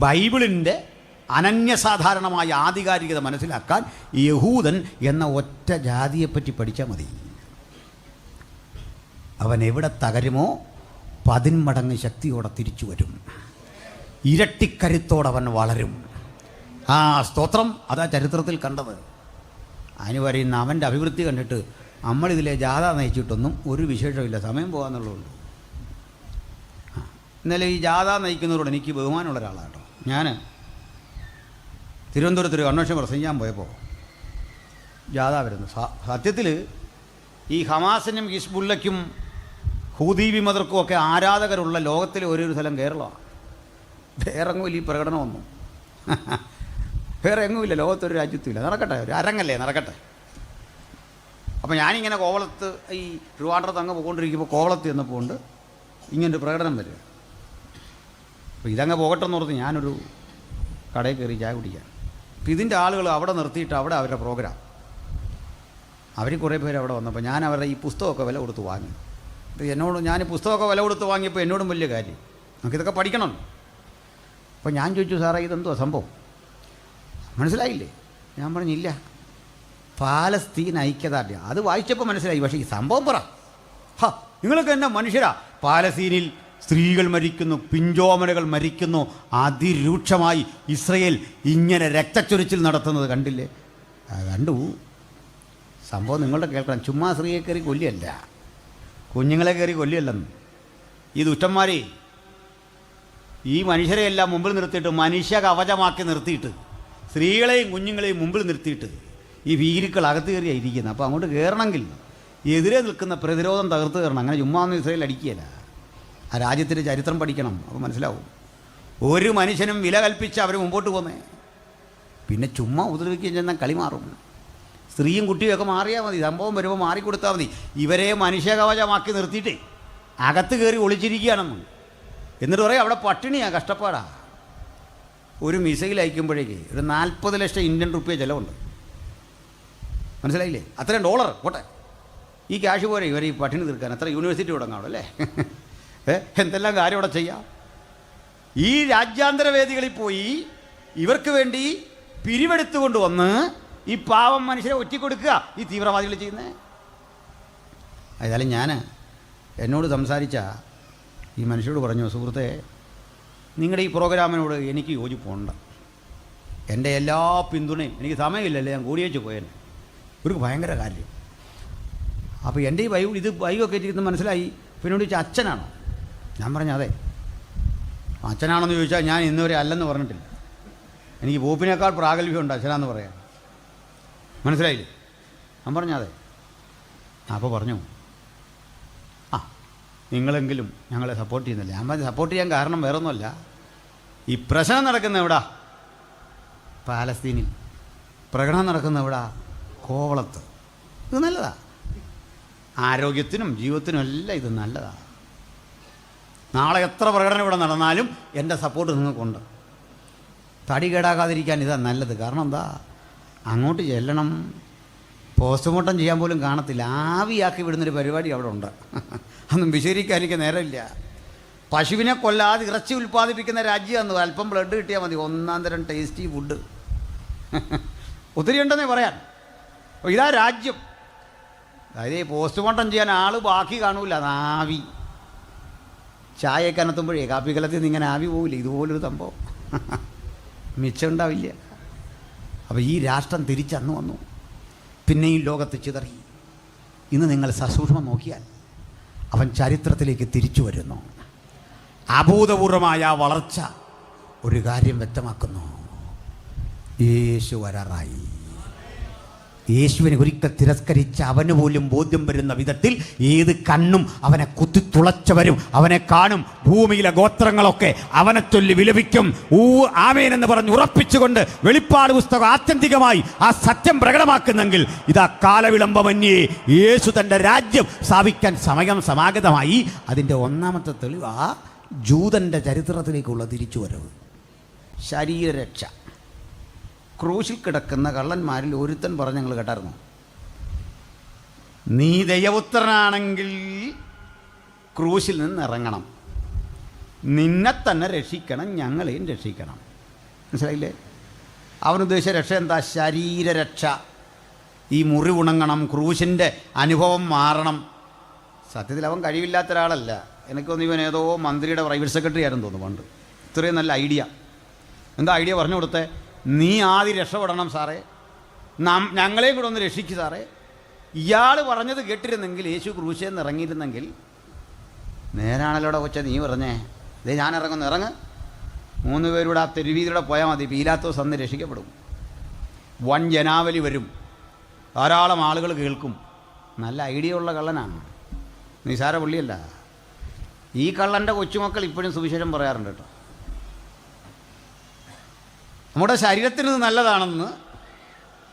ബൈബിളിൻ്റെ അനന്യസാധാരണമായ ആധികാരികത മനസ്സിലാക്കാൻ യഹൂദൻ എന്ന ഒറ്റ ജാതിയെപ്പറ്റി പഠിച്ചാൽ മതി. അവൻ എവിടെ തകരുമോ 10 മടങ്ങ് ശക്തിയോടെ തിരിച്ചു വരും. ഇരട്ടിക്കരുത്തോടവൻ വളരും. സ്തോത്രം. അതാ ചരിത്രത്തിൽ കണ്ടത്. അതിന് പറയുന്ന അവൻ്റെ അഭിവൃദ്ധി കണ്ടിട്ട് നമ്മളിതിലെ ജാഥ നയിച്ചിട്ടൊന്നും ഒരു വിശേഷമില്ല, സമയം പോകാമെന്നുള്ളതുള്ളൂ. ഇന്നലെ ഈ ജാഥ നയിക്കുന്നവരോട് എനിക്ക് ബഹുമാനമുള്ള ഒരാളാണ് കേട്ടോ. ഞാൻ തിരുവനന്തപുരത്തൊരു കൺവെൻഷൻ പ്രസംഗിക്കാൻ പോയപ്പോൾ ജാഥ വരുന്നു. സത്യത്തിൽ ഈ ഹമാസിനും ഹിസ്ബുള്ളയ്ക്കും ഹൂദി വിമതർക്കും ഒക്കെ ആരാധകരുള്ള ലോകത്തിലെ ഒരു സ്ഥലം കേരളമാണ്. വേറെ എങ്ങുമില്ല ഈ പ്രകടനമൊന്നും. വേറെ എങ്ങുമില്ല, ലോകത്തൊരു രാജ്യത്തുമില്ല. നടക്കട്ടെ, ഒരു അരങ്ങല്ലേ, നടക്കട്ടെ. അപ്പോൾ ഞാനിങ്ങനെ കോവളത്ത് ഈ ട്രിവാൻഡ്രത്ത് അങ്ങ് പോയിക്കൊണ്ടിരിക്കുമ്പോൾ കോവളത്ത് ചെന്നപ്പോൾ ഉണ്ട് ഇങ്ങനൊരു പ്രകടനം വരിക. അപ്പോൾ ഇതങ്ങ് പോകട്ടെ എന്ന് ഓർത്ത് ഞാനൊരു കടയിൽ കയറി ചായ കുടിക്കാൻ. അപ്പോൾ ഇതിൻ്റെ ആളുകൾ അവിടെ നിർത്തിയിട്ട് അവിടെ അവരുടെ പ്രോഗ്രാം. അവർ കുറേ പേര് അവിടെ വന്നപ്പോൾ ഞാൻ അവരുടെ ഈ പുസ്തകമൊക്കെ വില കൊടുത്ത് വാങ്ങി. എന്നോട് ഞാൻ പുസ്തകമൊക്കെ വില കൊടുത്ത് വാങ്ങിയപ്പോൾ എന്നോടും വലിയ കാര്യം, നമുക്കിതൊക്കെ പഠിക്കണം. അപ്പോൾ ഞാൻ ചോദിച്ചു, സാറേ ഇതെന്തുവാ സംഭവം, മനസ്സിലായില്ലേ? ഞാൻ പറഞ്ഞില്ല, പാലസ്തീൻ ഐക്യദാർഢ്യം. അത് വായിച്ചപ്പോൾ മനസ്സിലായി. പക്ഷേ ഈ സംഭവം പറ. നിങ്ങളൊക്കെ എന്നാ മനുഷ്യരാ? പാലസ്തീനിൽ സ്ത്രീകൾ മരിക്കുന്നു, പിഞ്ചോമനകൾ മരിക്കുന്നു. അതിരൂക്ഷമായി ഇസ്രയേൽ ഇങ്ങനെ രക്തച്ചൊരിച്ചിൽ നടത്തുന്നത് കണ്ടില്ലേ? കണ്ടു. സംഭവം നിങ്ങളുടെ കേൾക്കണം. ചുമ്മാ സ്ത്രീയെ കയറി കൊല്ലിയല്ല, കുഞ്ഞുങ്ങളെ കയറി കൊല്ലിയല്ലെന്ന്. ഈ ദുഷ്ടന്മാരെ ഈ മനുഷ്യരെയെല്ലാം മുമ്പിൽ നിർത്തിയിട്ട്, മനുഷ്യ കവചമാക്കി നിർത്തിയിട്ട്, സ്ത്രീകളെയും കുഞ്ഞുങ്ങളെയും മുമ്പിൽ നിർത്തിയിട്ട് ഈ ഭീരുക്കൾ അകത്ത് കയറിയാണ് ഇരിക്കുന്നത്. അപ്പോൾ അങ്ങോട്ട് കയറണമെങ്കിൽ എതിരെ നിൽക്കുന്ന പ്രതിരോധം തകർത്ത് കയറണം. അങ്ങനെ ചുമ്മാ ഒന്നും ഇസ്രയേൽ അടിക്കുകയില്ല. ആ രാജ്യത്തിൻ്റെ ചരിത്രം പഠിക്കണം, അപ്പോൾ മനസ്സിലാവും. ഒരു മനുഷ്യനും വില കൽപ്പിച്ച് അവർ മുമ്പോട്ട് പോന്നേ. പിന്നെ ചുമ്മാ ഉപദ്രവിക്കുകയും ചെന്നാൽ കളി മാറും. സ്ത്രീയും കുട്ടിയൊക്കെ മാറിയാൽ മതി, സംഭവം വരുമ്പോൾ മാറിക്കൊടുത്താൽ മതി. ഇവരെ മനുഷ്യകവചമാക്കി നിർത്തിയിട്ട് അകത്ത് കയറി ഒളിച്ചിരിക്കുകയാണെന്ന്. എന്നിട്ട് പറയും അവിടെ പട്ടിണിയാണ്, കഷ്ടപ്പാടാ. ഒരു മിസൈൽ അയക്കുമ്പോഴേക്ക് ഒരു 40 ലക്ഷം ഇന്ത്യൻ റുപ്യ ചിലവുണ്ട്. മനസ്സിലായില്ലേ? അത്രയും ഡോളർ പോട്ടെ. ഈ ക്യാഷ് പോരെ ഇവർ ഈ പട്ടിണി തീർക്കാൻ. എത്ര യൂണിവേഴ്സിറ്റി തുടങ്ങാണോ അല്ലേ? എന്തെല്ലാം കാര്യം ഇവിടെ ചെയ്യാം. ഈ രാജ്യാന്തര വേദികളിൽ പോയി ഇവർക്ക് വേണ്ടി പിരിവെടുത്തുകൊണ്ട് വന്ന് ഈ പാവം മനുഷ്യരെ ഒറ്റിക്കൊടുക്കുക ഈ തീവ്രവാദികൾ ചെയ്യുന്നത്. ഏതായാലും ഞാൻ എന്നോട് സംസാരിച്ച ഈ മനുഷ്യരോട് പറഞ്ഞു, സുഹൃത്തെ, നിങ്ങളുടെ ഈ പ്രോഗ്രാമിനോട് എനിക്ക് യോജിപ്പുണ്ട്. എൻ്റെ എല്ലാ പിന്തുണയും, എനിക്ക് സമയമില്ലല്ലേ, ഞാൻ കൂടിയേച്ച് പോയേനെ. ഒരു ഭയങ്കര കാര്യം. അപ്പോൾ എൻ്റെ ഈ ബൈക്കൊക്കെ ഇരിക്കുന്നത് മനസ്സിലായി. പിന്നോട് ചോദിച്ചാൽ അച്ഛനാണോ? ഞാൻ പറഞ്ഞു അതെ. അച്ഛനാണെന്ന് ചോദിച്ചാൽ ഞാൻ ഇന്നുവരെ അല്ലെന്ന് പറഞ്ഞിട്ടില്ല. എനിക്ക് പോപ്പിനേക്കാൾ പ്രാഗൽഭ്യമുണ്ട് അച്ഛനാന്ന് പറയാൻ. മനസ്സിലായില്ലേ? ഞാൻ പറഞ്ഞു അതെ. അപ്പോൾ പറഞ്ഞു, നിങ്ങളെങ്കിലും ഞങ്ങളെ സപ്പോർട്ട് ചെയ്യുന്നില്ല. ഞാൻ പറഞ്ഞു സപ്പോർട്ട് ചെയ്യാൻ കാരണം വേറൊന്നുമല്ല, ഈ പ്രശ്നം നടക്കുന്ന എവിടാ? പാലസ്തീനിൽ. പ്രകടനം നടക്കുന്ന എവിടാ? കോവളത്ത്. ഇത് നല്ലതാണ്, ആരോഗ്യത്തിനും ജീവിതത്തിനും എല്ലാം ഇത് നല്ലതാണ്. നാളെ എത്ര പ്രകടനം ഇവിടെ നടന്നാലും എൻ്റെ സപ്പോർട്ട് നിങ്ങൾക്കുണ്ട്. തടി കേടാകാതിരിക്കാൻ ഇതാ നല്ലത്. കാരണം എന്താ, അങ്ങോട്ട് ചെല്ലണം, പോസ്റ്റ്മോർട്ടം ചെയ്യാൻ പോലും കാണത്തില്ല, ആവിയാക്കി വിടുന്നൊരു പരിപാടി അവിടെ ഉണ്ട്. അതൊന്നും വിശദീകരിക്കാൻ എനിക്ക് നേരമില്ല. പശുവിനെ കൊല്ലാതെ ഇറച്ചി ഉൽപ്പാദിപ്പിക്കുന്ന രാജ്യമാണ്. അല്പം ബ്ലഡ് കിട്ടിയാൽ മതി, ഒന്നാം തരം ടേസ്റ്റി ഫുഡ് ഒത്തിരി ഉണ്ടെന്നേ പറയാൻ. അപ്പോൾ ഇതാ രാജ്യം. അതായത് ഈ പോസ്റ്റ്മോർട്ടം ചെയ്യാൻ ആൾ ബാക്കി കാണൂല, ആവി. ചായയൊക്കെ അനത്തുമ്പോഴേ കാപ്പിക്കലത്തിൽ നിന്ന് ഇങ്ങനെ ആവി പോവില്ല. ഇതുപോലൊരു സംഭവം മിച്ചം ഉണ്ടാവില്ല. അപ്പോൾ ഈ രാഷ്ട്രം തിരിച്ചന്ന് വന്നു, പിന്നെയും ലോകത്ത് ചിതറി. ഇന്ന് നിങ്ങൾ സസൂക്ഷ്മം നോക്കിയാൽ അവൻ ചരിത്രത്തിലേക്ക് തിരിച്ചു വരുന്നു. അഭൂതപൂർവമായ വളർച്ച ഒരു കാര്യം വ്യക്തമാക്കുന്നു, യേശു വരാറായി. യേശുവിനെ ഒരിക്കൽ തിരസ്കരിച്ച അവന് പോലും ബോധ്യം വരുന്ന വിധത്തിൽ ഏത് കണ്ണും അവനെ കുത്തിത്തുളച്ചവരും അവനെ കാണും. ഭൂമിയിലെ ഗോത്രങ്ങളൊക്കെ അവനെ ചൊല്ലി വിലപിക്കും. ആമേൻ എന്ന് പറഞ്ഞ് ഉറപ്പിച്ചുകൊണ്ട് വെളിപ്പാട് പുസ്തകം ആത്യന്തികമായി ആ സത്യം പ്രകടമാക്കുന്നെങ്കിൽ ഇതാ കാലവിളംബമന്യേ യേശു തൻ്റെ രാജ്യം സ്ഥാപിക്കാൻ സമയം സമാഗതമായി. അതിൻ്റെ ഒന്നാമത്തെ തെളിവാ ജൂതൻ്റെ ചരിത്രത്തിലേക്കുള്ള തിരിച്ചുവരവ്. ശരീരരക്ഷ. ക്രൂശിൽ കിടക്കുന്ന കള്ളന്മാരിൽ ഒരുത്തൻ പറഞ്ഞ് ഞങ്ങൾ കേട്ടായിരുന്നു, നീ ദൈവപുത്രനാണെങ്കിൽ ക്രൂശിൽ നിന്ന് ഇറങ്ങണം, നിന്നെ തന്നെ രക്ഷിക്കണം, ഞങ്ങളെയും രക്ഷിക്കണം. മനസ്സിലായില്ലേ? അവനുദ്ദേശിച്ച രക്ഷ എന്താ? ശരീരരക്ഷ. ഈ മുറിവുണങ്ങണം, ക്രൂശിൻ്റെ അനുഭവം മാറണം. സത്യത്തിൽ അവൻ കഴിവില്ലാത്ത ഒരാളല്ല. എനിക്കൊന്നും ഇവൻ ഏതോ മന്ത്രിയുടെ പ്രൈവറ്റ് സെക്രട്ടറി ആയിരുന്നു തോന്നുന്നു പണ്ട്. ഇത്രയും നല്ല ഐഡിയ. എന്താ ഐഡിയ പറഞ്ഞു കൊടുത്തേ? നീ ആദ്യം രക്ഷപ്പെടണം സാറേ, ഞങ്ങളെയും കൂടെ ഒന്ന് രക്ഷിക്കു സാറേ. ഇയാൾ പറഞ്ഞത് കേട്ടിരുന്നെങ്കിൽ, യേശു ക്രൂശിൽ നിന്ന് ഇറങ്ങിയിരുന്നെങ്കിൽ, നേരാണല്ലോടെ കൊച്ച നീ പറഞ്ഞേ, ഇതേ ഞാൻ ഇറങ്ങുന്നു, ഇറങ്ങ്, 3 പേരൂടെ ആ തെരുവീതിലൂടെ പോയാൽ മതി, പീലാത്തോസ് അന്ന് രക്ഷിക്കപ്പെടും. വൻ ജനാവലി വരും, ധാരാളം ആളുകൾ കേൾക്കും. നല്ല ഐഡിയ ഉള്ള കള്ളനാണ്, നിസാര പുള്ളിയല്ല. ഈ കള്ളൻ്റെ കൊച്ചുമക്കൾ ഇപ്പോഴും സുവിശേഷം പറയാറുണ്ട് കേട്ടോ. നമ്മുടെ ശരീരത്തിന് നല്ലതാണെന്ന്,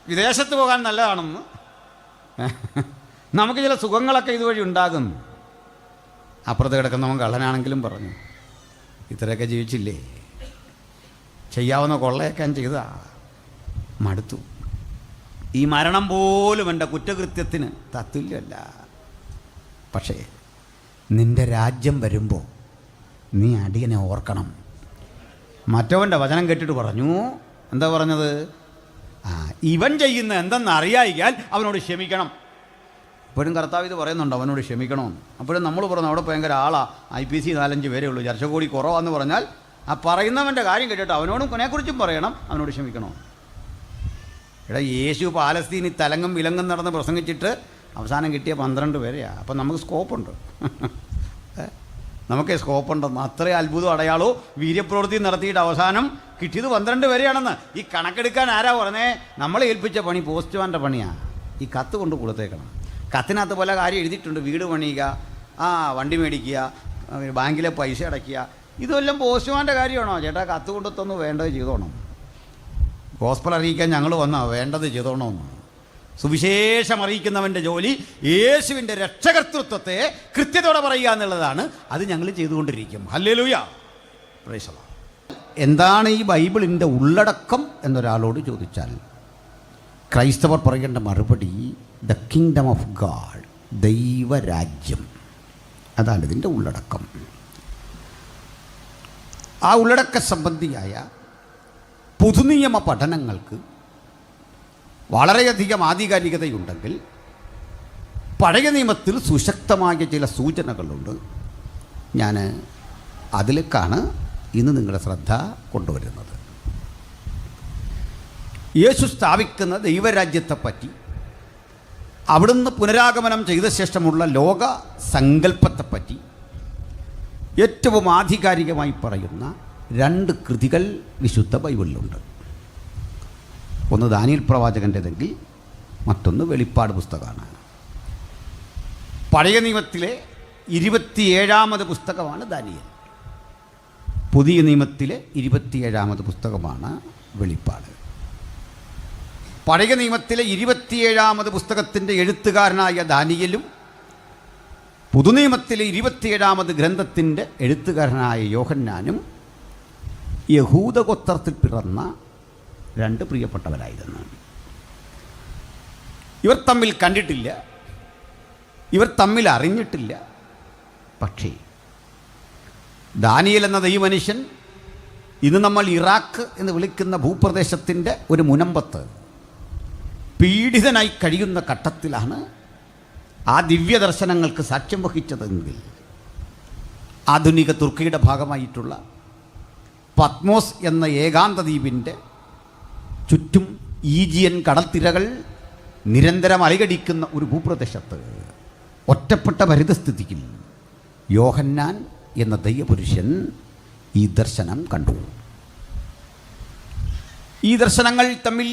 വിദേശത്ത് പോകാൻ നല്ലതാണെന്ന്, നമുക്ക് ചില സുഖങ്ങളൊക്കെ ഇതുവഴി ഉണ്ടാകും. അപ്പുറത്ത് കിടക്കുന്നവൻ കള്ളനാണെങ്കിലും പറഞ്ഞു, ഇത്രയൊക്കെ ജീവിച്ചില്ലേ, ചെയ്യാവുന്ന കൊള്ളയൊക്കെ ഞാൻ ചെയ്താ മടുത്തു. ഈ മരണം പോലും എൻ്റെ കുറ്റകൃത്യത്തിന് തത്തുല്യമല്ല. പക്ഷേ നിൻ്റെ രാജ്യം വരുമ്പോൾ നീ അടിയനെ ഓർക്കണം. മറ്റവൻ്റെ വചനം കേട്ടിട്ട് പറഞ്ഞു, എന്താ പറഞ്ഞത്? ഇവൻ ചെയ്യുന്ന എന്തെന്ന് അറിയായിക്കാൻ അവനോട് ക്ഷമിക്കണം. ഇപ്പോഴും കർത്താവ് ഇത് പറയുന്നുണ്ട്, അവനോട് ക്ഷമിക്കണമെന്ന്. അപ്പോഴും നമ്മൾ പറഞ്ഞു അവിടെ ഭയങ്കര ആളാ, IPC 4-5 പേരേ ഉള്ളൂ, ചർച്ചകൂടി കുറവാന്ന് പറഞ്ഞാൽ ആ പറയുന്നവൻ്റെ കാര്യം കേട്ടിട്ട് അവനോടും കൊനെക്കുറിച്ചും പറയണം, അവനോട് ക്ഷമിക്കണം. എടാ, യേശു പാലസ്തീനിൽ തലങ്ങും വിലങ്ങും നടന്ന് പ്രസംഗിച്ചിട്ട് അവസാനം കിട്ടിയ 12 പേരെയാണ്. അപ്പം നമുക്ക് സ്കോപ്പുണ്ട്, നമുക്ക് സ്കോപ്പുണ്ടെന്ന്. അത്രയും അത്ഭുതം അടയാളോ വീര്യപ്രവൃത്തി നടത്തിയിട്ട് അവസാനം കിട്ടിയത് 12 പേരെയാണെന്ന്. ഈ കണക്കെടുക്കാൻ ആരാ പറഞ്ഞേ? നമ്മളെ ഏൽപ്പിച്ച പണി പോസ്റ്റ്മാൻ്റെ പണിയാണ്. ഈ കത്ത് കൊണ്ട് കൊടുത്തേക്കണം. കത്തിനകത്ത് പല കാര്യം എഴുതിയിട്ടുണ്ട്, വീട് പണിയുക, വണ്ടി മേടിക്കുക, ബാങ്കിലെ പൈസ അടയ്ക്കുക. ഇതെല്ലാം പോസ്റ്റ്മാൻ്റെ കാര്യമാണോ? ചേട്ടാ കത്ത് കൊണ്ടുത്തൊന്ന് വേണ്ടത് ചെയ്തോണം. ഗോസ്പൽ അറിയിക്കാൻ ഞങ്ങൾ വന്നാ വേണ്ടത് ചെയ്തോണമെന്ന്. സുവിശേഷം അറിയിക്കുന്നവൻ്റെ ജോലി യേശുവിൻ്റെ രക്ഷകർത്തൃത്വത്തെ കൃത്യതയോടെ പറയുക എന്നുള്ളതാണ്. അത് ഞങ്ങൾ ചെയ്തുകൊണ്ടിരിക്കും. Hallelujah, praise the Lord. എന്താണ് ഈ ബൈബിളിൻ്റെ ഉള്ളടക്കം എന്നൊരാളോട് ചോദിച്ചാൽ ക്രൈസ്തവർ പറയേണ്ട മറുപടി ദ കിങ്ഡം ഓഫ് ഗാഡ്, ദൈവരാജ്യം. അതാണ് ഇതിൻ്റെ ഉള്ളടക്കം. ആ ഉള്ളടക്ക സംബന്ധിയായ പൊതുനിയമ പഠനങ്ങൾക്ക് വളരെയധികം ആധികാരികതയുണ്ടെങ്കിൽ പഴയ നിയമത്തിൽ സുശക്തമായ ചില സൂചനകളുണ്ട്. ഞാൻ അതിലേക്കാണ് ഇന്ന് നിങ്ങളുടെ ശ്രദ്ധ കൊണ്ടുവരുന്നത്. യേശു സ്ഥാപിക്കുന്ന ദൈവരാജ്യത്തെപ്പറ്റി, അവിടുന്ന് പുനരാഗമനം ചെയ്ത ശേഷമുള്ള ലോക സങ്കല്പത്തെപ്പറ്റി ഏറ്റവും ആധികാരികമായി പറയുന്ന 2 കൃതികൾ വിശുദ്ധ ബൈബിളിലുണ്ട്. ഒന്ന് ദാനിയേൽ പ്രവാചകൻ്റെതെങ്കിൽ മറ്റൊന്ന് വെളിപ്പാട് പുസ്തകമാണ്. പഴയ നിയമത്തിലെ 27ാമത് പുസ്തകമാണ് ദാനിയേൽ. പുതിയ നിയമത്തിലെ 27ാമത് പുസ്തകമാണ് വെളിപ്പാട്. പഴയ നിയമത്തിലെ 27ാമത് പുസ്തകത്തിൻ്റെ എഴുത്തുകാരനായ ദാനിയേലും പുതുനിയമത്തിലെ 27ാമത് ഗ്രന്ഥത്തിൻ്റെ എഴുത്തുകാരനായ യോഹന്നാനും യഹൂദഗോത്രത്തിൽ പിറന്ന 2 പ്രിയപ്പെട്ടവരായിരുന്നു. ഇവർ തമ്മിൽ കണ്ടിട്ടില്ല, ഇവർ തമ്മിൽ അറിഞ്ഞിട്ടില്ല. പക്ഷേ ദാനിയേൽ എന്ന ദൈവമനുഷ്യൻ ഇന്ന് നമ്മൾ ഇറാഖ് എന്ന് വിളിക്കുന്ന ഭൂപ്രദേശത്തിൻ്റെ ഒരു മുനമ്പത്ത് പീഡിതനായി കഴിയുന്ന ഘട്ടത്തിലാണ് ആ ദിവ്യദർശനങ്ങൾക്ക് സാക്ഷ്യം വഹിച്ചതെങ്കിൽ ആധുനിക തുർക്കിയുടെ ഭാഗമായിട്ടുള്ള പത്മോസ് എന്ന ഏകാന്ത ദ്വീപിൻ്റെ ചുറ്റും ഈജിയൻ കടൽത്തിരകൾ നിരന്തരം അലകടിക്കുന്ന ഒരു ഭൂപ്രദേശത്ത് ഒറ്റപ്പെട്ട പരിതസ്ഥിതിയിൽ യോഹന്നാൻ എന്ന ദൈവപുരുഷൻ ഈ ദർശനം കണ്ടു. ഈ ദർശനങ്ങൾ തമ്മിൽ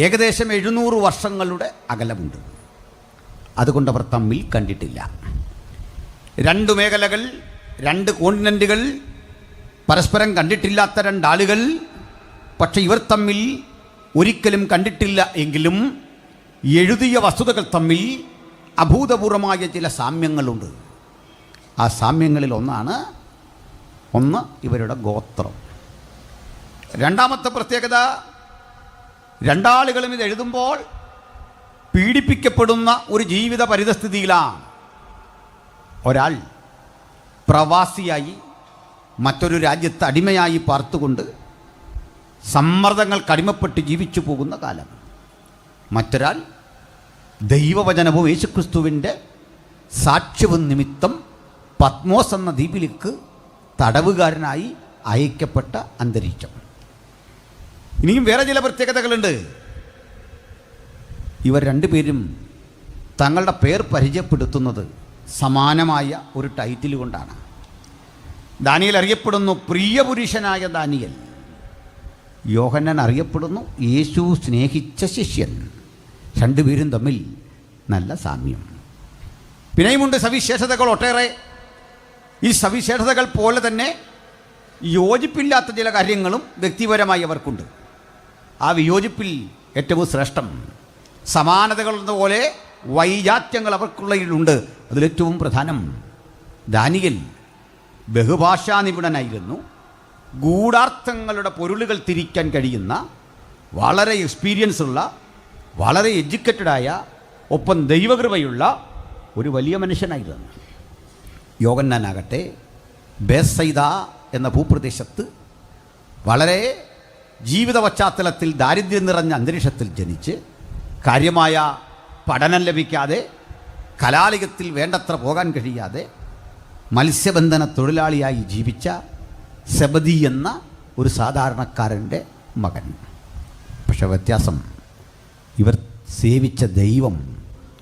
ഏകദേശം 700 വർഷങ്ങളുടെ അകലമുണ്ട്. അതുകൊണ്ട് അവർ തമ്മിൽ കണ്ടിട്ടില്ല. 2 മേഖലകൾ, 2 കോണ്ടിനെൻറ്റുകൾ, പരസ്പരം കണ്ടിട്ടില്ലാത്ത 2 ആളുകൾ. പക്ഷെ ഇവർ തമ്മിൽ ഒരിക്കലും കണ്ടിട്ടില്ല എങ്കിലും എഴുതിയ വസ്തുതകൾ തമ്മിൽ അഭൂതപൂർവമായ ചില സാമ്യങ്ങളുണ്ട്. ആ സാമ്യങ്ങളിൽ ഒന്ന് ഇവരുടെ ഗോത്രം. രണ്ടാമത്തെ പ്രത്യേകത, 2 ആളുകളും ഇത് എഴുതുമ്പോൾ പീഡിപ്പിക്കപ്പെടുന്ന ഒരു ജീവിത പരിതസ്ഥിതിയിലാണ്. ഒരാൾ പ്രവാസിയായി മറ്റൊരു രാജ്യത്ത് അടിമയായി പാർത്തുകൊണ്ട് സമ്മർദ്ദങ്ങൾക്ക് അടിമപ്പെട്ട് ജീവിച്ചു പോകുന്ന കാലം. മറ്റൊരാൾ ദൈവവചനവും യേശുക്രിസ്തുവിൻ്റെ സാക്ഷ്യവും നിമിത്തം പത്മോസ് എന്ന ദ്വീപിലേക്ക് തടവുകാരനായി അയക്കപ്പെട്ട അന്തരീക്ഷം. ഇനിയും വേറെ ചില പ്രത്യേകതകളുണ്ട്. ഇവർ രണ്ടുപേരും തങ്ങളുടെ പേർ പരിചയപ്പെടുത്തുന്നത് സമാനമായ ഒരു ടൈറ്റിൽ കൊണ്ടാണ്. ദാനിയേൽ അറിയപ്പെടുന്നു പ്രിയപുരുഷനായ ദാനിയേൽ. യോഹന്നാൻ അറിയപ്പെടുന്നു യേശു സ്നേഹിച്ച ശിഷ്യൻ. രണ്ടുപേരും തമ്മിൽ നല്ല സാമ്യം. പിന്നെയുമുണ്ട് സവിശേഷതകൾ ഒട്ടേറെ. ഈ സവിശേഷതകൾ പോലെ തന്നെ യോജിപ്പില്ലാത്ത ചില കാര്യങ്ങളും വ്യക്തിപരമായി അവർക്കുണ്ട്. ആ വിയോജിപ്പിൽ ഏറ്റവും ശ്രേഷ്ഠം സമാനതകളെന്നപോലെ വൈജാത്യങ്ങൾ അവർക്കുള്ളതിലുണ്ട്. അതിലേറ്റവും പ്രധാനം ദാനിയേൽ ബഹുഭാഷാ നിപുണനായിരുന്നു. ഗൂഢാർത്ഥങ്ങളുടെ പൊരുളുകൾ തിരിക്കാൻ കഴിയുന്ന വളരെ എക്സ്പീരിയൻസ് ഉള്ള, വളരെ എഡ്യൂക്കേറ്റഡായ, ഒപ്പം ദൈവകൃപയുള്ള ഒരു വലിയ മനുഷ്യനായിരുന്നു. യോഹന്നാനാകട്ടെ ബേത്സയിദ എന്ന ഭൂപ്രദേശത്ത് വളരെ ജീവിത പശ്ചാത്തലത്തിൽ ദാരിദ്ര്യം നിറഞ്ഞ അന്തരീക്ഷത്തിൽ ജനിച്ച് കാര്യമായ പഠനം ലഭിക്കാതെ, കലാലയത്തിൽ വേണ്ടത്ര പോകാൻ കഴിയാതെ മത്സ്യബന്ധന തൊഴിലാളിയായി ജീവിച്ച സെബദി എന്ന ഒരു സാധാരണക്കാരൻ്റെ മകൻ. പക്ഷെ വ്യത്യാസം, ഇവർ സേവിച്ച ദൈവം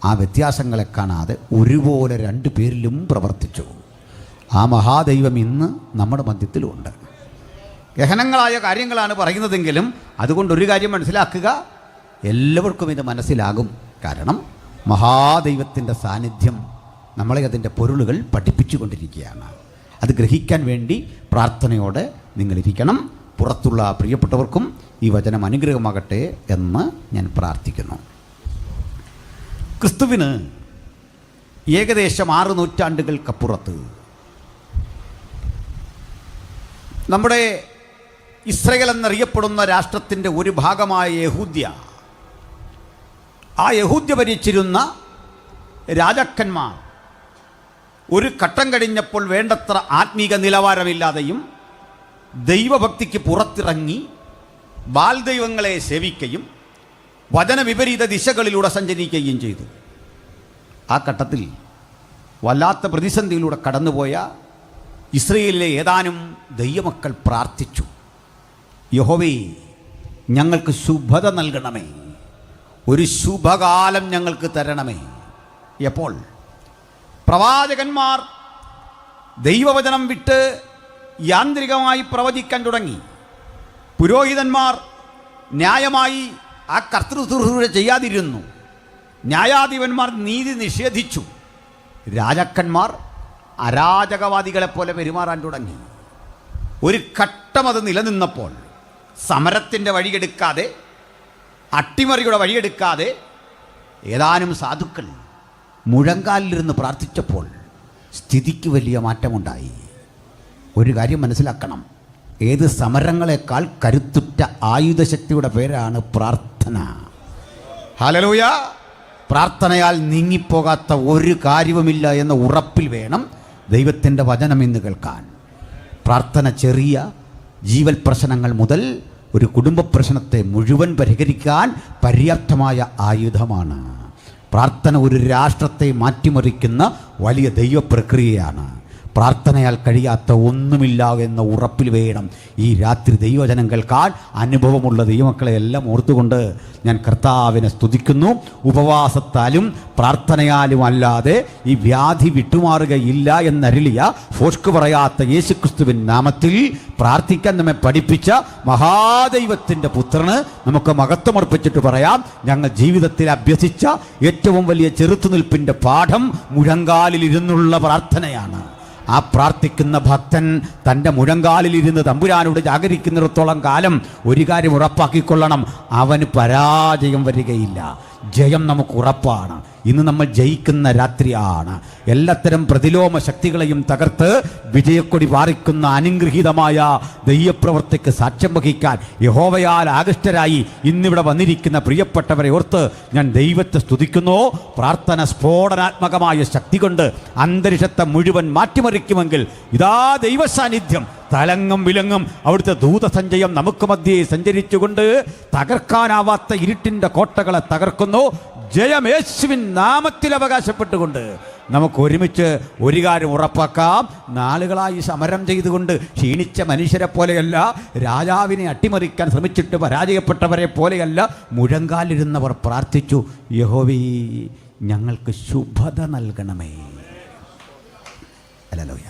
ആ വ്യത്യാസങ്ങളെ കാണാതെ ഒരുപോലെ രണ്ടു പേരിലും പ്രവർത്തിച്ചു. ആ മഹാദൈവം ഇന്ന് നമ്മുടെ മധ്യത്തിലുമുണ്ട്. ഗഹനങ്ങളായ കാര്യങ്ങളാണ് പറയുന്നതെങ്കിലും അതുകൊണ്ടൊരു കാര്യം മനസ്സിലാക്കുക, എല്ലാവർക്കും ഇത് മനസ്സിലാകും. കാരണം മഹാദൈവത്തിൻ്റെ സാന്നിധ്യം നമ്മളെ അതിൻ്റെ പൊരുളുകൾ പഠിപ്പിച്ചു കൊണ്ടിരിക്കുകയാണ്. അത് ഗ്രഹിക്കാൻ വേണ്ടി പ്രാർത്ഥനയോടെ നിങ്ങളിരിക്കണം. പുറത്തുള്ള പ്രിയപ്പെട്ടവർക്കും ഈ വചനം അനുഗ്രഹമാകട്ടെ എന്ന് ഞാൻ പ്രാർത്ഥിക്കുന്നു. ക്രിസ്തുവിന് ഏകദേശം 6 നൂറ്റാണ്ടുകൾക്കപ്പുറത്ത് നമ്മുടെ ഇസ്രയേൽ എന്നറിയപ്പെടുന്ന രാഷ്ട്രത്തിൻ്റെ ഒരു ഭാഗമായ യഹൂദ്യ, ആ യഹൂദ്യ ഭരിച്ചിരുന്ന രാജാക്കന്മാർ ഒരു ഘട്ടം കഴിഞ്ഞപ്പോൾ വേണ്ടത്ര ആത്മീക നിലവാരമില്ലാതെയും ദൈവഭക്തിക്ക് പുറത്തിറങ്ങി ബാൽ ദൈവങ്ങളെ സേവിക്കുകയും വചനവിപരീത ദിശകളിലൂടെ സഞ്ചരിക്കുകയും ചെയ്തു. ആ ഘട്ടത്തിൽ വല്ലാത്ത പ്രതിസന്ധിയിലൂടെ കടന്നുപോയ ഇസ്രയേലിലെ ഏതാനും ദൈവമക്കൾ പ്രാർത്ഥിച്ചു, യഹോവേ ഞങ്ങൾക്ക് ശുഭത നൽകണമേ, ഒരു ശുഭകാലം ഞങ്ങൾക്ക് തരണമേ. എപ്പോൾ പ്രവാചകന്മാർ ദൈവവചനം വിട്ട് യാന്ത്രികമായി പ്രവചിക്കാൻ തുടങ്ങി, പുരോഹിതന്മാർ ന്യായമായി ആ കർത്തൃശുശ്രൂഷ ചെയ്യാതിരുന്നു, ന്യായാധിപന്മാർ നീതി നിഷേധിച്ചു, രാജാക്കന്മാർ അരാജകവാദികളെപ്പോലെ പെരുമാറാൻ തുടങ്ങി. ഒരു ഘട്ടം അത് നിലനിന്നപ്പോൾ സമരത്തിൻ്റെ വഴിയെടുക്കാതെ, അട്ടിമറിയുടെ വഴിയെടുക്കാതെ ഏതാനും സാധുക്കൾ മുഴങ്കാലിലിരുന്ന് പ്രാർത്ഥിച്ചപ്പോൾ സ്ഥിതിക്ക് വലിയ മാറ്റമുണ്ടായി. ഒരു കാര്യം മനസ്സിലാക്കണം, ഏത് സമരങ്ങളെക്കാൾ കരുത്തുറ്റ ആയുധശക്തിയുടെ പേരാണ് പ്രാർത്ഥന. ഹല്ലേലൂയ! പ്രാർത്ഥനയാൽ നീങ്ങിപ്പോകാത്ത ഒരു കാര്യവുമില്ല എന്ന ഉറപ്പിൽ വേണം ദൈവത്തിൻ്റെ വചനം ഇന്ന് കേൾക്കാൻ. പ്രാർത്ഥന ചെറിയ ജീവൽ പ്രശ്നങ്ങൾ മുതൽ ഒരു കുടുംബ പ്രശ്നത്തെ മുഴുവൻ പരിഹരിക്കാൻ പര്യാപ്തമായ ആയുധമാണ്. പ്രാർത്ഥന ഒരു രാഷ്ട്രത്തെ മാറ്റിമറിക്കുന്ന വലിയ ദൈവപ്രക്രിയയാണ്. പ്രാർത്ഥനയാൽ കഴിയാത്ത ഒന്നുമില്ല എന്ന ഉറപ്പിൽ വേണം ഈ രാത്രി ദൈവവചനം കേൾക്കാൻ. അനുഭവമുള്ള ദൈവമക്കളെ എല്ലാം ഓർത്തുകൊണ്ട് ഞാൻ കർത്താവിനെ സ്തുതിക്കുന്നു. ഉപവാസത്താലും പ്രാർത്ഥനയാലും അല്ലാതെ ഈ വ്യാധി വിട്ടുമാറുകയില്ല എന്നരുളിയ ഫോഷ്ക്ക് പറയാത്ത യേശുക്രിസ്തുവിൻ നാമത്തിൽ പ്രാർത്ഥിക്കാൻ നമ്മെ പഠിപ്പിച്ച മഹാദൈവത്തിൻ്റെ പുത്രന് നമുക്ക് മഹത്വമർപ്പിച്ചിട്ട് പറയാം, ഞങ്ങൾ ജീവിതത്തിൽ അഭ്യസിച്ച ഏറ്റവും വലിയ ചെറുത്തുനിൽപ്പിൻ്റെ പാഠം മുഴങ്കാലിൽ ഇരുന്നുള്ള പ്രാർത്ഥനയാണ്. ആ പ്രാർത്ഥിക്കുന്ന ഭക്തൻ തൻ്റെ മുഴങ്കാലിലിരുന്ന് തമ്പുരാനോട് ജാഗരിക്കുന്നിടത്തോളം കാലം ഒരു കാര്യം ഉറപ്പാക്കിക്കൊള്ളണം, അവന് പരാജയം വരികയില്ല. ജയം നമുക്ക് ഉറപ്പാണ്. ഇന്ന് നമ്മൾ ജയിക്കുന്ന രാത്രിയാണ്. എല്ലാത്തരം പ്രതിലോമ ശക്തികളെയും തകർത്ത് വിജയക്കൊടി പാറിക്കുന്ന അനുഗ്രഹീതമായ ദൈവപ്രവർത്തിക്ക് സാക്ഷ്യം വഹിക്കാൻ യഹോവയാൽ ആകൃഷ്ടരായി ഇന്നിവിടെ വന്നിരിക്കുന്ന പ്രിയപ്പെട്ടവരെ ഓർത്ത് ഞാൻ ദൈവത്തെ സ്തുതിക്കുന്നു. പ്രാർത്ഥന സ്ഫോടനാത്മകമായ ശക്തി കൊണ്ട് അന്തരീക്ഷത്തെ മുഴുവൻ മാറ്റിമറിക്കുമെങ്കിൽ ഇതാ ദൈവ സാന്നിധ്യം തലങ്ങും വിലങ്ങും അവിടുത്തെ ദൂതസഞ്ചയം നമുക്ക് മധ്യേ സഞ്ചരിച്ചുകൊണ്ട് തകർക്കാനാവാത്ത ഇരുട്ടിൻ്റെ കോട്ടകളെ തകർക്കുന്നു. ജയം യേശുവിൻ നാമത്തിൽ അവകാശപ്പെട്ടുകൊണ്ട് നമുക്ക് ഒരുമിച്ച് ഒരു കാര്യം ഉറപ്പാക്കാം. നാളുകളായി സമരം ചെയ്തുകൊണ്ട് ക്ഷീണിച്ച മനുഷ്യരെ പോലെയല്ല, രാജാവിനെ അട്ടിമറിക്കാൻ ശ്രമിച്ചിട്ട് പരാജയപ്പെട്ടവരെ പോലെയല്ല, മുഴങ്കാലിരുന്നവർ പ്രാർത്ഥിച്ചു, യഹോവേ ഞങ്ങൾക്ക് ശുഭത നൽകണമേ. ഹല്ലേലൂയ.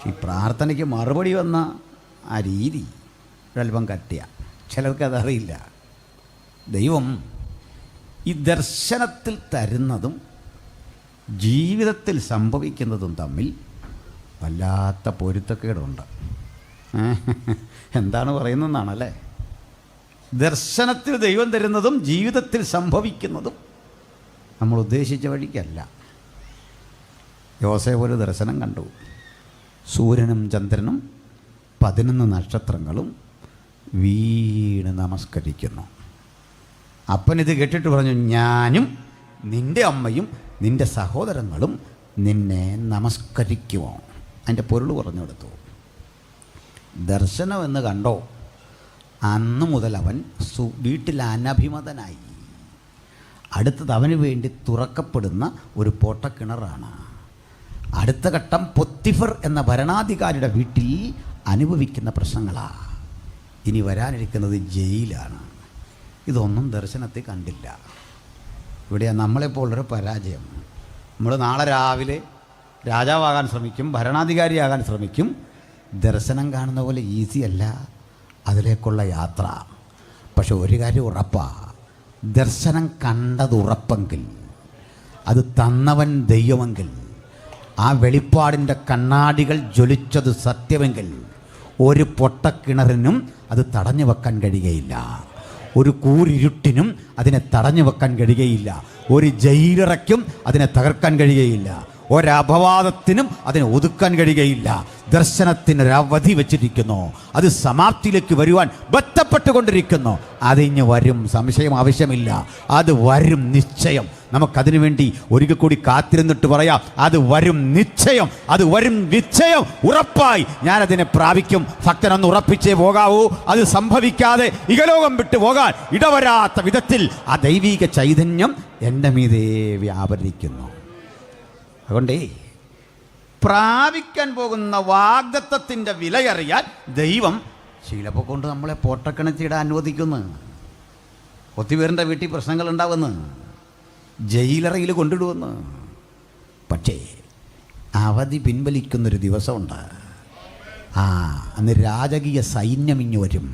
ഈ പ്രാർത്ഥനയ്ക്ക് മറുപടി വന്ന ആ രീതി ഒരല്പം കട്ടിയ, ചിലർക്കതറിയില്ല. ദൈവം ഈ ദർശനത്തിൽ തരുന്നതും ജീവിതത്തിൽ സംഭവിക്കുന്നതും തമ്മിൽ വല്ലാത്ത പൊരുത്തക്കേടുണ്ട്. എന്താണ് പറയുന്നതെന്നാണല്ലേ? ദർശനത്തിൽ ദൈവം തരുന്നതും ജീവിതത്തിൽ സംഭവിക്കുന്നതും നമ്മൾ ഉദ്ദേശിച്ച വഴിക്കല്ല. യോസേഫ് ഒരു ദർശനം കണ്ടു. സൂര്യനും ചന്ദ്രനും 11 നക്ഷത്രങ്ങളും വീണ് നമസ്കരിക്കുന്നു. അപ്പനിത് കേട്ടിട്ട് പറഞ്ഞു, ഞാനും നിൻ്റെ അമ്മയും നിൻ്റെ സഹോദരങ്ങളും നിന്നെ നമസ്കരിക്കുമോ? അതിൻ്റെ പൊരുൾ പറഞ്ഞു കൊടുത്തു. ദർശനം എന്ന് കണ്ടോ, അന്ന് മുതൽ അവൻ വീട്ടിൽ അനഭിമതനായി. അടുത്തത് അവന് വേണ്ടി തുറക്കപ്പെടുന്ന ഒരു പൊട്ടക്കിണറാണ്. അടുത്ത ഘട്ടം പൊത്തിഫർ എന്ന ഭരണാധികാരിയുടെ വീട്ടിൽ അനുഭവിക്കുന്ന പ്രശ്നങ്ങളാണ്. ഇനി വരാനിരിക്കുന്നത് ജയിലാണ്. ഇതൊന്നും ദർശനത്തിൽ കണ്ടില്ല. ഇവിടെയാണ് നമ്മളെപ്പോലൊരു പരാജയം. നമ്മൾ നാളെ രാവിലെ രാജാവാകാൻ ശ്രമിക്കും, ഭരണാധികാരിയാകാൻ ശ്രമിക്കും. ദർശനം കാണുന്ന പോലെ ഈസി അല്ല അതിലേക്കുള്ള യാത്ര. പക്ഷെ ഒരു കാര്യം ഉറപ്പാണ്, ദർശനം കണ്ടത് ഉറപ്പെങ്കിൽ, അത് തന്നവൻ ദൈവമെങ്കിൽ, ആ വെളിപ്പാടിൻ്റെ കണ്ണാടികൾ ജ്വലിച്ചത് സത്യമെങ്കിൽ, ഒരു പൊട്ടക്കിണറിനും അത് തടഞ്ഞു വെക്കാൻ കഴിയുകയില്ല. ഒരു കൂരിരുട്ടിനും അതിനെ തടഞ്ഞു വെക്കാൻ കഴിയുകയില്ല. ഒരു ജയിലിറയ്ക്കും അതിനെ തകർക്കാൻ കഴിയുകയില്ല. ഒരപവാദത്തിനും അതിനെ ഒതുക്കാൻ കഴിയുകയില്ല. ദർശനത്തിനൊരവധി വെച്ചിരിക്കുന്നു. അത് സമാപ്തിയിലേക്ക് വരുവാൻ ബന്ധപ്പെട്ടുകൊണ്ടിരിക്കുന്നു. അതിഞ്ഞ് വരും, സംശയം ആവശ്യമില്ല. അത് വരും നിശ്ചയം. നമുക്കതിനു വേണ്ടി ഒരിക്കൽ കൂടി കാത്തിരുന്നിട്ട് പറയാം, അത് വരും നിശ്ചയം, അത് വരും നിശ്ചയം. ഉറപ്പായി ഞാനതിനെ പ്രാപിക്കും. ഭക്തനൊന്ന് ഉറപ്പിച്ചേ പോകാവൂ. അത് സംഭവിക്കാതെ ഇഹലോകം വിട്ടു പോകാൻ ഇടവരാത്ത വിധത്തിൽ ആ ദൈവിക ചൈതന്യം എൻ്റെ മീതേ വ്യാപരിക്കുന്നു. അതുകൊണ്ടേ പ്രാപിക്കാൻ പോകുന്ന വാഗ്ദത്തത്തിൻ്റെ വിലയറിയാൻ ദൈവം ചിലപ്പോൾ കൊണ്ട് നമ്മളെ പൊട്ടക്കിണറ്റിടാൻ അനുവദിക്കുന്നു. ഒത്തിപ്പേറിൻ്റെ വീട്ടിൽ പ്രശ്നങ്ങൾ ഉണ്ടാവുന്നു, ജയിലറയിൽ കൊണ്ടിടുമെന്ന്. പക്ഷേ അവധി പിൻവലിക്കുന്നൊരു ദിവസമുണ്ട്. അന്ന് രാജകീയ സൈന്യം ഇങ്ങ് വരും.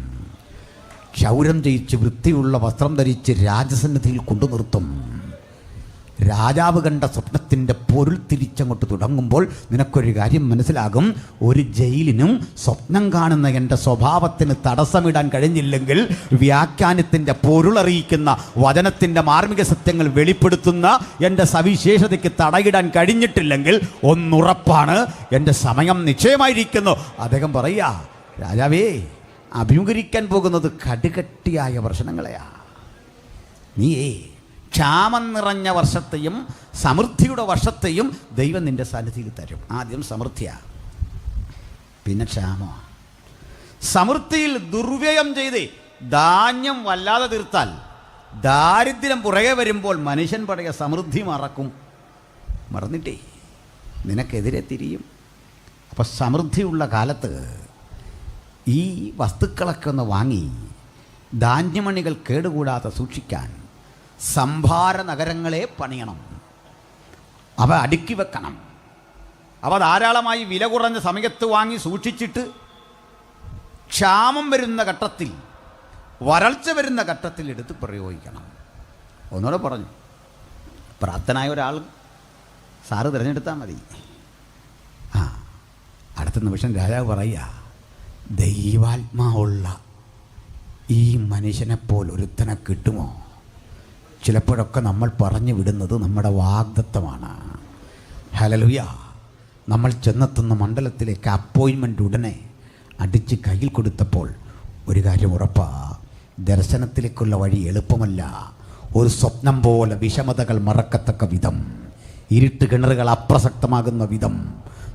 ക്ഷൗരം ജയിച്ച് വൃത്തിയുള്ള വസ്ത്രം ധരിച്ച് രാജസന്നിധിയിൽ കൊണ്ടു നിർത്തും. രാജാവ് കണ്ട സ്വപ്നത്തിൻ്റെ പൊരുൾ തിരിച്ചങ്ങോട്ട് തുടങ്ങുമ്പോൾ നിനക്കൊരു കാര്യം മനസ്സിലാകും. ഒരു ജയിലിനും സ്വപ്നം കാണുന്ന എൻ്റെ സ്വഭാവത്തിന് തടസ്സമിടാൻ കഴിഞ്ഞില്ലെങ്കിൽ, വ്യാഖ്യാനത്തിൻ്റെ പൊരുളറിയിക്കുന്ന വചനത്തിൻ്റെ മാർമിക സത്യങ്ങൾ വെളിപ്പെടുത്തുന്ന എൻ്റെ സവിശേഷതയ്ക്ക് തടയിടാൻ കഴിഞ്ഞിട്ടില്ലെങ്കിൽ, ഒന്നുറപ്പാണ്, എൻ്റെ സമയം നിശ്ചയമായിരിക്കുന്നു. അദ്ദേഹം പറയുക, രാജാവേ, അഭിമുഖീകരിക്കാൻ പോകുന്നത് കടുകട്ടിയായ പ്രശ്നങ്ങളെയാ. നീയേ ക്ഷാമം നിറഞ്ഞ വർഷത്തെയും സമൃദ്ധിയുടെ വർഷത്തെയും ദൈവം നിൻ്റെ സന്നിധിയിൽ തരും. ആദ്യം സമൃദ്ധിയാണ്, പിന്നെ ക്ഷാമമാണ്. സമൃദ്ധിയിൽ ദുർവ്യയം ചെയ്ത് ധാന്യം വല്ലാതെ തീർത്താൽ, ദാരിദ്ര്യം പുറകെ വരുമ്പോൾ മനുഷ്യൻ പഴയ സമൃദ്ധി മറക്കും. മറന്നിട്ടേ നിനക്കെതിരെ തിരിയും. അപ്പോൾ സമൃദ്ധിയുള്ള കാലത്ത് ഈ വസ്തുക്കളൊക്കെ ഒന്ന് വാങ്ങി ധാന്യമണികൾ കേടുകൂടാതെ സൂക്ഷിക്കാൻ സംഭാര നഗരങ്ങളെ പണിയണം. അവ അടുക്കി വെക്കണം. അവ ധാരാളമായി വില കുറഞ്ഞ സമയത്ത് വാങ്ങി സൂക്ഷിച്ചിട്ട് ക്ഷാമം വരുന്ന ഘട്ടത്തിൽ, വരൾച്ച വരുന്ന ഘട്ടത്തിൽ എടുത്ത് പ്രയോഗിക്കണം. ഒന്നുകൂടെ പറഞ്ഞു, പ്രാപ്തനായ ഒരാൾ സാറ് തിരഞ്ഞെടുത്താൽ മതി. അടുത്ത നിമിഷം രാജാവ് പറയുക, ദൈവാത്മാവുള്ള ഈ മനുഷ്യനെപ്പോലെ ഒരുത്തനെ കിട്ടുമോ? ചിലപ്പോഴൊക്കെ നമ്മൾ പറഞ്ഞു വിടുന്നത് നമ്മുടെ വാഗ്ദത്തമാണ്. ഹല്ലേലൂയ. നമ്മൾ ചെന്നെത്തുന്ന മണ്ഡലത്തിലേക്ക് അപ്പോയിൻമെൻ്റ് ഉടനെ അടിച്ച് കയ്യിൽ കൊടുത്തപ്പോൾ ഒരു കാര്യം ഉറപ്പാ, ദർശനത്തിലേക്കുള്ള വഴി എളുപ്പമല്ല. ഒരു സ്വപ്നം പോലെ വിഷമതകൾ മറക്കത്തക്ക വിധം, ഇരുട്ട് കിണറുകൾ അപ്രസക്തമാകുന്ന വിധം,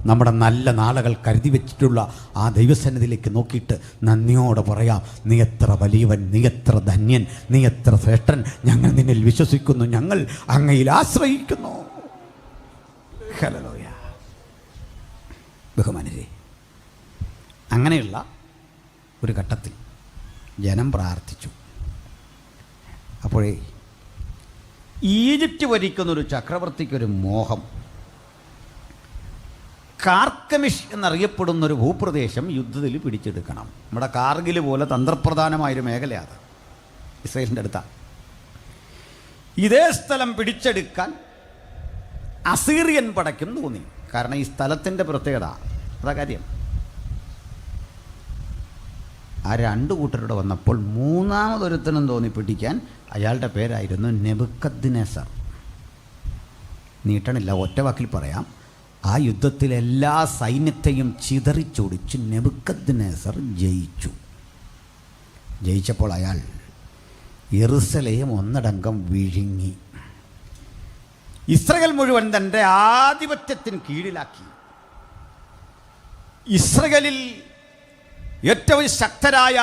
നമ്മുടെ നല്ല നാളുകൾ കരുതി വെച്ചിട്ടുള്ള ആ ദൈവസന്നിധിയിലേക്ക് നോക്കിയിട്ട് നന്ദിയോടെ പറയാം, നീ എത്ര വലിയവൻ, നീ എത്ര ധന്യൻ, നീ എത്ര ശ്രേഷ്ഠൻ. ഞങ്ങൾ നിന്നിൽ വിശ്വസിക്കുന്നു, ഞങ്ങൾ അങ്ങയിൽ ആശ്രയിക്കുന്നു. ഹല്ലേലൂയ. ബഹുമാനരെ, അങ്ങനെയുള്ള ഒരു ഘട്ടത്തിൽ ജനം പ്രാർത്ഥിച്ചു. അപ്പോഴേ ഈജിപ്റ്റ് ഭരിക്കുന്നൊരു ചക്രവർത്തിക്കൊരു മോഹം, കാർക്കമിഷ് എന്നറിയപ്പെടുന്നൊരു ഭൂപ്രദേശം യുദ്ധത്തിൽ പിടിച്ചെടുക്കണം. നമ്മുടെ കാർഗിൽ പോലെ തന്ത്രപ്രധാനമായൊരു മേഖലയാണ്, ഇസ്രായേലിൻ്റെ അടുത്താണ്. ഇതേ സ്ഥലം പിടിച്ചെടുക്കാൻ അസീറിയൻ പടയ്ക്കും തോന്നി. കാരണം ഈ സ്ഥലത്തിൻ്റെ പ്രത്യേകത അതാ കാര്യം. ആ രണ്ടു കൂട്ടരോട് വന്നപ്പോൾ മൂന്നാമതൊരുത്തനും തോന്നി പിടിക്കാൻ. അയാളുടെ പേരായിരുന്നു നെബൂഖദ്നേസർ. നീട്ടണില്ല, ഒറ്റ വാക്കിൽ പറയാം, ആ യുദ്ധത്തിൽ എല്ലാ സൈന്യത്തെയും ചിതറിച്ചോടിച്ച് നെബൂഖദ്നേസർ ജയിച്ചു. ജയിച്ചപ്പോൾ അയാൾ യെരൂശലേം ഒന്നടങ്കം വിഴുങ്ങി. ഇസ്രായേൽ മുഴുവൻ തൻ്റെ ആധിപത്യത്തിന് കീഴിലാക്കി. ഇസ്രായേലിൽ ഏറ്റവും ശക്തരായ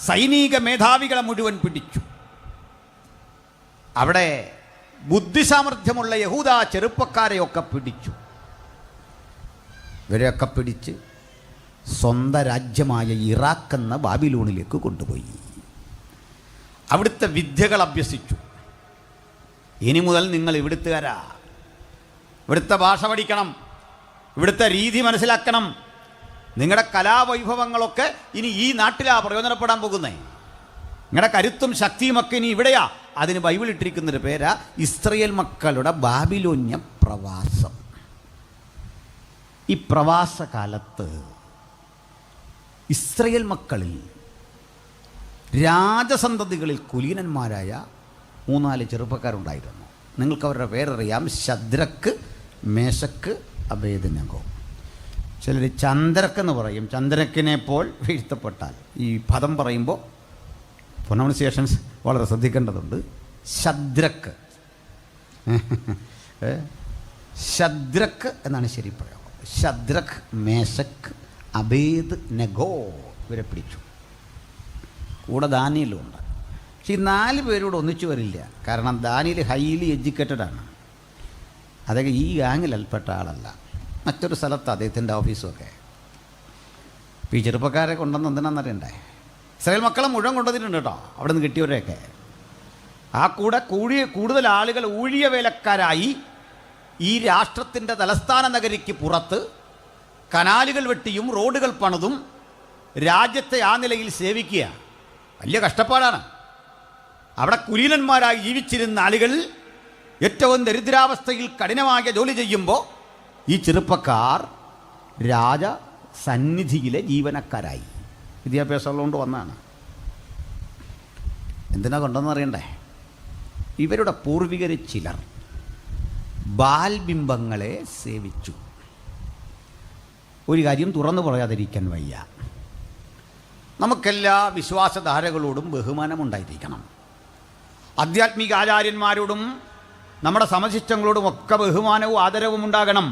സൈനിക മേധാവികളെ മുഴുവൻ പിടിച്ചു. അവിടെ ബുദ്ധിസാമർഥ്യമുള്ള യഹൂദ ചെറുപ്പക്കാരെയൊക്കെ പിടിച്ചു. ഇവരെയൊക്കെ പിടിച്ച് സ്വന്തം രാജ്യമായ ഇറാഖ് എന്ന ബാബിലോണിലേക്ക് കൊണ്ടുപോയി. അവിടുത്തെ വിദ്യകൾ അഭ്യസിച്ചു. ഇനി മുതൽ നിങ്ങൾ ഇവിടുത്തുകാരാ, ഇവിടുത്തെ ഭാഷ പഠിക്കണം, ഇവിടുത്തെ രീതി മനസ്സിലാക്കണം, നിങ്ങളുടെ കലാവൈഭവങ്ങളൊക്കെ ഇനി ഈ നാട്ടിലാ പ്രയോജനപ്പെടാൻ പോകുന്നേ, നിങ്ങളുടെ കരുത്തും ശക്തിയുമൊക്കെ ഇനി ഇവിടെയാ. അതിന് ബൈബിൾ ഇട്ടിരിക്കുന്നൊരു പേരാ ഇസ്രായേൽ മക്കളുടെ ബാബിലോന്യ പ്രവാസം. ഈ പ്രവാസകാലത്ത് ഇസ്രായേൽ മക്കളിൽ രാജസന്തതികളിൽ കുലീനന്മാരായ 3-4 ചെറുപ്പക്കാരുണ്ടായിരുന്നു. നിങ്ങൾക്ക് അവരുടെ പേരറിയാം, ശദ്രക്ക്, മേശക്ക്, അബേദ്നെഗോ. ചിലർ ചന്ദ്രക്കെന്ന് പറയും. ചന്ദ്രക്കിനെ പോൽ വീഴ്ത്തപ്പെട്ടാൽ, ഈ പദം പറയുമ്പോൾ പ്രൊനൗൺസിയേഷൻസ് വളരെ ശ്രദ്ധിക്കേണ്ടതുണ്ട്. ശദ്രക്ക്, ശദ്രക്ക് എന്നാണ് ശരി പ്രയോഗം. ശദ്രക്ക്, മേശക്ക്, അബേദ്നെഗോ ഇവരെ പിടിച്ചു. കൂടെ ദാനിയേലും ഉണ്ട്. പക്ഷേ ഈ 4 പേരോട് ഒന്നിച്ചു വരില്ല. കാരണം ദാനിയേൽ ഹൈലി എഡ്യൂക്കേറ്റഡ് ആണ്. അദ്ദേഹം ഈ ഗാങ്ങിൽപ്പെട്ട ആളല്ല. മറ്റൊരു സ്ഥലത്ത് അദ്ദേഹത്തിൻ്റെ ഓഫീസുമൊക്കെ. ഇപ്പോൾ ഈ ചെറുപ്പക്കാരെ കൊണ്ടുവന്ന് എന്തിനാണെന്നറിയണ്ടേ? ഇസ്രായേൽ മക്കളെ മുഴുവൻ കൊണ്ടുവന്നിട്ടുണ്ട് കേട്ടോ, അവിടെ നിന്ന് കിട്ടിയവരെയൊക്കെ. ആ കൂടെ കൂടുതൽ ആളുകൾ ഊഴിയ വേലക്കാരായി ഈ രാഷ്ട്രത്തിൻ്റെ തലസ്ഥാന നഗരിക്ക് പുറത്ത് കനാലുകൾ വെട്ടിയും റോഡുകൾ പണിതും രാജ്യത്തെ ആ നിലയിൽ സേവിക്കുക. വലിയ കഷ്ടപ്പാടാണ്. അവിടെ കുലീനന്മാരായി ജീവിച്ചിരുന്ന ആളുകൾ ഏറ്റവും ദരിദ്രാവസ്ഥയിൽ കഠിനമായ ജോലി ചെയ്യുമ്പോൾ ഈ ചെറുപ്പക്കാർ രാജസന്നിധിയിലെ ജീവനക്കാരായി. വിദ്യാഭ്യാസമുള്ളതുകൊണ്ട് വന്നതാണ്. എന്തിനാ കൊണ്ടെന്നറിയണ്ടേ? ഇവരുടെ പൂർവികർ ചിലർ ബാൽബിംബങ്ങളെ സേവിച്ചു. ഒരു കാര്യം തുറന്നു പറയാതിരിക്കാൻ വയ്യ, നമുക്കെല്ലാ വിശ്വാസധാരകളോടും ബഹുമാനമുണ്ടായിരിക്കണം. ആധ്യാത്മിക ആചാര്യന്മാരോടും നമ്മുടെ സമശിഷ്ടങ്ങളോടും ഒക്കെ ബഹുമാനവും ആദരവും ഉണ്ടാകണം.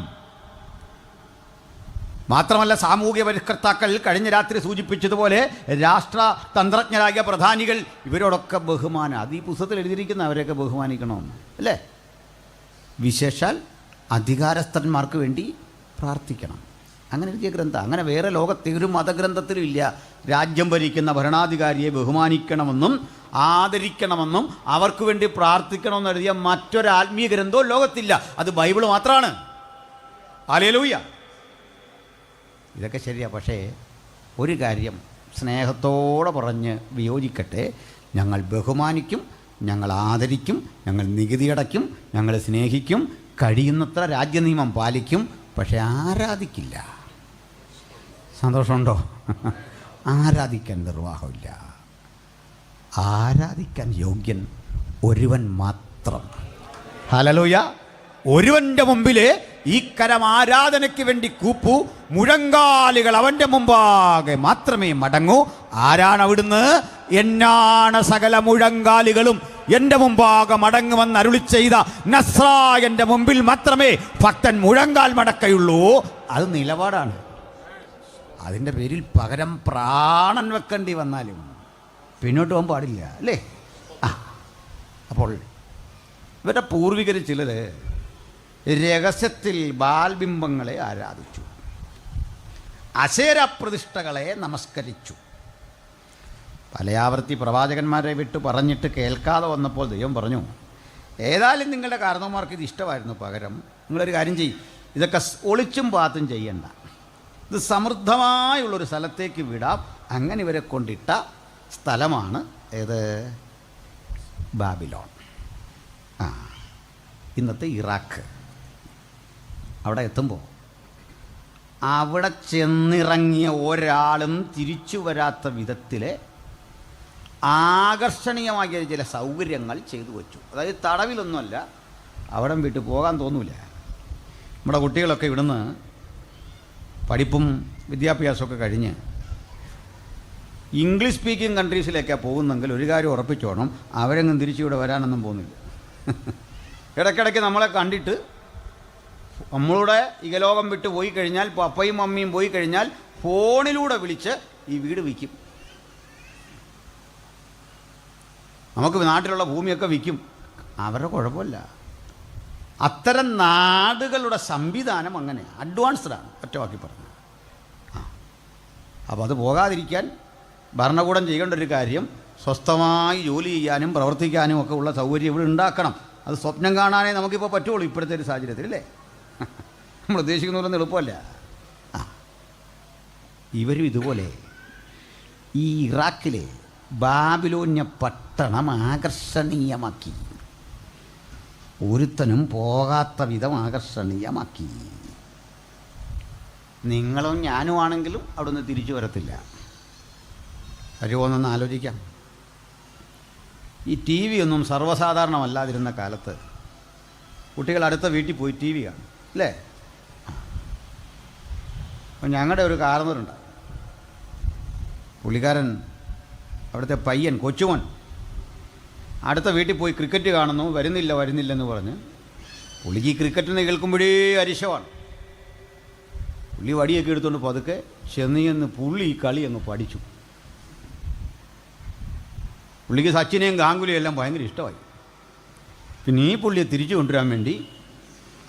മാത്രമല്ല, സാമൂഹ്യ പരിഷ്കർത്താക്കൾ കഴിഞ്ഞ രാത്രി സൂചിപ്പിച്ചതുപോലെ രാഷ്ട്രതന്ത്രജ്ഞരായ പ്രധാനികൾ, ഇവരോടൊക്കെ ബഹുമാനം. അത് ഈ പുസ്തകത്തിൽ എഴുതിയിരിക്കുന്ന അവരെയൊക്കെ ബഹുമാനിക്കണമെന്ന് അല്ലേ? വിശേഷാൽ അധികാരസ്ഥന്മാർക്ക് വേണ്ടി പ്രാർത്ഥിക്കണം. അങ്ങനെ എഴുതിയ ഗ്രന്ഥം. അങ്ങനെ വേറെ ലോകത്തെ ഒരു മതഗ്രന്ഥത്തിലും ഇല്ല രാജ്യം ഭരിക്കുന്ന ഭരണാധികാരിയെ ബഹുമാനിക്കണമെന്നും ആദരിക്കണമെന്നും അവർക്ക് വേണ്ടി പ്രാർത്ഥിക്കണമെന്ന് എഴുതിയ മറ്റൊരു ആത്മീയ ഗ്രന്ഥവും ലോകത്തില്ല. അത് ബൈബിൾ മാത്രമാണ്. ഹല്ലേലൂയ. ഇതൊക്കെ ശരിയാണ്. പക്ഷേ ഒരു കാര്യം സ്നേഹത്തോടെ പറഞ്ഞ് വിയോജിക്കട്ടെ, ഞങ്ങൾ ബഹുമാനിക്കും, ഞങ്ങൾ ആദരിക്കും, ഞങ്ങൾ നികുതി അടയ്ക്കും, ഞങ്ങൾ സ്നേഹിക്കും, കഴിയുന്നത്ര രാജ്യനിയമം പാലിക്കും, പക്ഷെ ആരാധിക്കില്ല. സന്തോഷമുണ്ടോ? ആരാധിക്കാൻ നിർവാഹമില്ല. ആരാധിക്കാൻ യോഗ്യൻ ഒരുവൻ മാത്രം. ഹല്ലേലൂയ. ഒരുവൻ്റെ മുമ്പിൽ ഈ കരം ആരാധനയ്ക്ക് വേണ്ടി കൂപ്പൂ, മുഴങ്കാലുകൾ അവൻ്റെ മുമ്പാകെ മാത്രമേ മടങ്ങൂ. ആരാണ് അവിടുന്ന്? എന്നാണ് സകല മുഴങ്കാലുകളും എൻ്റെ മുമ്പാകെ മടങ്ങുമെന്ന് അരുളി ചെയ്ത നസ്രായൻ്റെ മുമ്പിൽ മാത്രമേ ഭക്തൻ മുഴങ്കാൽ മടക്കയുള്ളൂ. അത് നിലപാടാണ്. അതിൻ്റെ പേരിൽ പകരം പ്രാണൻ വെക്കേണ്ടി വന്നാലും പിന്നോട്ട് പോകാൻ പാടില്ല, അല്ലേ? അപ്പോൾ ഇവരുടെ പൂർവികർ ചിലർ രഹസ്യത്തിൽ ബാൽബിംബങ്ങളെ ആരാധിച്ചു, അശേരപ്രതിഷ്ഠകളെ നമസ്കരിച്ചു. പലയാവർത്തി പ്രവാചകന്മാരെ വിട്ട് പറഞ്ഞിട്ട് കേൾക്കാതെ വന്നപ്പോൾ ദൈവം പറഞ്ഞു, ഏതായാലും നിങ്ങളുടെ കാരണവന്മാർക്ക് ഇത് ഇഷ്ടമായിരുന്നു, പകരം നിങ്ങളൊരു കാര്യം ചെയ്യും, ഇതൊക്കെ ഒളിച്ചും പാത്തും ചെയ്യണ്ട, ഇത് സമൃദ്ധമായുള്ളൊരു സ്ഥലത്തേക്ക് വിടാം. അങ്ങനെ ഇവരെ കൊണ്ടിട്ട സ്ഥലമാണ് ഏത്? ബാബിലോൺ. ഇന്നത്തെ ഇറാഖ്. അവിടെ എത്തുമ്പോൾ അവിടെ ചെന്നിറങ്ങിയ ഒരാളും തിരിച്ചു വരാത്ത വിധത്തിലെ ആകർഷണീയമായ ചില സൗകര്യങ്ങൾ ചെയ്തു വച്ചു. അതായത് തടവിലൊന്നുമല്ല, അവിടെ വിട്ട് പോകാൻ തോന്നൂല. നമ്മുടെ കുട്ടികളൊക്കെ ഇവിടുന്ന് പഠിപ്പും വിദ്യാഭ്യാസമൊക്കെ കഴിഞ്ഞ് ഇംഗ്ലീഷ് സ്പീക്കിംഗ് കൺട്രീസിലേക്കാണ് പോകുന്നെങ്കിൽ ഒരു കാര്യം ഉറപ്പിച്ചോണം, അവരെങ്ങും തിരിച്ചിവിടെ വരാനൊന്നും പോകുന്നില്ല. ഇടയ്ക്കിടയ്ക്ക് നമ്മളെ കണ്ടിട്ട് നമ്മളുടെ ഇകലോകം വിട്ട് പോയി കഴിഞ്ഞാൽ, പപ്പയും മമ്മിയും പോയി കഴിഞ്ഞാൽ ഫോണിലൂടെ വിളിച്ച് ഈ വീട് വിൽക്കും, നമുക്ക് നാട്ടിലുള്ള ഭൂമിയൊക്കെ വിൽക്കും. അവരുടെ കുഴപ്പമില്ല. അത്തരം നാടുകളുടെ സംവിധാനം അങ്ങനെ അഡ്വാൻസ്ഡാണ്, ഒറ്റവാക്കി പറഞ്ഞു. അപ്പോൾ അത് പോകാതിരിക്കാൻ ഭരണകൂടം ചെയ്യേണ്ട ഒരു കാര്യം, സ്വസ്ഥമായി ജോലി ചെയ്യാനും പ്രവർത്തിക്കാനും ഒക്കെ ഉള്ള സൗകര്യം ഇവിടെ ഉണ്ടാക്കണം. അത് സ്വപ്നം കാണാനേ നമുക്കിപ്പോൾ പറ്റുള്ളൂ ഇപ്പോഴത്തെ ഒരു സാഹചര്യത്തിൽ, അല്ലേ? നമ്മൾ ഉദ്ദേശിക്കുന്ന പോലെ എളുപ്പമല്ല. ഇവരും ഇതുപോലെ ഈ ഇറാഖിലെ ബാബിലോന്യ പട്ടണം ആകർഷണീയമാക്കി, ഒരുത്തനും പോകാത്ത വിധം ആകർഷണീയമാക്കി. നിങ്ങളും ഞാനും ആണെങ്കിലും അവിടെ നിന്ന് തിരിച്ചു വരത്തില്ല. വരുമോന്നൊന്ന് ആലോചിക്കാം. ഈ ടി വി ഒന്നും സർവ്വസാധാരണമല്ലാതിരുന്ന കാലത്ത് കുട്ടികൾ അടുത്ത വീട്ടിൽ പോയി ടി വി കാണും, അല്ലേ? അപ്പം ഞങ്ങളുടെ ഒരു കാരണവരുണ്ട്, പുള്ളിക്കാരൻ അവിടുത്തെ പയ്യൻ കൊച്ചുമോൻ അടുത്ത വീട്ടിൽ പോയി ക്രിക്കറ്റ് കാണുന്നു, വരുന്നില്ലെന്ന് പറഞ്ഞ് പുള്ളിക്ക് ഈ ക്രിക്കറ്റിനെ കേൾക്കുമ്പോഴേ അരിശമാണ്. പുള്ളി വടിയൊക്കെ എടുത്തുകൊണ്ട് പതുക്കെ ചെന്ന് പുള്ളി ഈ കളി അങ്ങ് പഠിച്ചു. പുള്ളിക്ക് സച്ചിനെയും ഗാംഗുലിയും എല്ലാം ഭയങ്കര ഇഷ്ടമായി. പിന്നെ ഈ പുള്ളിയെ തിരിച്ചു കൊണ്ടുവരാൻ വേണ്ടി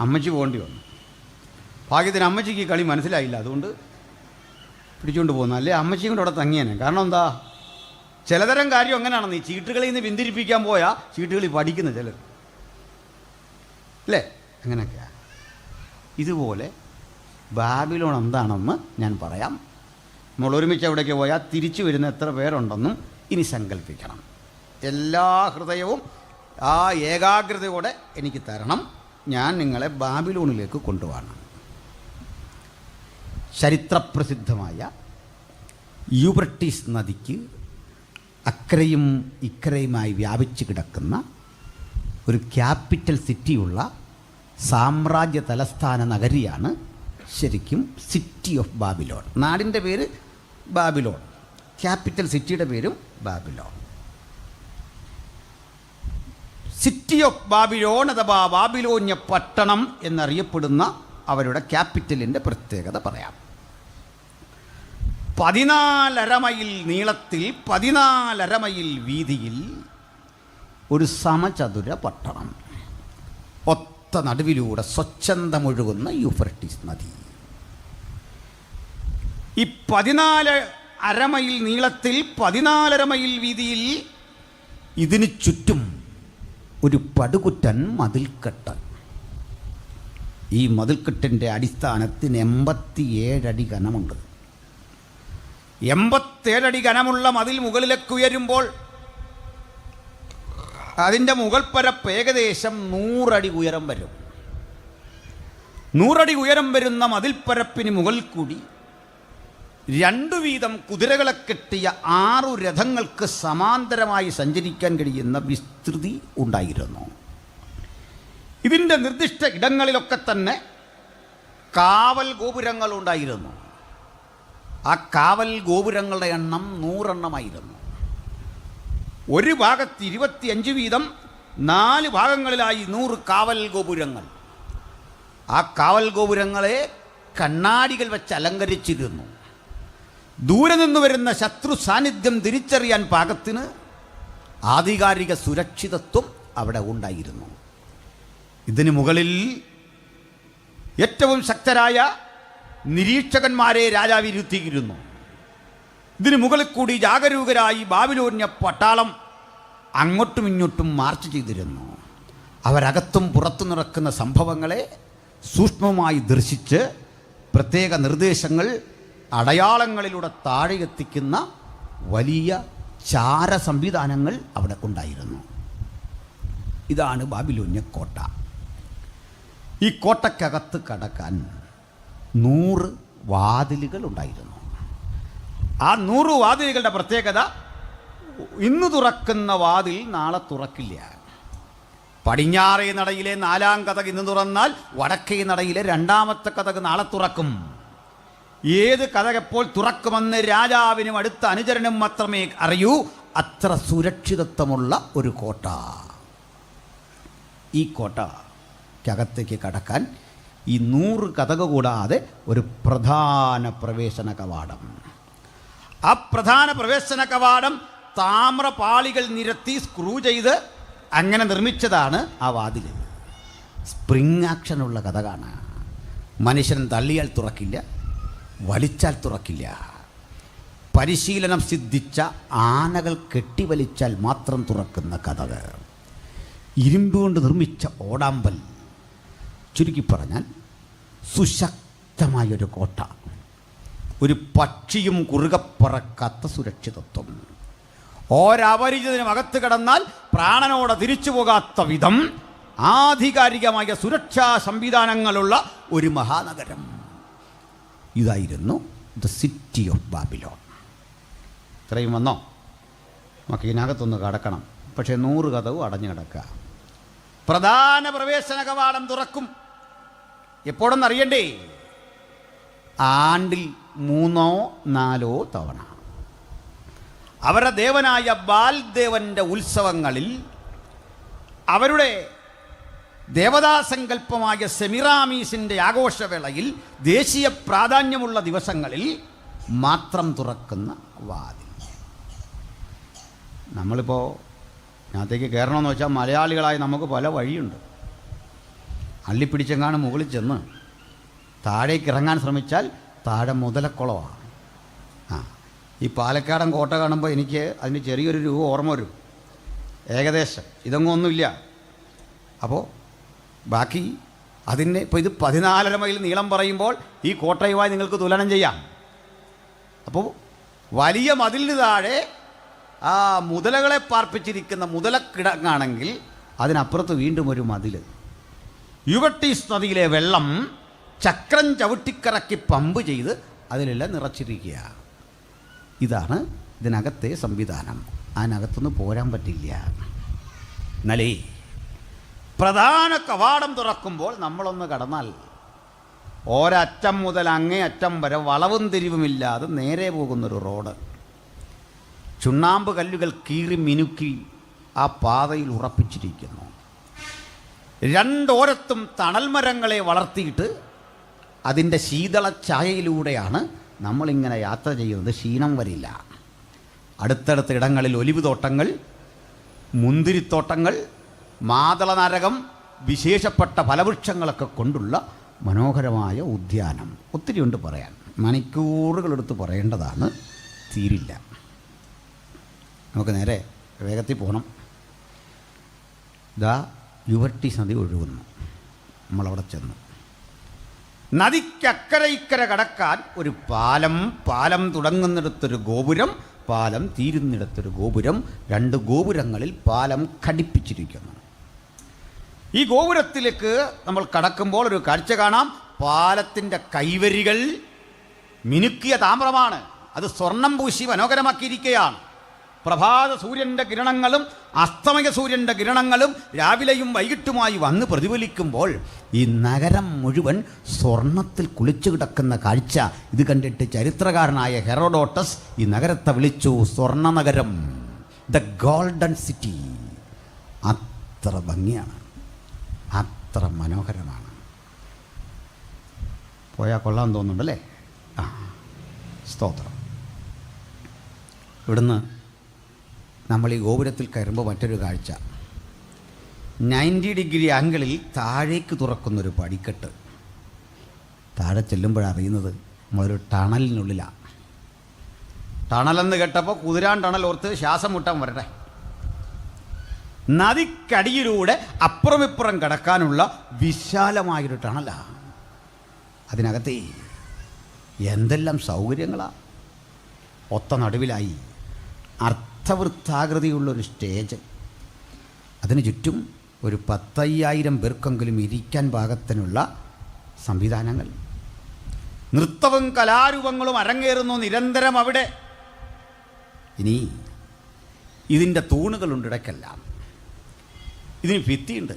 അമ്മച്ചി പോകേണ്ടി വന്നു. ഭാഗ്യത്തിന് അമ്മച്ചിക്ക് ഈ കളി മനസ്സിലായില്ല, അതുകൊണ്ട് പിടിച്ചുകൊണ്ട് പോകുന്നു. അല്ലേ അമ്മച്ചിയും കൂടെ അവിടെ തങ്ങിയേനെ. കാരണം എന്താ, ചിലതരം കാര്യം അങ്ങനെയാണെന്ന്, ഈ ചീട്ടുകളിൽ നിന്ന് പിന്തിരിപ്പിക്കാൻ പോയാൽ ചീട്ടുകളിൽ പഠിക്കുന്ന ചിലർ, അല്ലേ? അങ്ങനെയൊക്കെയാണ്. ഇതുപോലെ ബാബിലോൺ എന്താണെന്ന് ഞാൻ പറയാം. നമ്മൾ ഒരുമിച്ച് അവിടേക്ക് പോയാൽ തിരിച്ചു വരുന്ന എത്ര പേരുണ്ടെന്നും ഇനി സങ്കല്പിക്കണം. എല്ലാ ഹൃദയവും ആ ഏകാഗ്രതയോടെ എനിക്ക് തരണം. ഞാൻ നിങ്ങളെ ബാബിലോണിലേക്ക് കൊണ്ടുപോകണം. ചരിത്രപ്രസിദ്ധമായ യൂബ്രട്ടീസ് നദിക്ക് അക്കരയും ഇക്കരയുമായി വ്യാപിച്ച് കിടക്കുന്ന ഒരു ക്യാപിറ്റൽ സിറ്റിയുള്ള സാമ്രാജ്യ തലസ്ഥാന നഗരിയാണ് ശരിക്കും സിറ്റി ഓഫ് ബാബിലോൺ. നാടിൻ്റെ പേര് ബാബിലോൺ, ക്യാപിറ്റൽ സിറ്റിയുടെ പേരും ബാബിലോൺ. സിറ്റി ഓഫ് ബാബിലോൺ അഥവാ ബാബിലോന്യ പട്ടണം എന്നറിയപ്പെടുന്ന അവരുടെ ക്യാപിറ്റലിൻ്റെ പ്രത്യേകത പറയാം. 14.5 മൈൽ നീളത്തിൽ 14.5 മൈൽ വീതിയിൽ ഒരു സമചതുര പട്ടണം. ഒത്ത നടുവിലൂടെ സ്വച്ഛന്തമൊഴുകുന്ന യൂഫ്രട്ടീസ് നദി. ഈ 14.5 മൈൽ നീളത്തിൽ 14.5 മൈൽ വീതിയിൽ ഇതിന് ചുറ്റും ഒരു പടുകുറ്റൻ മതിൽക്കെട്ട്. ഈ മതിൽക്കെട്ടിൻ്റെ അടിസ്ഥാനത്തിന് 87 അടി ഘനമുണ്ട്. 87 അടി ഘനമുള്ള മതിൽ മുകളിലേക്ക് ഉയരുമ്പോൾ അതിൻ്റെ മുകൾ പരപ്പ് ഏകദേശം 100 അടി ഉയരം വരും. 100 അടി ഉയരം വരുന്ന മതിൽപ്പരപ്പിന് മുകളിൽ കൂടി 2 വീതം കുതിരകളെ കെട്ടിയ 6 രഥങ്ങൾക്ക് സമാന്തരമായി സഞ്ചരിക്കാൻ കഴിയുന്ന വിസ്തൃതി ഉണ്ടായിരുന്നു. ഇതിൻ്റെ നിർദ്ദിഷ്ട ഇടങ്ങളിലൊക്കെ തന്നെ കാവൽ ഗോപുരങ്ങൾ ഉണ്ടായിരുന്നു. ആ കാവൽ ഗോപുരങ്ങളുടെ എണ്ണം 100 എണ്ണമായിരുന്നു. ഒരു ഭാഗത്ത് 25 വീതം 4 ഭാഗങ്ങളിലായി 100 കാവൽ ഗോപുരങ്ങൾ. ആ കാവൽ ഗോപുരങ്ങളെ കണ്ണാടികൾ വെച്ച് അലങ്കരിച്ചിരുന്നു. ദൂരെ നിന്ന് വരുന്ന ശത്രു സാന്നിധ്യം തിരിച്ചറിയാൻ പാകത്തിന് ആധികാരിക സുരക്ഷിതത്വം അവിടെ ഉണ്ടായിരുന്നു. ഇതിന് മുകളിൽ ഏറ്റവും ശക്തരായ നിരീക്ഷകന്മാരെ രാജാവ് ഇരുത്തിയിരുന്നു. ഇതിന് മുകളിൽ കൂടി ജാഗരൂകരായി ബാബിലോന്യ പട്ടാളം അങ്ങോട്ടും ഇങ്ങോട്ടും മാർച്ച് ചെയ്തിരുന്നു. അവരകത്തും പുറത്തു നടക്കുന്ന സംഭവങ്ങളെ സൂക്ഷ്മമായി ദർശിച്ച് പ്രത്യേക നിർദ്ദേശങ്ങൾ അടയാളങ്ങളിലൂടെ താഴെ എത്തിക്കുന്ന വലിയ ചാര സംവിധാനങ്ങൾ അവിടെ ഉണ്ടായിരുന്നു. ഇതാണ് ബാബിലോന്യ കോട്ട. ഈ കോട്ടയ്ക്കകത്ത് കടക്കാൻ 100 വാതിലുകൾ ഉണ്ടായിരുന്നു. ആ 100 വാതിലുകളുടെ പ്രത്യേകത, ഇന്ന് തുറക്കുന്ന വാതിൽ നാളെ തുറക്കില്ല. പടിഞ്ഞാറേ നടയിലെ 4-ാം കതക് ഇന്ന് തുറന്നാൽ വടക്കേ നടയിലെ 2-ാമത്തെ കതക് നാളെ തുറക്കും. ഏത് കതക് എപ്പോൾ തുറക്കുമെന്ന് രാജാവിനും അടുത്ത അനുചരനും മാത്രമേ അറിയൂ. അത്ര സുരക്ഷിതത്വമുള്ള ഒരു കോട്ട. ഈ കോട്ടയ്ക്കകത്തേക്ക് കടക്കാൻ ഈ 100 കതക് കൂടാതെ ഒരു പ്രധാന പ്രവേശന കവാടം. ആ പ്രധാന പ്രവേശന കവാടം താമ്രപാളികൾ നിരത്തി സ്ക്രൂ ചെയ്ത് അങ്ങനെ നിർമ്മിച്ചതാണ് ആ വാതിൽ. സ്പ്രിങ് ആക്ഷനുള്ള കതകാണ്. മനുഷ്യൻ തള്ളിയാൽ തുറക്കില്ല, വലിച്ചാൽ തുറക്കില്ല. പരിശീലനം സിദ്ധിച്ച ആനകൾ കെട്ടിവലിച്ചാൽ മാത്രം തുറക്കുന്ന കതക്. ഇരുമ്പ് കൊണ്ട് നിർമ്മിച്ച ഓടാമ്പൽ. ചുരുക്കി പറഞ്ഞാൽ സുശക്തമായൊരു കോട്ട. ഒരു പക്ഷിയും കുറുകപ്പറക്കാത്ത സുരക്ഷിതത്വം. ഒരപരിചിതനും അകത്ത് കടന്നാൽ പ്രാണനോടെ തിരിച്ചു പോകാത്ത വിധം ആധികാരികമായ സുരക്ഷാ സംവിധാനങ്ങളുള്ള ഒരു മഹാനഗരം. ഇതായിരുന്നു ദ സിറ്റി ഓഫ് ബാബിലോൺ. ഇത്രയും വന്നോ? നമുക്ക് ഇതിനകത്തൊന്ന് കടക്കണം. പക്ഷേ 100 കതവും അടഞ്ഞു കിടക്കുക. പ്രധാന പ്രവേശന കവാടം തുറക്കും എപ്പോഴെന്നറിയണ്ടേ? ആണ്ടിൽ 3-4 തവണ. അവരുടെ ദേവനായ ബാൽദേവൻ്റെ ഉത്സവങ്ങളിൽ, അവരുടെ ദേവതാസങ്കല്പമായ സെമിറാമീസിൻ്റെ ആഘോഷവേളയിൽ, ദേശീയ പ്രാധാന്യമുള്ള ദിവസങ്ങളിൽ മാത്രം തുറക്കുന്ന വാതിൽ. നമ്മളിപ്പോൾ അതിനകത്തേക്ക് കയറണമെന്ന് വെച്ചാൽ മലയാളികളായി നമുക്ക് പല വഴിയുണ്ട്. അള്ളിപ്പിടിച്ചെങ്ങാനും മുകളിൽ ചെന്ന് താഴേക്ക് ഇറങ്ങാൻ ശ്രമിച്ചാൽ താഴെ മുതലക്കുളമാണ്. ഈ പാലക്കാടൻ കോട്ട കാണുമ്പോൾ എനിക്ക് അതിന് ചെറിയൊരു രൂപ ഓർമ്മ വരും. ഏകദേശം ഇതൊന്നും ഒന്നുമില്ല. അപ്പോൾ ബാക്കി അതിന് ഇപ്പോൾ ഇത് 14.5 മൈൽ നീളം പറയുമ്പോൾ ഈ കോട്ടയുമായി നിങ്ങൾക്ക് തുലനം ചെയ്യാം. അപ്പോൾ വലിയ മതിലിന് താഴെ ആ മുതലകളെ പാർപ്പിച്ചിരിക്കുന്ന മുതലക്കിടങ്ങാണെങ്കിൽ അതിനപ്പുറത്ത് വീണ്ടും ഒരു മതിൽ. യൂഫ്രട്ടീസ് നദിയിലെ വെള്ളം ചക്രം ചവിട്ടിക്കറക്കി പമ്പ് ചെയ്ത് അതിലെല്ലാം നിറച്ചിരിക്കുക. ഇതാണ് ഇതിനകത്തെ സംവിധാനം. അതിനകത്തുനിന്ന് പോരാൻ പറ്റില്ല. എന്നാലേ പ്രധാന കവാടം തുറക്കുമ്പോൾ നമ്മളൊന്ന് കടന്നാൽ ഒരറ്റം മുതൽ അങ്ങേ അറ്റം വരെ വളവും തിരിവുമില്ലാതെ നേരെ പോകുന്നൊരു റോഡ്. ചുണ്ണാമ്പ് കല്ലുകൾ കീറി മിനുക്കി ആ പാതയിൽ ഉറപ്പിച്ചിരിക്കുന്നു. രണ്ടോരത്തും തണൽ മരങ്ങളെ വളർത്തിയിട്ട് അതിൻ്റെ ശീതള ഛായയിലൂടെയാണ് നമ്മളിങ്ങനെ യാത്ര ചെയ്യുന്നത്. ക്ഷീണം വരില്ല. അടുത്തടുത്ത ഇടങ്ങളിൽ ഒലിവ് തോട്ടങ്ങൾ, മുന്തിരിത്തോട്ടങ്ങൾ, മാതള നരകം, വിശേഷപ്പെട്ട ഫലവൃക്ഷങ്ങളൊക്കെ കൊണ്ടുള്ള മനോഹരമായ ഉദ്യാനം. ഒത്തിരിയുണ്ട് പറയാൻ. മണിക്കൂറുകളെടുത്ത് പറയേണ്ടതാണ്, തീരില്ല. നമുക്ക് നേരെ വേഗത്തിൽ പോകണം. ഇതാ യൂഫ്രട്ടീസ് നദി ഒഴുകുന്നു. നമ്മളവിടെ ചെന്നു. നദിക്കക്കര ഇക്കര കടക്കാൻ ഒരു പാലം, പാലം തുടങ്ങുന്നിടത്തൊരു ഗോപുരം, പാലം തീരുന്നിടത്തൊരു ഗോപുരം. 2 ഗോപുരങ്ങളിൽ പാലം ഘടിപ്പിച്ചിരിക്കുന്നു. ഈ ഗോപുരത്തിലേക്ക് നമ്മൾ കടക്കുമ്പോൾ ഒരു കാഴ്ച കാണാം. പാലത്തിൻ്റെ കൈവരികൾ മിനുക്കിയ താമ്രമാണ്. അത് സ്വർണം പൂശി മനോഹരമാക്കിയിരിക്കുകയാണ്. പ്രഭാത സൂര്യൻ്റെ കിരണങ്ങളും അസ്തമയ സൂര്യൻ്റെ കിരണങ്ങളും രാവിലെയും വൈകിട്ടുമായി വന്ന് പ്രതിഫലിക്കുമ്പോൾ ഈ നഗരം മുഴുവൻ സ്വർണത്തിൽ കുളിച്ചു കിടക്കുന്ന കാഴ്ച. ഇത് കണ്ടിട്ട് ചരിത്രകാരനായ ഹെറോഡോട്ടസ് ഈ നഗരത്തെ വിളിച്ചു സ്വർണ്ണ നഗരം. The golden city. അത്ര ഭംഗിയാണ്, അത്ര മനോഹരമാണ്. പോയാൽ കൊള്ളാൻ തോന്നുന്നുണ്ടല്ലേ? ആ, സ്തോത്രം. ഇവിടുന്ന് നമ്മൾ ഈ ഗോപുരത്തിൽ കയറുമ്പോൾ മറ്റൊരു കാഴ്ച, 90 ഡിഗ്രി ആംഗിളിൽ താഴേക്ക് തുറക്കുന്നൊരു പടിക്കെട്ട്. താഴെ ചെല്ലുമ്പോഴറിയുന്നത് ഒരു ടണലിനുള്ളിലാണ്. ടണലെന്ന് കേട്ടപ്പോൾ കുതിരാൻ ടണൽ ഓർത്ത് ശ്വാസം മുട്ടാൻ വരട്ടെ. നദിക്കടിയിലൂടെ അപ്പുറമിപ്പുറം കിടക്കാനുള്ള വിശാലമായൊരു ടണലാണ്. അതിനകത്ത് എന്തെല്ലാം സൗകര്യങ്ങളാണ്. ഒത്ത നടുവിലായി അർത്ഥവൃത്താകൃതിയുള്ളൊരു സ്റ്റേജ്, അതിന് ചുറ്റും ഒരു 10,000 പേർക്കെങ്കിലും ഇരിക്കാൻ പാകത്തിനുള്ള സംവിധാനങ്ങൾ. നൃത്തവും കലാരൂപങ്ങളും അരങ്ങേറുന്നു നിരന്തരം അവിടെ. ഇനി ഇതിൻ്റെ തൂണുകളുണ്ട് ഇടയ്ക്കെല്ലാം. ഇതിന് ഭിത്തിയുണ്ട്.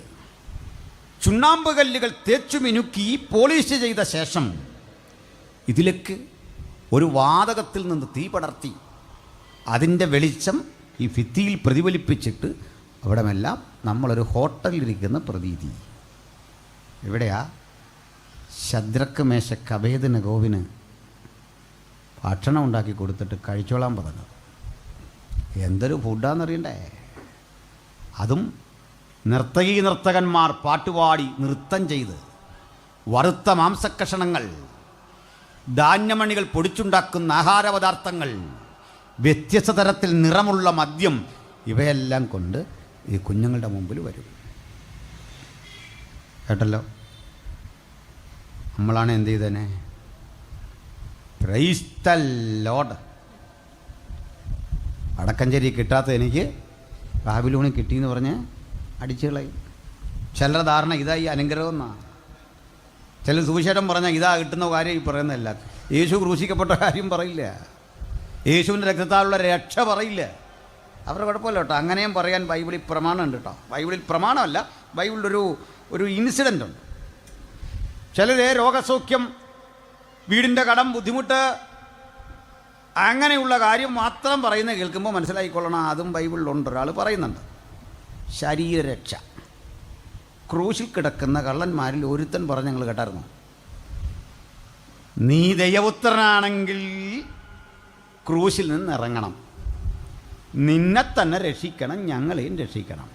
ചുണ്ണാമ്പ് കല്ലുകൾ തേച്ചു മിനുക്കി പോളിഷ് ചെയ്ത ശേഷം ഇതിലേക്ക് ഒരു വാതകത്തിൽ നിന്ന് തീ പടർത്തി അതിൻ്റെ വെളിച്ചം ഈ ഭിത്തിയിൽ പ്രതിഫലിപ്പിച്ചിട്ട് അവിടെമെല്ലാം നമ്മളൊരു ഹോട്ടലിലിരിക്കുന്ന പ്രതീതി. എവിടെയാ? ശദ്രക്ക് മേശക്ക് അഭേദനഗോവിന് ഭക്ഷണം ഉണ്ടാക്കി കൊടുത്തിട്ട് കഴിച്ചോളാൻ പറഞ്ഞത്. എന്തൊരു ഫുഡാണെന്നറിയണ്ടേ? അതും നർത്തകന്മാർ പാട്ടുപാടി നൃത്തം ചെയ്ത്, വറുത്ത മാംസക്കഷണങ്ങൾ, ധാന്യമണികൾ പൊടിച്ചുണ്ടാക്കുന്ന ആഹാരപദാർത്ഥങ്ങൾ, വ്യത്യസ്ത തരത്തിൽ നിറമുള്ള മദ്യം, ഇവയെല്ലാം കൊണ്ട് ഈ കുഞ്ഞുങ്ങളുടെ മുമ്പിൽ വരും. കേട്ടല്ലോ? നമ്മളാണ് എന്ത് ചെയ്തേനെ? Praise the Lord. വടക്കഞ്ചേരി കിട്ടാത്ത എനിക്ക് ബാബിലോണിൽ കിട്ടിയെന്ന് പറഞ്ഞ് അടിച്ചു കളയും. ചിലരുടെ ധാരണ ഇതാ ഈ അനുഗ്രഹം എന്നാണ്. ചില സുവിശേഷം പറഞ്ഞാൽ ഇതാ കിട്ടുന്ന കാര്യം ഈ പറയുന്നതല്ല. യേശു ക്രൂശിക്കപ്പെട്ട കാര്യം പറയില്ല, യേശുവിൻ്റെ രക്തത്താലുള്ള രക്ഷ പറയില്ല. അവരുടെ കുഴപ്പമില്ല കേട്ടോ. അങ്ങനെയും പറയാൻ ബൈബിളിൽ പ്രമാണമുണ്ട് കേട്ടോ. ബൈബിളിൽ പ്രമാണമല്ല, ബൈബിളിലൊരു ഇൻസിഡൻ്റ് ഉണ്ട്. ചിലരെ രോഗസൗഖ്യം, വീടിൻ്റെ കടം, ബുദ്ധിമുട്ട്, അങ്ങനെയുള്ള കാര്യം മാത്രം പറയുന്നത് കേൾക്കുമ്പോൾ മനസ്സിലായിക്കൊള്ളണം, അതും ബൈബിളിലുണ്ട്. ഒരാൾ പറയുന്നുണ്ട് ശരീരരക്ഷ. ക്രൂശിൽ കിടക്കുന്ന കള്ളന്മാരിൽ ഒരുത്തൻ പറഞ്ഞ് ഞങ്ങൾ കേട്ടായിരുന്നു, നീ ദൈവപുത്രനാണെങ്കിൽ ക്രൂശിൽ നിന്ന് ഇറങ്ങണം, നിന്നെ തന്നെ രക്ഷിക്കണം, ഞങ്ങളെയും രക്ഷിക്കണം.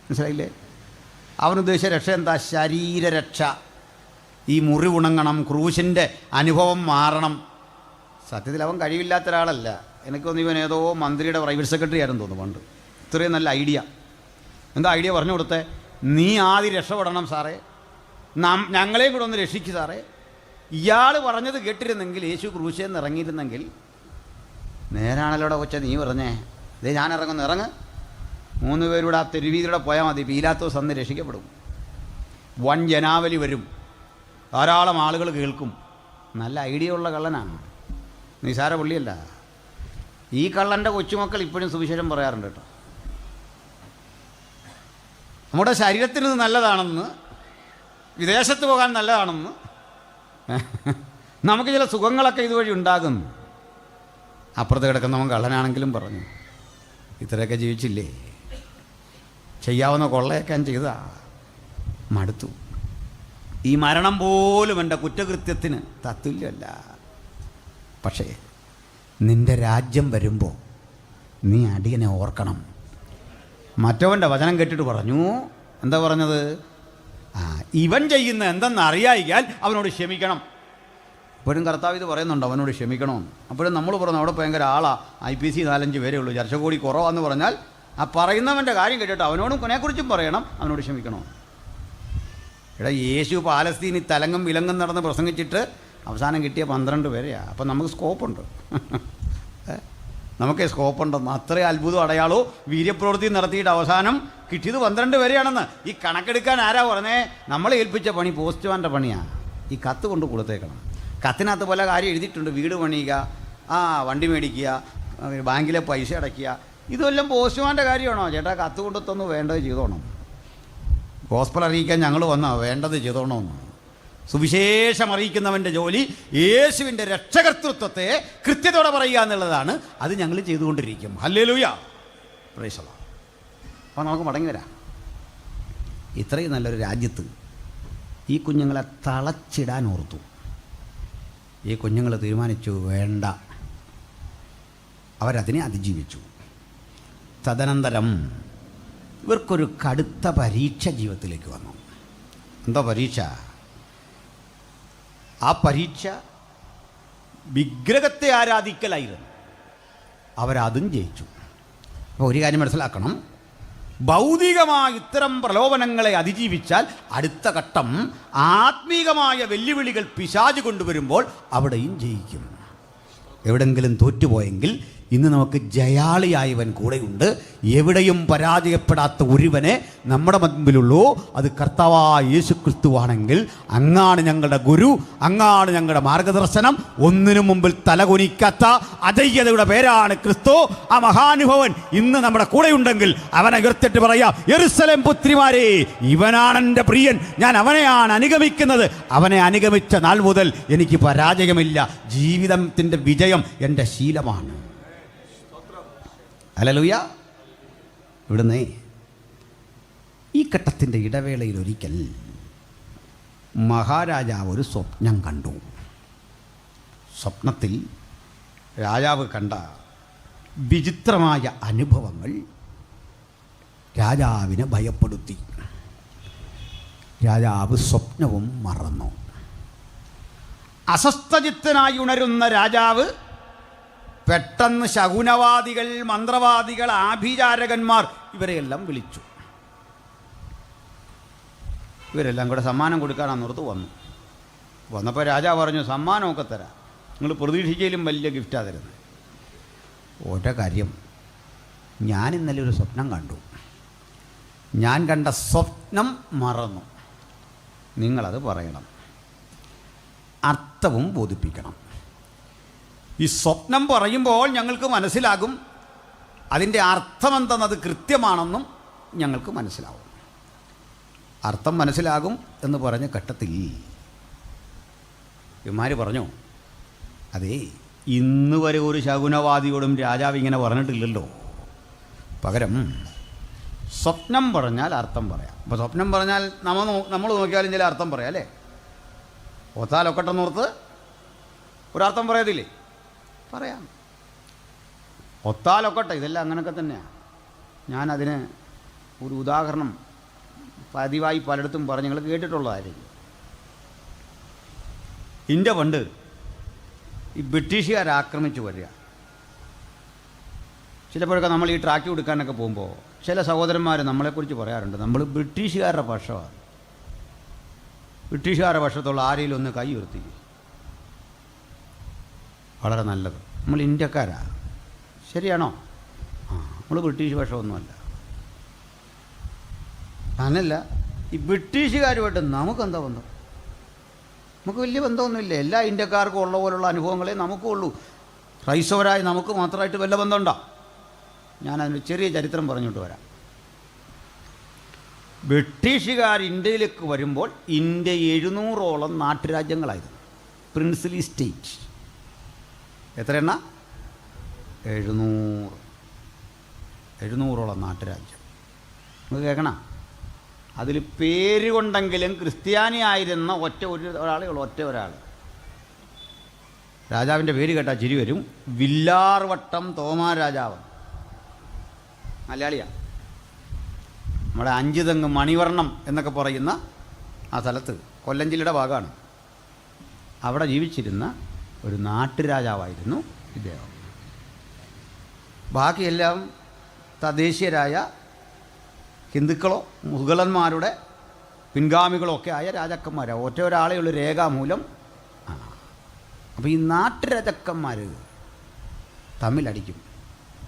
മനസ്സിലായില്ലേ? അവനുദ്ദേശിച്ച രക്ഷ എന്താ? ശരീരരക്ഷ. ഈ മുറിവുണങ്ങണം, ക്രൂശിൻ്റെ അനുഭവം മാറണം. സത്യത്തിൽ അവൻ കഴിവില്ലാത്ത ഒരാളല്ല. എനിക്കൊന്നും ഇവൻ ഏതോ മന്ത്രിയുടെ പ്രൈവറ്റ് സെക്രട്ടറി ആയിരുന്നു തോന്നുന്നു പണ്ട്. ഇത്രയും നല്ല ഐഡിയ. എന്താ ഐഡിയ പറഞ്ഞു കൊടുത്തേ? നീ ആദ്യം രക്ഷപ്പെടണം സാറേ, ഞങ്ങളെയും കൂടെ ഒന്ന് രക്ഷിക്കു സാറേ. ഇയാൾ പറഞ്ഞത് കേട്ടിരുന്നെങ്കിൽ, യേശു ക്രൂശിൽ നിന്ന് ഇറങ്ങിയിരുന്നെങ്കിൽ, നേരാണല്ലോടെ കൊച്ച നീ പറഞ്ഞേ, ഇതേ ഞാൻ ഇറങ്ങുന്നു, ഇറങ്ങ്, 3 പേരൂടെ ആ തെരുവീതിലൂടെ പോയാൽ മതി, പീലാത്തോസ് അന്ന് രക്ഷിക്കപ്പെടും. വൻ ജനാവലി വരും, ധാരാളം ആളുകൾ കേൾക്കും. നല്ല ഐഡിയ ഉള്ള കള്ളനാണ്, നിസാര പുള്ളിയല്ല. ഈ കള്ളൻ്റെ കൊച്ചുമക്കൾ ഇപ്പോഴും സുവിശേഷം പറയാറുണ്ട് കേട്ടോ. നമ്മുടെ ശരീരത്തിന് നല്ലതാണെന്ന്, വിദേശത്ത് പോകാൻ നല്ലതാണെന്ന്, നമുക്ക് ചില സുഖങ്ങളൊക്കെ ഇതുവഴി ഉണ്ടാകും. അപ്പുറത്ത് കിടക്കുന്നവൻ കള്ളനാണെങ്കിലും പറഞ്ഞു, ഇത്രയൊക്കെ ജീവിച്ചില്ലേ, ചെയ്യാവുന്ന കൊള്ളയൊക്കെ ഞാൻ ചെയ്താ മടുത്തു. ഈ മരണം പോലും എൻ്റെ കുറ്റകൃത്യത്തിന് തത്തുല്യമല്ല. പക്ഷേ നിൻ്റെ രാജ്യം വരുമ്പോൾ നീ അടിയനെ ഓർക്കണം. മറ്റവൻ്റെ വചനം കേട്ടിട്ട് പറഞ്ഞു, എന്താ പറഞ്ഞത്? ഇവൻ ചെയ്യുന്ന എന്തെന്ന് അറിയായിക്കാൻ അവനോട് ക്ഷമിക്കണം. ഇപ്പോഴും കർത്താവ് ഇത് പറയുന്നുണ്ട്, അവനോട് ക്ഷമിക്കണമെന്ന്. അപ്പോഴും നമ്മൾ പറഞ്ഞു അവിടെ ഭയങ്കര ആളാ, IPC 4-5 പേരേ ഉള്ളൂ, ചർച്ചകോടി കുറവാന്ന് പറഞ്ഞാൽ ആ പറയുന്നവൻ്റെ കാര്യം കേട്ടിട്ട് അവനോടും കൊനെക്കുറിച്ചും പറയണം, അവനോട് ക്ഷമിക്കണം. എടാ, യേശു പാലസ്തീനിൽ തലങ്ങും വിലങ്ങും നടന്ന് പ്രസംഗിച്ചിട്ട് അവസാനം കിട്ടിയ 12 പേരെയാണ്. അപ്പം നമുക്ക് സ്കോപ്പുണ്ട്, നമുക്ക് സ്കോപ്പുണ്ടെന്ന്. അത്രയും അത്ഭുതം അടയാളോ വീര്യപ്രവൃത്തി നടത്തിയിട്ട് അവസാനം കിട്ടിയത് 12 പേരെയാണെന്ന്. ഈ കണക്കെടുക്കാൻ ആരാ പറഞ്ഞേ? നമ്മളെ ഏൽപ്പിച്ച പണി പോസ്റ്റ്മാൻ്റെ പണിയാണ്. ഈ കത്ത് കൊണ്ട് കൊടുത്തേക്കണം. കത്തിനകത്ത് പല കാര്യം എഴുതിയിട്ടുണ്ട്, വീട് പണിയുക, വണ്ടി മേടിക്കുക, ബാങ്കിലെ പൈസ അടയ്ക്കുക. ഇതെല്ലാം പോസ്റ്റ്മാൻ്റെ കാര്യമാണോ? ചേട്ടാ കത്ത് കൊണ്ടുത്തൊന്ന് വേണ്ടത് ചെയ്തോണം. ഗോസ്പൽ അറിയിക്കാൻ ഞങ്ങൾ വന്നോ, വേണ്ടത് ചെയ്തോണമെന്ന്. സുവിശേഷം അറിയിക്കുന്നവൻ്റെ ജോലി യേശുവിൻ്റെ രക്ഷകർത്തൃത്വത്തെ കൃത്യതയോടെ പറയുക എന്നുള്ളതാണ്. അത് ഞങ്ങൾ ചെയ്തുകൊണ്ടിരിക്കും. ഹല്ലേലൂയ, പ്രേക്ഷണം. അപ്പോൾ നമുക്ക് മടങ്ങി വരാം. ഇത്രയും നല്ലൊരു രാജ്യത്ത് ഈ കുഞ്ഞുങ്ങളെ തളച്ചിടാൻ ഓർത്തു. ഈ കുഞ്ഞുങ്ങൾ തീരുമാനിച്ചു വേണ്ട, അവരതിനെ അതിജീവിച്ചു. തദനന്തരം ഇവർക്കൊരു കടുത്ത പരീക്ഷ ജീവിതത്തിലേക്ക് വന്നു. എന്താ പരീക്ഷ? ആ പരീക്ഷ വിഗ്രഹത്തെ ആരാധിക്കലായിരുന്നു. അവരതും ജയിച്ചു. അപ്പോൾ ഒരു കാര്യം മനസ്സിലാക്കണം, ഭൗതികമായ ഇത്തരം പ്രലോഭനങ്ങളെ അതിജീവിച്ചാൽ അടുത്ത ഘട്ടം ആത്മീകമായ വെല്ലുവിളികൾ പിശാച് കൊണ്ടുവരുമ്പോൾ അവിടെയും ജയിക്കും. എവിടെങ്കിലും തോറ്റുപോയെങ്കിൽ ഇന്ന് നമുക്ക് ജയാളിയായവൻ കൂടെയുണ്ട്. എവിടെയും പരാജയപ്പെടാത്ത ഒരുവനെ നമ്മുടെ മുൻപിലുള്ളൂ. അത് കർത്താവായ യേശു ക്രിസ്തുവാണെങ്കിൽ അങ്ങാണ് ഞങ്ങളുടെ ഗുരു, അങ്ങാണ് ഞങ്ങളുടെ മാർഗദർശനം. ഒന്നിനു മുമ്പിൽ തലകുനിക്കാത്ത അജയ്യതയുടെ പേരാണ് ക്രിസ്തു. ആ മഹാനുഭവൻ ഇന്ന് നമ്മുടെ കൂടെയുണ്ടെങ്കിൽ അവനെ ഉയർത്തിട്ട് പറയാം, യെരൂശലേം പുത്രിമാരെ, ഇവനാണ് എൻ്റെ പ്രിയൻ, ഞാൻ അവനെയാണ് അനുഗമിക്കുന്നത്. അവനെ അനുഗമിച്ച നാൾ മുതൽ എനിക്ക് പരാജയമില്ല. ജീവിതത്തിൻ്റെ വിജയം എൻ്റെ ശീലമാണ്. ഹല്ലേലൂയ. ഇവിടുന്ന് ഈ ഘട്ടത്തിൻ്റെ ഇടവേളയിൽ ഒരിക്കൽ മഹാരാജാവ് ഒരു സ്വപ്നം കണ്ടു. സ്വപ്നത്തിൽ രാജാവ് കണ്ട വിചിത്രമായ അനുഭവങ്ങൾ രാജാവിനെ ഭയപ്പെടുത്തി. രാജാവ് സ്വപ്നവും മറന്നു. അസ്വസ്ഥചിത്തനായി ഉണരുന്ന രാജാവ് പെട്ടെന്ന് ശകുനവാദികൾ, മന്ത്രവാദികൾ, ആഭിചാരകന്മാർ ഇവരെയെല്ലാം വിളിച്ചു. ഇവരെല്ലാം കൂടെ സമ്മാനം കൊടുക്കാനാന്നോർത്ത് വന്നപ്പോൾ രാജാവ് പറഞ്ഞു, സമ്മാനമൊക്കെ തരാം, നിങ്ങൾ പ്രതീക്ഷിച്ചതിലും വലിയ ഗിഫ്റ്റാണ് തരുന്നത്. ഒരേ കാര്യം, ഞാൻ ഇന്നലെ ഒരു സ്വപ്നം കണ്ടു. ഞാൻ കണ്ട സ്വപ്നം മറന്നു. നിങ്ങളത് പറയണം, അർത്ഥവും ബോധിപ്പിക്കണം. ഈ സ്വപ്നം പറയുമ്പോൾ ഞങ്ങൾക്ക് മനസ്സിലാകും അതിൻ്റെ അർത്ഥമെന്തെന്നത് കൃത്യമാണെന്നും ഞങ്ങൾക്ക് മനസ്സിലാവും. അർത്ഥം മനസ്സിലാകും എന്ന് പറഞ്ഞ ഘട്ടത്തിൽ ഇവന്മാർ പറഞ്ഞു, അതേ, ഇന്ന് വരെ ഒരു ശകുനവാദിയോടും രാജാവ് ഇങ്ങനെ പറഞ്ഞിട്ടില്ലല്ലോ. പകരം സ്വപ്നം പറഞ്ഞാൽ അർത്ഥം പറയാം. അപ്പോൾ സ്വപ്നം പറഞ്ഞാൽ നമ്മൾ നോക്കിയാലും ചില അർത്ഥം പറയാം അല്ലേ? ഒത്താലൊക്കട്ടെന്നോർത്ത് ഒരർത്ഥം പറയാതില്ലേ? പറയാം. ഒത്താലൊക്കട്ടെ, ഇതെല്ലാം അങ്ങനെയൊക്കെ തന്നെയാണ്. ഞാനതിന് ഒരു ഉദാഹരണം പതിവായി പലയിടത്തും പറഞ്ഞ് നിങ്ങൾ കേട്ടിട്ടുള്ളതായിരിക്കും. ഇന്ത്യ പണ്ട് ഈ ബ്രിട്ടീഷുകാർ ആക്രമിച്ചു വരിക. ചിലപ്പോഴൊക്കെ നമ്മൾ ഈ ട്രാക്കി കൊടുക്കാനൊക്കെ പോകുമ്പോൾ ചില സഹോദരന്മാർ നമ്മളെക്കുറിച്ച് പറയാറുണ്ട്, നമ്മൾ ബ്രിട്ടീഷുകാരുടെ പക്ഷമാണ്. ബ്രിട്ടീഷുകാരുടെ പക്ഷത്തുള്ള ആരെങ്കിലും ഒന്ന് കൈ ഉയർത്തി. വളരെ നല്ലത്. നമ്മൾ ഇന്ത്യക്കാരാണ്, ശരിയാണോ? നമ്മൾ ബ്രിട്ടീഷ് പക്ഷമൊന്നുമല്ല. അങ്ങനല്ല, ഈ ബ്രിട്ടീഷുകാരുമായിട്ട് നമുക്കെന്താ ബന്ധം? നമുക്ക് വലിയ ബന്ധമൊന്നുമില്ല. എല്ലാ ഇന്ത്യക്കാർക്കും ഉള്ള പോലുള്ള അനുഭവങ്ങളെ നമുക്കും ഉള്ളൂ. ക്രൈസ്തവരായി നമുക്ക് മാത്രമായിട്ട് വല്ല ബന്ധമുണ്ടോ? ഞാനതിന് ചെറിയ ചരിത്രം പറഞ്ഞിട്ട് വരാം. ബ്രിട്ടീഷുകാർ ഇന്ത്യയിലേക്ക് വരുമ്പോൾ ഇന്ത്യ 700ഓളം നാട്ടുരാജ്യങ്ങളായിരുന്നു, പ്രിൻസ്ലി സ്റ്റേറ്റ്. എത്ര എണ്ണ? 700ഓളം നാട്ടുരാജ്യം. നമുക്ക് കേൾക്കണം. അതിൽ പേര് കൊണ്ടെങ്കിലും ക്രിസ്ത്യാനിയായിരുന്ന ഒരാളേ ഉള്ളൂ, ഒരാൾ. രാജാവിൻ്റെ പേര് കേട്ടാൽ ചിരി വരും. വില്ലാർവട്ടം തോമാ രാജാവ്, മലയാളിയാണ്. നമ്മുടെ 5 തെങ്ങ് മണിവർണ്ണം എന്നൊക്കെ പറയുന്ന ആ സ്ഥലത്ത്, കൊല്ലം ജില്ലയുടെ ഭാഗമാണ്, അവിടെ ജീവിച്ചിരുന്ന ഒരു നാട്ടുരാജാവായിരുന്നു ഇദ്ദേഹം. ബാക്കിയെല്ലാം തദ്ദേശീയരായ ഹിന്ദുക്കളോ മുഗളന്മാരുടെ പിൻഗാമികളോ ഒക്കെ ആയ രാജാക്കന്മാരാണ്. ഒരാളേ ഉള്ളൂ രേഖാമൂലം. അപ്പോൾ ഈ നാട്ടുരാജാക്കന്മാർ തമ്മിലടിക്കും.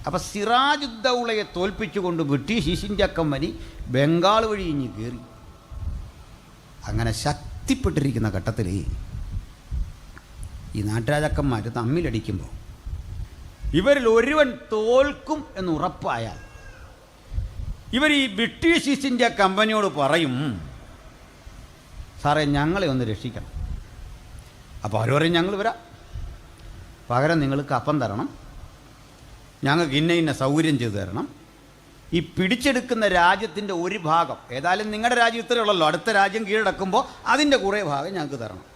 അപ്പോൾ സിറാജുദ്ദൗളയെ തോൽപ്പിച്ചുകൊണ്ട് British East India Company Bengal വഴി ഇഞ്ഞ് കയറി. അങ്ങനെ ശക്തിപ്പെട്ടിരിക്കുന്ന ഘട്ടത്തിൽ ഈ നാട്ടുരാജാക്കന്മാർ തമ്മിലടിക്കുമ്പോൾ ഇവരിൽ ഒരുവൻ തോൽക്കും എന്ന് ഉറപ്പായാൽ ഇവർ ഈ ബ്രിട്ടീഷ് ഈസ്റ്റ് ഇന്ത്യ കമ്പനിയോട് പറയും, സാറേ ഞങ്ങളെ ഒന്ന് രക്ഷിക്കണം. അപ്പോൾ അവർ പറയും, ഞങ്ങൾ വരാം, പകരം നിങ്ങൾ കപ്പം തരണം, ഞങ്ങൾക്ക് ഇന്ന സൗകര്യം ചെയ്തു തരണം, ഈ പിടിച്ചെടുക്കുന്ന രാജ്യത്തിൻ്റെ ഒരു ഭാഗം, ഏതായാലും നിങ്ങളുടെ രാജ്യം ഇത്രയേ ഉള്ളല്ലോ, അടുത്ത രാജ്യം കീഴടക്കുമ്പോൾ അതിൻ്റെ കുറേ ഭാഗം ഞങ്ങൾക്ക് തരണം,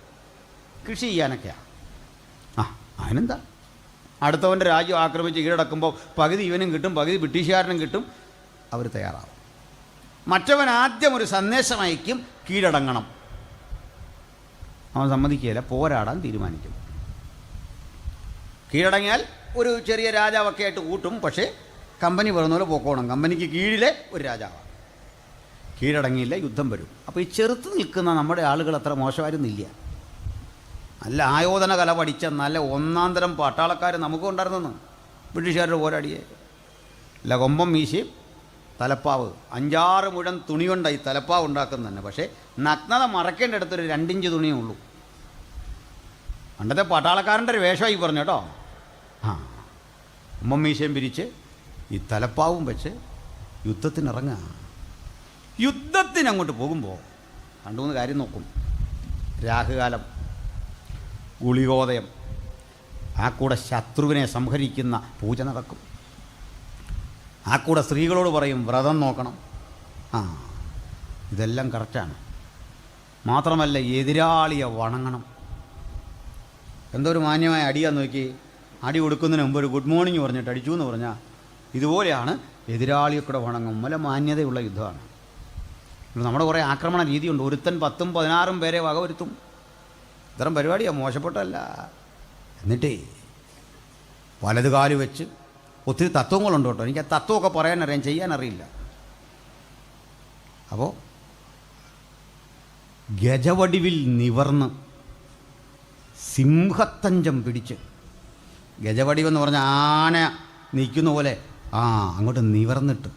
കൃഷി ചെയ്യാനൊക്കെയാണ്. അതിനെന്താ, അടുത്തവൻ്റെ രാജ്യം ആക്രമിച്ച് കീഴടക്കുമ്പോൾ പകുതി ഇവനും കിട്ടും, പകുതി ബ്രിട്ടീഷുകാരനും കിട്ടും, അവർ തയ്യാറാവും. മറ്റവൻ ആദ്യം ഒരു സന്ദേശം അയക്കും, കീഴടങ്ങണം. അവൻ സമ്മതിക്കുകയില്ല, പോരാടാൻ തീരുമാനിക്കും. കീഴടങ്ങിയാൽ ഒരു ചെറിയ രാജാവൊക്കെ ആയിട്ട് കൂട്ടും, പക്ഷേ കമ്പനി പറയുന്ന പോലെ പോക്കോണം, കമ്പനിക്ക് കീഴിലെ ഒരു രാജാവാണ്. കീഴടങ്ങിയില്ല, യുദ്ധം വരും. അപ്പോൾ ഈ ചെറുത്ത് നിൽക്കുന്ന നമ്മുടെ ആളുകൾ അത്ര മോശമായിരുന്നില്ല. നല്ല ആയോധന കല പഠിച്ച നല്ല ഒന്നാം തരം പട്ടാളക്കാർ നമുക്കും ഉണ്ടായിരുന്നെന്ന്. ബ്രിട്ടീഷുകാരുടെ പോരാടിയെ അല്ല, കൊമ്പം മീശയും തലപ്പാവ്, 5-6 മുഴം തുണി കൊണ്ടായി തലപ്പാവ് ഉണ്ടാക്കുന്നത് തന്നെ. പക്ഷേ നഗ്നത മറക്കേണ്ട അടുത്തൊരു 2 ഇഞ്ച് തുണിയേ ഉള്ളൂ. പണ്ടത്തെ പട്ടാളക്കാരൻ്റെ ഒരു വേഷമായി പറഞ്ഞു കേട്ടോ. കൊമ്പം മീശയും പിരിച്ച് ഈ തലപ്പാവും വെച്ച് യുദ്ധത്തിനിറങ്ങുക. യുദ്ധത്തിനങ്ങോട്ട് പോകുമ്പോൾ 2-3 കാര്യം നോക്കും. രാഹുകാലം, ഗുളികോദയം, ആ കൂടെ ശത്രുവിനെ സംഹരിക്കുന്ന പൂജ നടക്കും. ആ കൂടെ സ്ത്രീകളോട് പറയും വ്രതം നോക്കണം. ഇതെല്ലാം കറക്റ്റാണ്. മാത്രമല്ല എതിരാളിയെ വണങ്ങണം. എന്തോ ഒരു മാന്യമായ അടിയാന്ന് നോക്കി, അടി കൊടുക്കുന്നതിന് മുമ്പ് ഒരു ഗുഡ് മോർണിംഗ് പറഞ്ഞിട്ട് അടിച്ചു എന്ന് പറഞ്ഞാൽ ഇതുപോലെയാണ് എതിരാളിയെ കൂടെ വണങ്ങും. നല്ല മാന്യതയുള്ള യുദ്ധമാണ്. നമ്മുടെ കുറേ ആക്രമണ രീതിയുണ്ട്. ഒരുത്തൻ 10ഉം 16ഉം പേരെ വകവരുത്തും. ഇത്തരം പരിപാടിയാണ്, മോശപ്പെട്ടല്ല. എന്നിട്ടേ വലത് കാല് വെച്ച് ഒത്തിരി തത്വങ്ങളുണ്ട് കേട്ടോ. എനിക്ക് ആ തത്വമൊക്കെ പറയാനറിയാം, ചെയ്യാനറിയില്ല. അപ്പോൾ ഗജവടിവിൽ നിവർന്ന് സിംഹത്തഞ്ചം പിടിച്ച്, ഗജവടിവെന്ന് പറഞ്ഞാൽ ആന നിൽക്കുന്ന പോലെ അങ്ങോട്ട് നിവർന്നിട്ട്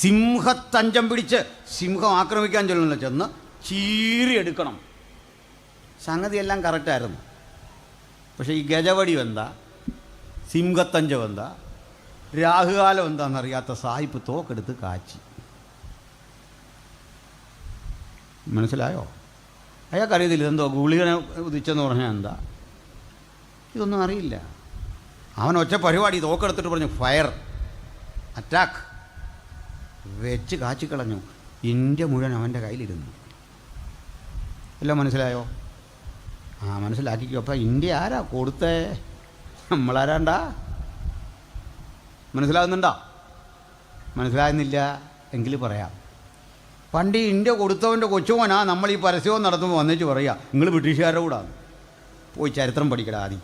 സിംഹത്തഞ്ചം പിടിച്ച്, സിംഹം ആക്രമിക്കാൻ ചൊല്ലുന്നില്ല, ചെന്ന് ചീറിയെടുക്കണം. സംഗതിയെല്ലാം കറക്റ്റായിരുന്നു. പക്ഷേ ഈ ഗജവടി എന്താ, സിംഹത്തഞ്ചം എന്താ, രാഹുകാലം എന്താണെന്നറിയാത്ത സായിപ്പ് തോക്കെടുത്ത് കാച്ചി. മനസ്സിലായോ? അയാൾക്കറിയത്തില്ല ഇതെന്തോ ഗുളികനെ ഉദിച്ചെന്ന് പറഞ്ഞാൽ എന്താ, ഇതൊന്നും അറിയില്ല. അവൻ ഒറ്റ പരിപാടി തോക്കെടുത്തിട്ട് പറഞ്ഞു ഫയർ, അറ്റാക്ക്, വെച്ച് കാച്ചിക്കളഞ്ഞു. ഇന്ത്യ മുഴുവൻ അവൻ്റെ കയ്യിലിരുന്നു. എല്ലാം മനസ്സിലായോ? മനസ്സിലാക്കിക്കോ. അപ്പം ഇന്ത്യ ആരാ കൊടുത്തേ? നമ്മളാരാണ്ടാ? മനസ്സിലാകുന്നുണ്ടോ? മനസ്സിലാകുന്നില്ല എങ്കിൽ പറയാം. പണ്ട് ഇന്ത്യ കൊടുത്തവൻ്റെ കൊച്ചുമോനാ നമ്മൾ ഈ പരസ്യവും നടത്തുമ്പോൾ വന്നിട്ട് പറയുക നിങ്ങൾ ബ്രിട്ടീഷുകാരുടെ കൂടാണ്. പോയി ചരിത്രം പഠിക്കടാ ആദ്യം.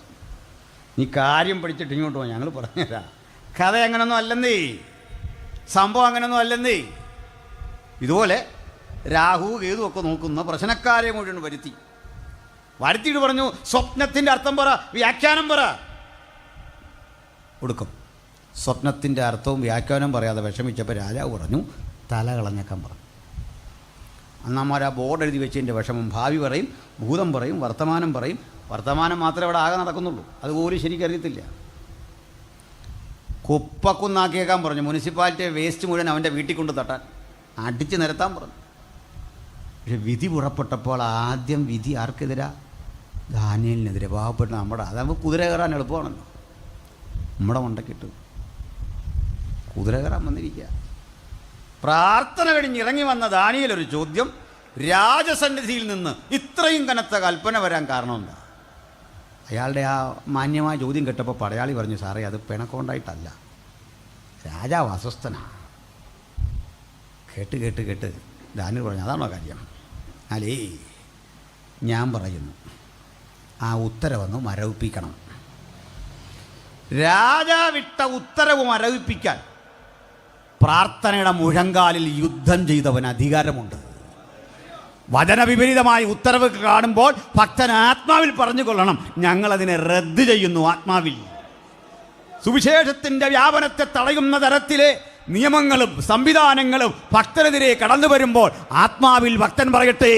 നീ കാര്യം പഠിച്ചിട്ട് ഇങ്ങോട്ട് പോ, ഞങ്ങൾ പറഞ്ഞുതരാം. കഥ അങ്ങനൊന്നും അല്ലെന്നേ, സംഭവം അങ്ങനൊന്നും അല്ലെന്നേ. ഇതുപോലെ രാഹു കേതു ഒക്കെ നോക്കുന്ന പ്രശ്നക്കാരെ മുഴുവൻ വരുത്തിയിട്ട് പറഞ്ഞു സ്വപ്നത്തിൻ്റെ അർത്ഥം പറ, വ്യാഖ്യാനം പറ. ഒടുക്കം സ്വപ്നത്തിൻ്റെ അർത്ഥവും വ്യാഖ്യാനം പറയാതെ വിഷമിച്ചപ്പോൾ രാജാവ് പറഞ്ഞു തല കളഞ്ഞേക്കാൻ പറഞ്ഞു. അന്നമാർ ആ ബോർഡ് എഴുതി വെച്ചതിൻ്റെ വിഷമം ഭാവി പറയും, ഭൂതം പറയും, വർത്തമാനം പറയും. വർത്തമാനം മാത്രമേ അവിടെ ആകെ നടക്കുന്നുള്ളൂ, അതുപോലും ശരിക്കറിയത്തില്ല. കുപ്പക്കുന്നാക്കിയേക്കാൻ പറഞ്ഞു. മുനിസിപ്പാലിറ്റി വേസ്റ്റ് മുഴുവൻ അവൻ്റെ വീട്ടിൽ കൊണ്ട് തട്ടാൻ, അടിച്ച് നിരത്താൻ പറഞ്ഞു. പക്ഷെ വിധി പുറപ്പെട്ടപ്പോൾ ആദ്യം വിധി ആർക്കെതിരാ? ദാനിയേലിനെതിരെ. പാവപ്പെട്ട നമ്മുടെ, അതാകുമ്പോൾ കുതിര കയറാൻ എളുപ്പമാണല്ലോ. നമ്മുടെ മണ്ടക്കിട്ട് കുതിര കയറാൻ വന്നിരിക്കുക. പ്രാർത്ഥന കഴിഞ്ഞിറങ്ങി വന്ന ദാനിയേൽ ഒരു ചോദ്യം, രാജസന്നിധിയിൽ നിന്ന് ഇത്രയും കനത്ത കൽപ്പന വരാൻ കാരണമെന്താ? അയാളുടെ ആ മാന്യമായ ചോദ്യം കേട്ടപ്പോൾ പടയാളി പറഞ്ഞു സാറേ അത് പിണക്കൊണ്ടായിട്ടല്ല, രാജാവ് അസ്വസ്ഥനാണ്. കേട്ട് ദാനിയേൽ പറഞ്ഞു അതാണോ കാര്യം? അല്ലേ, ഞാൻ പറയുന്നു ആ ഉത്തരവൊന്ന് മരവിപ്പിക്കണം. രാജാവിട്ട ഉത്തരവ് മരവിപ്പിക്കാൻ പ്രാർത്ഥനയുടെ മുഴങ്കാലിൽ യുദ്ധം ചെയ്തവന് അധികാരമുണ്ട്. വചനവിപരീതമായ ഉത്തരവ് കാണുമ്പോൾ ഭക്തൻ ആത്മാവിൽ പറഞ്ഞുകൊള്ളണം ഞങ്ങളതിനെ റദ്ദ് ചെയ്യുന്നു. ആത്മാവിൽ സുവിശേഷത്തിൻ്റെ വ്യാപനത്തെ തടയുന്ന തരത്തിലെ നിയമങ്ങളും സംവിധാനങ്ങളും ഭക്തനെതിരെ കടന്നു വരുമ്പോൾ ആത്മാവിൽ ഭക്തൻ പറയട്ടെ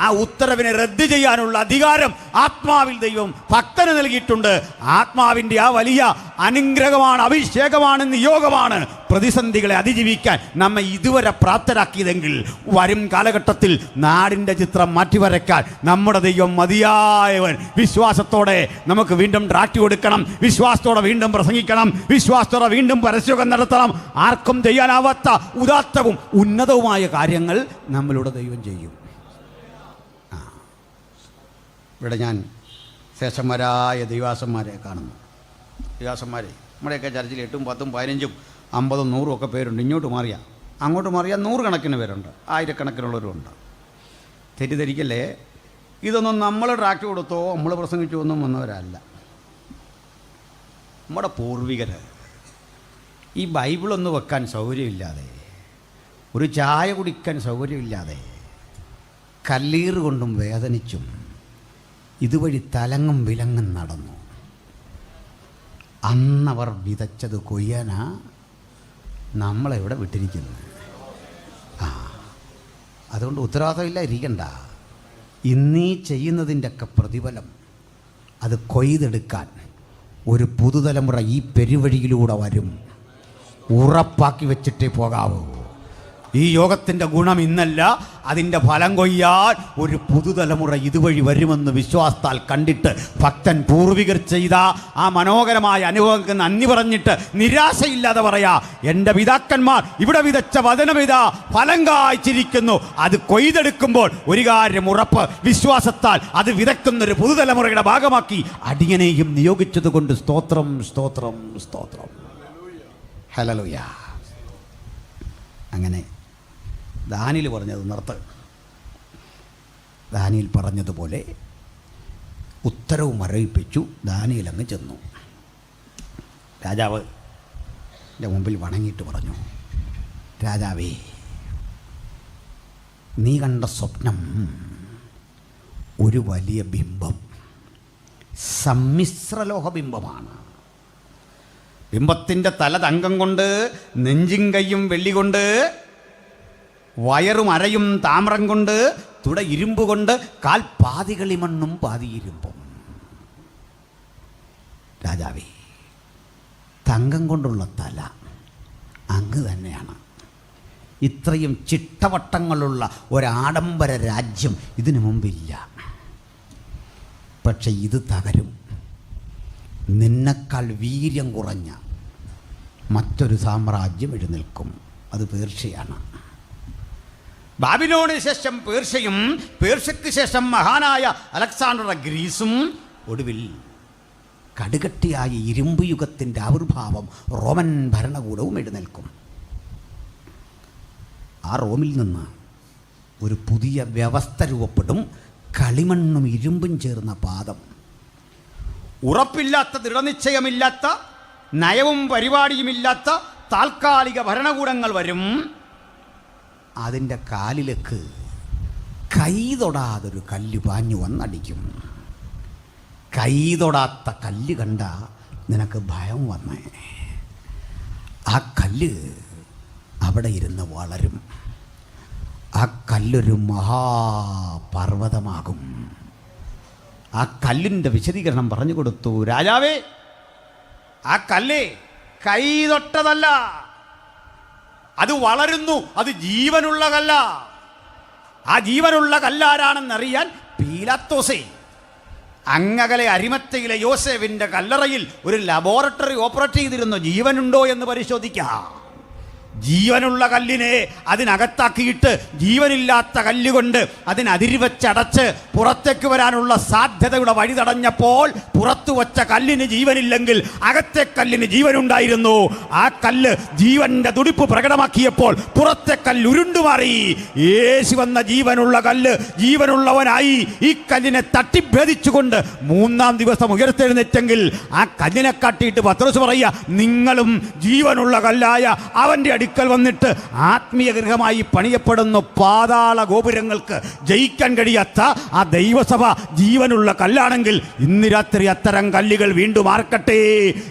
ആ ഉത്തരവിനെ റദ്ദ് ചെയ്യാനുള്ള അധികാരം ആത്മാവിൽ ദൈവം ഭക്തന് നൽകിയിട്ടുണ്ട്. ആത്മാവിൻ്റെ ആ വലിയ അനുഗ്രഹമാണ്, അഭിഷേകമാണ്, നിയോഗമാണ് പ്രതിസന്ധികളെ അതിജീവിക്കാൻ നമ്മെ ഇതുവരെ പ്രാപ്തരാക്കിയതെങ്കിൽ വരും കാലഘട്ടത്തിൽ നാടിൻ്റെ ചിത്രം മാറ്റിവരയ്ക്കാൻ നമ്മുടെ ദൈവം മതിയായവൻ. വിശ്വാസത്തോടെ നമുക്ക് വീണ്ടും ഡ്രാഫ്റ്റ് കൊടുക്കണം, വിശ്വാസത്തോടെ വീണ്ടും പ്രസംഗിക്കണം, വിശ്വാസത്തോടെ വീണ്ടും പരസ്യം നടത്തണം. ആർക്കും ആർക്കും ചെയ്യാനാവാത്ത ഉദാത്തവും ഉന്നതവുമായ കാര്യങ്ങൾ നമ്മളുടെ ദൈവം ചെയ്യും. ഇവിടെ ഞാൻ ശേഷന്മാരായ ദൈവാസന്മാരെ കാണുന്നു. ദൈവാസന്മാരെ നമ്മുടെയൊക്കെ ചർച്ചിൽ 8, 10, 15, 50, 100 ഒക്കെ പേരുണ്ട്. ഇങ്ങോട്ട് മാറിയാൽ അങ്ങോട്ട് മാറിയാൽ 100 കണക്കിന് പേരുണ്ട്, 1000കണക്കിനുള്ളവരുണ്ട്. തെറ്റിദ്ധരിക്കല്ലേ, ഇതൊന്നും നമ്മൾ ട്രാക്ട് കൊടുത്തോ നമ്മൾ പ്രസംഗിച്ചോ ഒന്നും വന്നവരല്ല. നമ്മുടെ പൂർവികർ ഈ ബൈബിളൊന്ന് വെക്കാൻ സൗകര്യമില്ലാതെ, ഒരു ചായ കുടിക്കാൻ സൗകര്യമില്ലാതെ, കല്ലീറ് കൊണ്ടും വേദനിച്ചും ഇതുവഴി തലങ്ങും വിലങ്ങും നടന്നു. അന്നവർ വിതച്ചത് കൊയ്യാനാ നമ്മളെവിടെ വിട്ടിരിക്കുന്നത്. അതുകൊണ്ട് ഉത്തരവാദിത്തമില്ല ഇരിക്കണ്ട. ഇന്നീ ചെയ്യുന്നതിൻ്റെയൊക്കെ പ്രതിഫലം അത് കൊയ്തെടുക്കാൻ ഒരു പുതുതലമുറ ഈ പെരുവഴിയിലൂടെ വരും. ഉറപ്പാക്കി വെച്ചിട്ടേ പോകാവൂ. ഈ യോഗത്തിൻ്റെ ഗുണം ഇന്നല്ല, അതിൻ്റെ ഫലം കൊയ്യാൻ ഒരു പുതുതലമുറ ഇതുവഴി വരുമെന്ന് വിശ്വാസത്താൽ കണ്ടിട്ട് ഭക്തൻ പൂർവികർ ചെയ്ത ആ മനോഹരമായ അനുഭവങ്ങൾക്ക് നന്ദി പറഞ്ഞിട്ട് നിരാശയില്ലാതെ പറയാ, എൻ്റെ പിതാക്കന്മാർ ഇവിടെ വിതച്ച വചനമിതാ ഫലം കായ്ച്ചിരിക്കുന്നു. അത് കൊയ്തെടുക്കുമ്പോൾ ഒരു കാര്യം ഉറപ്പ്, വിശ്വാസത്താൽ അത് വിതയ്ക്കുന്നൊരു പുതുതലമുറയുടെ ഭാഗമാക്കി അടിയനെയും നിയോഗിച്ചത് കൊണ്ട് സ്തോത്രം, സ്തോത്രം, സ്തോത്രം. ഹല്ലേലൂയ. അങ്ങനെ ദാനിയേൽ പറഞ്ഞത് നിർത്ത്. ദാനിയേൽ പറഞ്ഞതുപോലെ ഉത്തരവും അറിയിപ്പിച്ചു. ദാനിയേൽ അങ്ങ് ചെന്നു. രാജാവ് എൻ്റെ മുമ്പിൽ വണങ്ങിയിട്ട് പറഞ്ഞു, രാജാവേ, നീ കണ്ട സ്വപ്നം ഒരു വലിയ ബിംബം, സമ്മിശ്രലോഹ ബിംബമാണ്. ബിംബത്തിൻ്റെ തല തങ്കം കൊണ്ട്, നെഞ്ചും കൈയും വെള്ളി കൊണ്ട്, വയറും അരയും താമ്രം കൊണ്ട്, തുട ഇരുമ്പ് കൊണ്ട്, കാൽ പാതി കളിമണ്ണും പാതി ഇരുമ്പും. രാജാവേ, തങ്കം കൊണ്ടുള്ള തല അങ്ങ് തന്നെയാണ്. ഇത്രയും ചിട്ടവട്ടങ്ങളുള്ള ഒരാഡംബര രാജ്യം ഇതിനു മുമ്പില്ല. പക്ഷെ ഇത് തകരും. നിന്നെക്കാൾ വീര്യം കുറഞ്ഞ മറ്റൊരു സാമ്രാജ്യം എഴുന്നേൽക്കും. അത് പേർഷ്യയാണ്. ബാബിലോണിന് ശേഷം പേർഷ്യയും, പേർഷ്യയ്ക്ക് ശേഷം മഹാനായ അലക്സാണ്ടർ ഗ്രീസും, ഒടുവിൽ കടുകട്ടിയായ ഇരുമ്പ് യുഗത്തിൻ്റെ ആവിർഭാവം റോമൻ ഭരണകൂടവും എഴുന്നേൽക്കും. ആ റോമിൽ നിന്ന് ഒരു പുതിയ വ്യവസ്ഥ രൂപപ്പെടും. കളിമണ്ണും ഇരുമ്പും ചേർന്ന പാദം. ഉറപ്പില്ലാത്ത, ദൃഢനിശ്ചയമില്ലാത്ത, നയവും പരിപാടിയുമില്ലാത്ത താൽക്കാലിക ഭരണകൂടങ്ങൾ വരും. അതിൻ്റെ കാലിലേക്ക് കൈ തൊടാതൊരു കല്ല് പാഞ്ഞു വന്നടിക്കും. കൈ തൊടാത്ത കല്ല് കണ്ട നിനക്ക് ഭയം വന്നേ. ആ കല്ല് അവിടെ ഇരുന്ന് വളരും. ആ കല്ലൊരു മഹാപർവ്വതമാകും. ആ കല്ലിൻ്റെ വിശദീകരണം പറഞ്ഞു കൊടുത്തു. രാജാവേ, ആ കല്ല് കൈ തൊട്ടതല്ല, അത് വളരുന്നു. അത് ജീവനുള്ള കല്ല. ആ ജീവനുള്ള കല്ലാരാണെന്നറിയാൻ പീലാത്തോസേ അങ്ങകലെ അരിമത്തയിലെ യോസേഫിൻ്റെ കല്ലറയിൽ ഒരു ലബോറട്ടറി ഓപ്പറേറ്റ് ചെയ്തിരുന്നു. ജീവനുണ്ടോ എന്ന് പരിശോധിക്കാം. ജീവനുള്ള കല്ലിനെ അതിനകത്താക്കിയിട്ട് ജീവനില്ലാത്ത കല്ലുകൊണ്ട് അതിനതിരിവച്ചടച്ച് പുറത്തേക്ക് വരാനുള്ള സാധ്യതയുടെ വഴി തടഞ്ഞപ്പോൾ പുറത്തു വച്ച കല്ലിന് ജീവനില്ലെങ്കിൽ അകത്തെ കല്ലിന് ജീവനുണ്ടായിരുന്നു. ആ കല്ല് ജീവന്റെ തുടിപ്പ് പ്രകടമാക്കിയപ്പോൾ പുറത്തെ കല്ല് ഉരുണ്ടുമാറി. യേശു വന്ന ജീവനുള്ള കല്ല് ജീവനുള്ളവനായി ഈ കല്ലിനെ തട്ടിഭേദിച്ചുകൊണ്ട് 3-ാം ദിവസം ഉയർത്തെഴുന്നേറ്റെങ്കിൽ ആ കല്ലിനെ കാട്ടിയിട്ട് പത്രോസ് പറയുക, നിങ്ങളും ജീവനുള്ള കല്ലായ അവൻ്റെ അടുക്കൽ വന്നിട്ട് ആത്മീയ ഗൃഹമായി പണിയപ്പെടുന്ന പാതാള ഗോപുരങ്ങൾക്ക് ജയിക്കാൻ കഴിയാത്ത ആ ദൈവസഭ ജീവനുള്ള കല്ലാണെങ്കിൽ ഇന്ന് രാത്രി അത്തരം കല്ലുകൾ വീണ്ടും ആർക്കട്ടെ.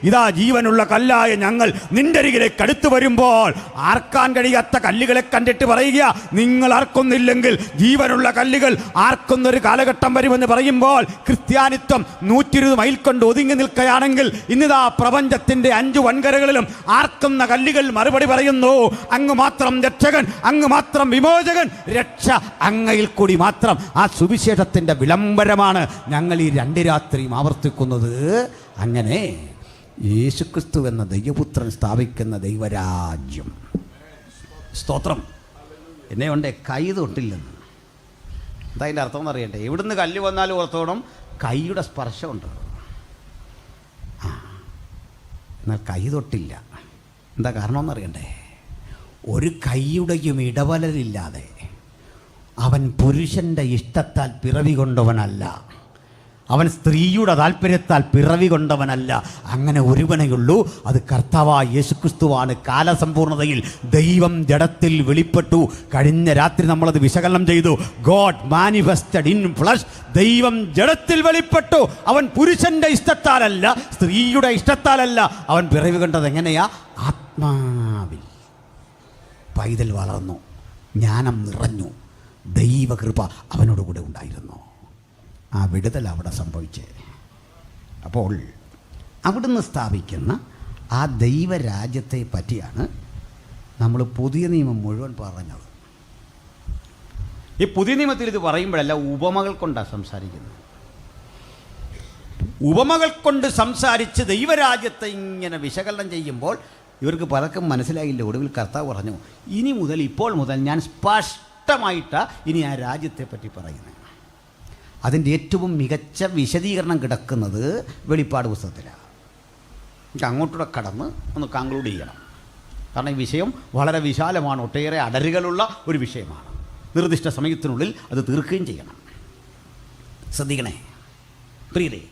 ഇതാ ജീവനുള്ള കല്ലായ ഞങ്ങൾ നിന്റെ അരികിലേക്ക് അടുത്തു വരുമ്പോൾ ആർക്കാൻ കഴിയാത്ത കല്ലുകളെ കണ്ടിട്ട് പറയുക, നിങ്ങൾ ആർക്കൊന്നില്ലെങ്കിൽ ജീവനുള്ള കല്ലുകൾ ആർക്കൊന്നൊരു കാലഘട്ടം വരുമെന്ന് പറയുമ്പോൾ ക്രിസ്ത്യാനിത്വം 120 മൈൽ കൊണ്ട് ഒതുങ്ങി നിൽക്കുകയാണെങ്കിൽ ഇന്നിതാ പ്രപഞ്ചത്തിന്റെ 5 വൻകരകളിലും ആർക്കുന്ന കല്ലുകൾ മറുപടി പറയുന്നു, അങ്ങ് മാത്രം രക്ഷകൻ, അങ്ങ് മാത്രം വിമോചകൻ, രക്ഷ അങ്ങയിൽ കൂടി മാത്രം. ആ സുവിശേഷത്തിന്റെ വിളംബരമാണ് ഞങ്ങൾ ഈ 2 രാത്രിയും ആവർത്തിക്കുന്നത്. അങ്ങനെ യേശുക്രിസ്തു എന്ന ദൈവപുത്രൻ സ്ഥാപിക്കുന്ന ദൈവരാജ്യം. സ്തോത്രം. എന്നെ കൊണ്ട് കൈ തൊട്ടില്ലെന്ന്. എന്താ അതിൻ്റെ അർത്ഥം എന്നറിയട്ടെ? എവിടുന്ന് കല്ല് വന്നാലും ഓർത്തോണം കൈയുടെ സ്പർശമുണ്ട്. എന്നാൽ കൈ തൊട്ടില്ല. എന്താ കാരണമെന്നറിയണ്ടേ? ഒരു കൈയുടെയും ഇടവലരില്ലാതെ അവൻ പുരുഷൻ്റെ ഇഷ്ടത്താൽ പിറവി കൊണ്ടവനല്ല, അവൻ സ്ത്രീയുടെ താല്പര്യത്താൽ പിറവി കൊണ്ടവനല്ല. അങ്ങനെ ഒരുവനെയുള്ളൂ, അത് കർത്താവായ യേശുക്രിസ്തുവാണ്. കാലസമ്പൂർണതയിൽ ദൈവം ജഡത്തിൽ വെളിപ്പെട്ടു. കഴിഞ്ഞ രാത്രി നമ്മളത് വിശകലനം ചെയ്തു. God manifested in flesh. ദൈവം ജഡത്തിൽ വെളിപ്പെട്ടു. അവൻ പുരുഷൻ്റെ ഇഷ്ടത്താലല്ല, സ്ത്രീയുടെ ഇഷ്ടത്താലല്ല. അവൻ പിറവി കൊണ്ടത് എങ്ങനെയാ? ആത്മാവിൽ. പൈതൽ വളർന്നു, ജ്ഞാനം നിറഞ്ഞു, ദൈവകൃപ അവനോടുകൂടെ ഉണ്ടായിരുന്നു. ആ വിടുതൽ അവിടെ സംഭവിച്ചേ. അപ്പോൾ അവിടുന്ന് സ്ഥാപിക്കുന്ന ആ ദൈവരാജ്യത്തെ പറ്റിയാണ് നമ്മൾ പുതിയ നിയമം മുഴുവൻ പറഞ്ഞത്. ഈ പുതിയ നിയമത്തിൽ ഇത് പറയുമ്പോഴല്ല ഉപമകൾ കൊണ്ടാണ് സംസാരിക്കുന്നത്. ഉപമകൾ കൊണ്ട് സംസാരിച്ച് ദൈവരാജ്യത്തെ ഇങ്ങനെ വിശകലനം ചെയ്യുമ്പോൾ ഇവർക്ക് പലർക്കും മനസ്സിലായില്ല. ഒടുവിൽ കർത്താവ് പറഞ്ഞു, ഇനി മുതൽ, ഇപ്പോൾ മുതൽ ഞാൻ സ്പഷ്ടമായിട്ടാണ് ഇനി ആ രാജ്യത്തെ പറ്റി പറയുന്നത്. അതിൻ്റെ ഏറ്റവും മികച്ച വിശദീകരണം കിടക്കുന്നത് വെളിപ്പാട് പുസ്തകത്തിലാണ്. എനിക്ക് അങ്ങോട്ടൂടെ കടന്ന് ഒന്ന് കൺക്ലൂഡ് ചെയ്യണം. കാരണം ഈ വിഷയം വളരെ വിശാലമാണ്, ഒട്ടേറെ അടരുകളുള്ള ഒരു വിഷയമാണ്. നിർദ്ദിഷ്ട സമയത്തിനുള്ളിൽ അത് തീർക്കുകയും ചെയ്യണം. ശ്രദ്ധിക്കണേ പ്രിയരേ,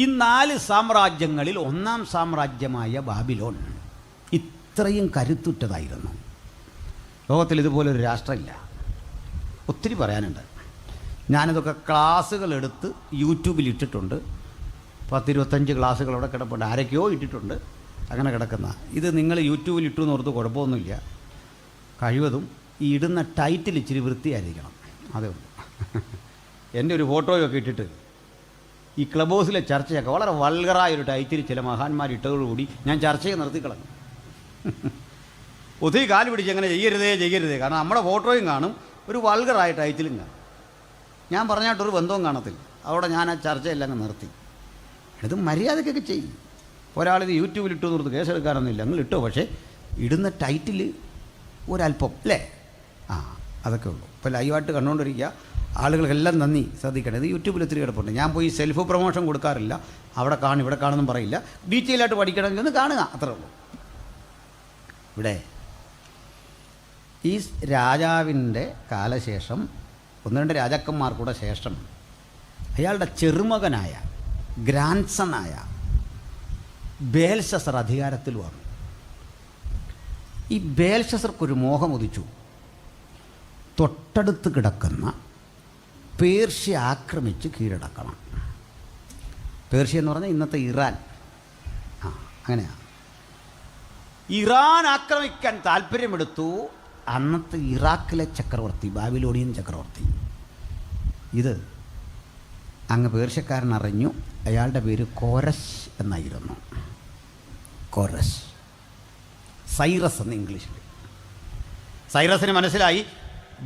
ഈ 4 സാമ്രാജ്യങ്ങളിൽ ഒന്നാം സാമ്രാജ്യമായ ബാബിലോൺ ഇത്രയും കരുത്തുറ്റതായിരുന്നു. ലോകത്തിൽ ഇതുപോലൊരു രാഷ്ട്രമില്ല. ഒത്തിരി പറയാനുണ്ട്. ഞാനിതൊക്കെ ക്ലാസ്സുകളെടുത്ത് യൂട്യൂബിൽ ഇട്ടിട്ടുണ്ട്. 10-25 ക്ലാസ്സുകൾ അവിടെ കിടപ്പുണ്ട്. ആരൊക്കെയോ ഇട്ടിട്ടുണ്ട്. അങ്ങനെ കിടക്കുന്ന ഇത് നിങ്ങൾ യൂട്യൂബിൽ ഇട്ടു എന്ന് ഓർത്ത് കുഴപ്പമൊന്നുമില്ല. കഴിവതും ഈ ഇടുന്ന ടൈറ്റിൽ ഇച്ചിരി വൃത്തിയായിരിക്കണം, അതേ ഉള്ളൂ. എൻ്റെ ഒരു ഫോട്ടോയൊക്കെ ഇട്ടിട്ട് ഈ ക്ലബ് ഹൗസിലെ ചർച്ചയൊക്കെ വളരെ വൾഗറായൊരു ടൈറ്റിൽ ചില മഹാന്മാർ ഇട്ടതോടുകൂടി ഞാൻ ചർച്ചയെ നിർത്തിക്കളഞ്ഞു. ഒത്തിരി കാല് പിടിച്ച് അങ്ങനെ ചെയ്യരുതേ. കാരണം നമ്മുടെ ഫോട്ടോയും കാണും, ഒരു വൾഗറായ ടൈറ്റിലും കാണും. ഞാൻ പറഞ്ഞായിട്ടൊരു ബന്ധവും കാണത്തില്ല. അവിടെ ഞാൻ ആ ചർച്ചയെല്ലാം അങ്ങ് നിർത്തി. ഇത് മര്യാദക്കൊക്കെ ചെയ്യും. ഒരാളിത് യൂട്യൂബിൽ ഇട്ടു നിർത്ത് കേസെടുക്കാനൊന്നുമില്ല, നിങ്ങൾ ഇട്ടോ. പക്ഷേ ഇടുന്ന ടൈറ്റിൽ ഒരല്പം അല്ലേ, അതൊക്കെ ഉള്ളൂ. ഇപ്പോൾ ലൈവായിട്ട് കണ്ടുകൊണ്ടിരിക്കുക. ആളുകൾക്കെല്ലാം നന്ദി. ശ്രദ്ധിക്കണം, ഇത് യൂട്യൂബിൽ ഒത്തിരി കിടപ്പുണ്ട്. ഞാൻ പോയി സെൽഫ് പ്രൊമോഷൻ കൊടുക്കാറില്ല. അവിടെ കാണും ഇവിടെ കാണുമെന്നും പറയില്ല. ഡീറ്റെയിൽ ആയിട്ട് പഠിക്കണമെങ്കിൽ ഒന്ന് കാണുക, അത്രേ ഉള്ളൂ. ഇവിടെ ഈ രാജാവിൻ്റെ കാലശേഷം 1-2 രാജാക്കന്മാർ കൂടെ ശേഷം അയാളുടെ ചെറുമകനായ ഗ്രാൻഡ്സണായ ബേൽഷസർ അധികാരത്തിൽ വന്നു. ഈ ബേൽഷസർക്കൊരു മോഹം ഉദിച്ചു. തൊട്ടടുത്ത് കിടക്കുന്ന പേർഷ്യ ആക്രമിച്ച് കീഴടക്കണം. പേർഷ്യ എന്ന് പറഞ്ഞാൽ ഇന്നത്തെ ഇറാൻ. അങ്ങനെയാണ്. ഇറാൻ ആക്രമിക്കാൻ താല്പര്യമെടുത്തു അന്നത്തെ ഇറാഖിലെ ചക്രവർത്തി, ബാബിലോണിയൻ ചക്രവർത്തി. ഇത് അങ്ങ് പേർഷ്യക്കാരൻ അറിഞ്ഞു. അയാളുടെ പേര് കോരസ് എന്നായിരുന്നു. കോരസ്, സൈറസ് എന്ന് ഇംഗ്ലീഷിൽ. സൈറസിന് മനസ്സിലായി,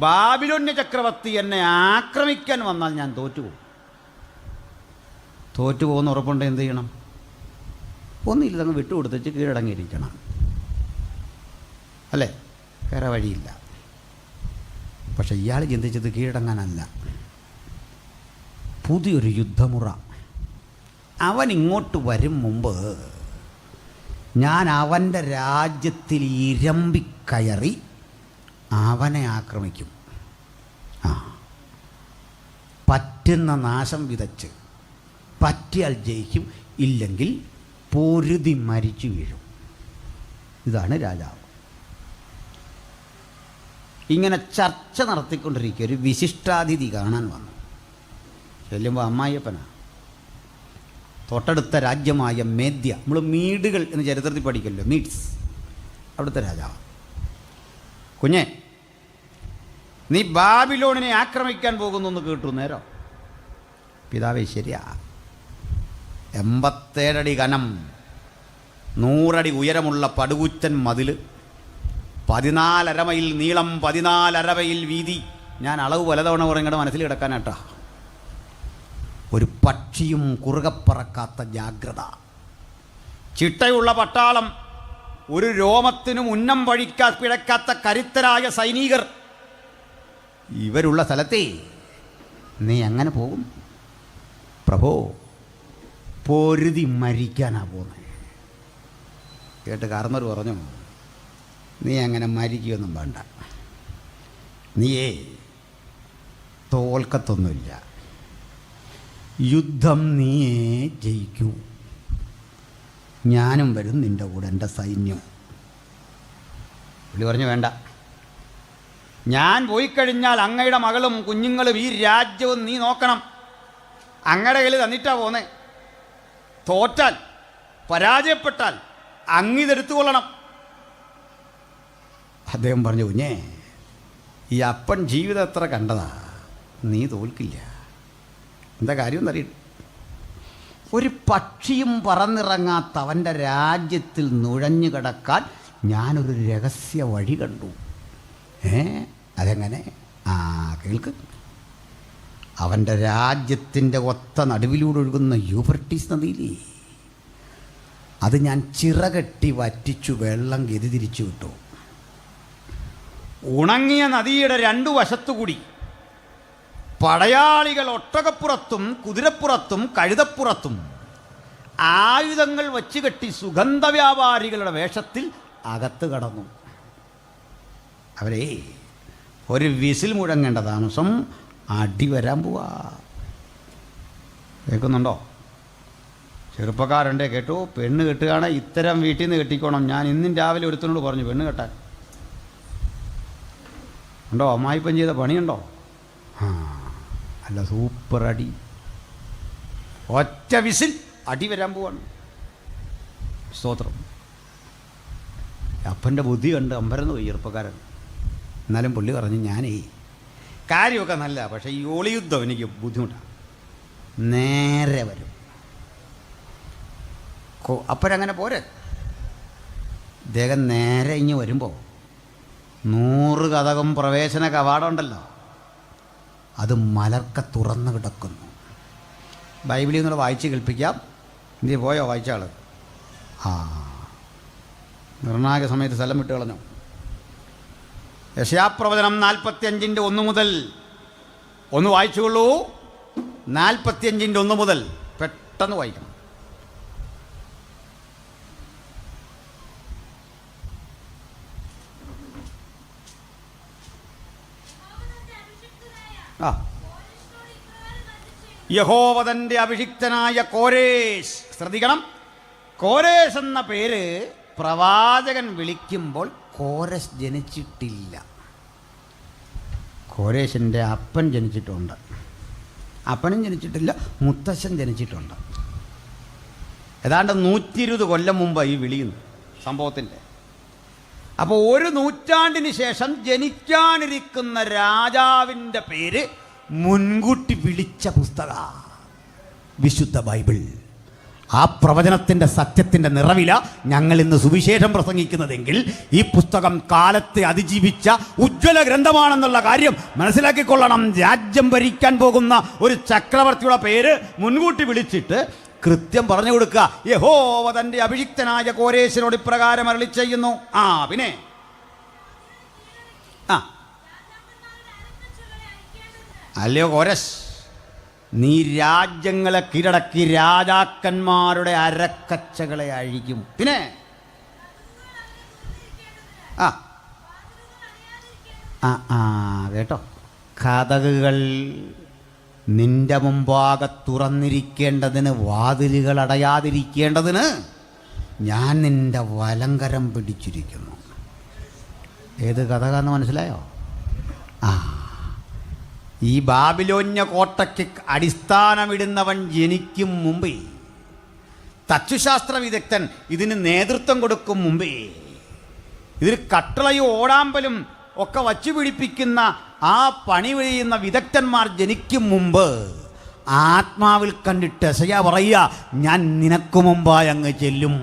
ബാബിലോന്യ ചക്രവർത്തി എന്നെ ആക്രമിക്കാൻ വന്നാൽ ഞാൻ തോറ്റുപോകുന്ന ഉറപ്പുണ്ട്. എന്ത് ചെയ്യണം? ഒന്നില്ല, അങ്ങ് വിട്ടുകൊടുത്തിട്ട് കീഴടങ്ങിയിരിക്കണം, അല്ലേ? വേറെ വഴിയില്ല. പക്ഷെ ഇയാൾ ചിന്തിച്ചത് കീഴടങ്ങാനല്ല, പുതിയൊരു യുദ്ധമുറ. അവൻ ഇങ്ങോട്ട് വരും മുമ്പ് ഞാൻ അവൻ്റെ രാജ്യത്തിൽ ഇരമ്പിക്കയറി അവനെ ആക്രമിക്കും. പറ്റുന്ന നാശം വിതച്ച്, പറ്റിയാൽ ജയിക്കും, ഇല്ലെങ്കിൽ പൊരുതി മരിച്ചു വീഴും. ഇതാണ് രാജാവ്. ഇങ്ങനെ ചർച്ച നടത്തിക്കൊണ്ടിരിക്കുക ഒരു വിശിഷ്ടാതിഥി കാണാൻ വന്നു. ചെല്ലുമ്പോൾ അമ്മായിയപ്പനാ. തൊട്ടടുത്ത രാജ്യമായ മേദ്യ, നമ്മൾ മീഡുകൾ എന്ന് ചരിത്രത്തിൽ പഠിക്കല്ലോ, മീഡ്സ്, അവിടുത്തെ രാജാവ്. കുഞ്ഞെ, നീ ബാബിലോണിനെ ആക്രമിക്കാൻ പോകുന്നു എന്ന് കേട്ടു. നേരം പിതാവേ, ശരിയാ. 87 അടി കനം, 100 അടി ഉയരമുള്ള പടുകൂറ്റൻ മതിൽ, 14.5 മൈൽ നീളം, 14.5 മൈൽ വീതി. ഞാൻ അളവ് പലതവണ കുറങ്ങടെ മനസ്സിൽ കിടക്കാനാട്ടാ. ഒരു പക്ഷിയും കുറുകപ്പറക്കാത്ത ജാഗ്രത. ചിട്ടയുള്ള പട്ടാളം, ഒരു രോമത്തിനും ഉന്നം പിഴക്കാത്ത കരുത്തരായ സൈനികർ ഇവരുള്ള സ്ഥലത്തെ നീ എങ്ങനെ പോകും? പ്രഭോ, പൊരുതി മരിക്കാനാ പോകുന്നത്. കേട്ട് കാർന്നവർ പറഞ്ഞു, നീ അങ്ങനെ മരിക്കുകയൊന്നും വേണ്ട, നീയേ തോൽക്കത്തൊന്നുമില്ല, യുദ്ധം നീയേ ജയിക്കൂ, ഞാനും വരും നിൻ്റെ കൂടെ, എൻ്റെ സൈന്യം. പുള്ളി പറഞ്ഞു, വേണ്ട, ഞാൻ പോയിക്കഴിഞ്ഞാൽ അങ്ങയുടെ മകളും കുഞ്ഞുങ്ങളും ഈ രാജ്യവും നീ നോക്കണം, അങ്ങയുടെ കയ്യിൽ തന്നിട്ടാ പോന്നേ, തോറ്റാൽ പരാജയപ്പെട്ടാൽ അങ്ങിതെടുത്തുകൊള്ളണം. അദ്ദേഹം പറഞ്ഞു, കുഞ്ഞേ, ഈ അപ്പൻ ജീവിതം എത്ര കണ്ടതാ, നീ തോൽക്കില്ല. എന്താ കാര്യം എന്നറിയണം, ഒരു പക്ഷിയും പറന്നിറങ്ങാത്ത അവൻ്റെ രാജ്യത്തിൽ നുഴഞ്ഞു കിടക്കാൻ ഞാനൊരു രഹസ്യ വഴി കണ്ടു. അതെങ്ങനെ? കേൾക്ക്. അവൻ്റെ രാജ്യത്തിൻ്റെ ഒത്ത നടുവിലൂടെ ഒഴുകുന്ന യൂഫ്രട്ടീസ് നദിയിലേ, അത് ഞാൻ ചിറകെട്ടി വറ്റിച്ചു വെള്ളം ഗതി തിരിച്ചു വിട്ടു. ഉണങ്ങിയ നദിയുടെ രണ്ടു വശത്തുകൂടി പടയാളികൾ ഒട്ടകപ്പുറത്തും കുതിരപ്പുറത്തും കഴുതപ്പുറത്തും ആയുധങ്ങൾ വച്ച് കെട്ടി സുഗന്ധ വ്യാപാരികളുടെ വേഷത്തിൽ അകത്ത് കടന്നു. അവരെ ഒരു വിസിൽ മുഴങ്ങേണ്ട താമസം അടി വരാൻ പോവാ. കേൾക്കുന്നുണ്ടോ? ചെറുപ്പക്കാരുണ്ടേ, കേട്ടോ, പെണ്ണ് കെട്ടുകയാണ് ഇത്തരം വീട്ടിൽ നിന്ന് കെട്ടിക്കോണം. ഞാൻ ഇന്നും രാവിലെ ഒരുത്തനോട് പറഞ്ഞു പെണ്ണ് കെട്ടാൻ. ഉണ്ടോ? അമ്മായിപ്പം ചെയ്ത പണിയുണ്ടോ? അല്ല, സൂപ്പർ അടി, ഒറ്റ വിസിൽ അടി വരാൻ പോവാണ്. സ്തോത്രം. അപ്പൻ്റെ ബുദ്ധി കണ്ട് അമ്പരന്ന് പോയി ചെറുപ്പക്കാരൻ. എന്നാലും പുള്ളി പറഞ്ഞു, ഞാനേ കാര്യമൊക്കെ നല്ല, പക്ഷേ ഈ ഒളിയുദ്ധം എനിക്ക് ബുദ്ധിമുട്ടാണ്, നേരെ വരും. അപ്പോഴങ്ങനെ പോരെ. ഇദ്ദേഹം നേരെ ഇങ്ങ് വരുമ്പോൾ 100 കതകം പ്രവേശന കവാടമുണ്ടല്ലോ, അത് മലർക്ക തുറന്നു കിടക്കുന്നു. ബൈബിളിൽ നിന്നുള്ള വായിച്ച് കേൾപ്പിക്കാം. ഇന്ത്യ പോയോ വായിച്ച ആൾ? നിർണായക സമയത്ത് സ്ഥലം വിട്ട് കളഞ്ഞു. യെശയ്യാപ്രവചനം 45:1 മുതൽ ഒന്ന് വായിച്ചുകൊള്ളൂ. 45:1 മുതൽ പെട്ടെന്ന് വായിക്കണം. യഹോവ തൻ്റെ അഭിഷിക്തനായ കോരേശ്, ശ്രദ്ധിക്കണം, കോരേശ് എന്ന പേര് പ്രവാചകൻ വിളിക്കുമ്പോൾ കോരേശ് ജനിച്ചിട്ടില്ല. കോരേശിൻ്റെ അപ്പൻ ജനിച്ചിട്ടുണ്ട്, അപ്പനും ജനിച്ചിട്ടില്ല, മുത്തശ്ശൻ ജനിച്ചിട്ടുണ്ട്. ഏതാണ്ട് 120 കൊല്ലം മുമ്പ് ഈ വിളിയുന്നു സംഭവത്തിൻ്റെ. അപ്പോൾ 1 നൂറ്റാണ്ടിന് ശേഷം ജനിക്കാനിരിക്കുന്ന രാജാവിൻ്റെ പേര് മുൻകൂട്ടി വിളിച്ച പുസ്തക വിശുദ്ധ ബൈബിൾ. ആ പ്രവചനത്തിൻ്റെ സത്യത്തിൻ്റെ നിറവില ഞങ്ങൾ ഇന്ന് സുവിശേഷം പ്രസംഗിക്കുന്നതെങ്കിൽ ഈ പുസ്തകം കാലത്തെ അതിജീവിച്ച ഉജ്ജ്വല ഗ്രന്ഥമാണെന്നുള്ള കാര്യം മനസ്സിലാക്കിക്കൊള്ളണം. രാജ്യം ഭരിക്കാൻ പോകുന്ന ഒരു ചക്രവർത്തിയുടെ പേര് മുൻകൂട്ടി വിളിച്ചിട്ട് കൃത്യം പറഞ്ഞു കൊടുക്കുക. യഹോവ തൻ്റെ അഭിഷിക്തനായ കോരേശിനോട് ഇപ്രകാരം അരുളി ചെയ്യുന്നു. പിന്നെ അല്ലയോ കോരേശ്, നീ രാജ്യങ്ങളെ കീഴടക്കി രാജാക്കന്മാരുടെ അരക്കച്ചകളെ അഴിക്കും. പിന്നെ കേട്ടോ, കതകുകൾ നിന്റെ മുമ്പാകെ തുറന്നിരിക്കേണ്ടതിന്, വാതിലുകൾ അടയാതിരിക്കേണ്ടതിന് ഞാൻ നിന്റെ വലങ്കരം പിടിച്ചിരിക്കുന്നു. ഏത് കഥകാന്ന് മനസ്സിലായോ? ഈ ബാബിലോന്യ കോട്ടയ്ക്ക് അടിസ്ഥാനമിടുന്നവൻ ജനിക്കും മുമ്പേ, തച്ചുശാസ്ത്ര വിദഗ്ധൻ ഇതിന് നേതൃത്വം കൊടുക്കും മുമ്പേ, ഇതിൽ കട്ടളയും ഓടാമ്പലും ഒക്കെ വച്ചു പിടിപ്പിക്കുന്ന ആ പണി ചെയ്യുന്ന വിദഗ്ധന്മാർ ജനിക്കും മുമ്പ് ആത്മാവിൽ കണ്ടിട്ട് യെശയ്യാ പറയുക, ഞാൻ നിനക്ക് മുമ്പായി അങ്ങ് ചെല്ലും,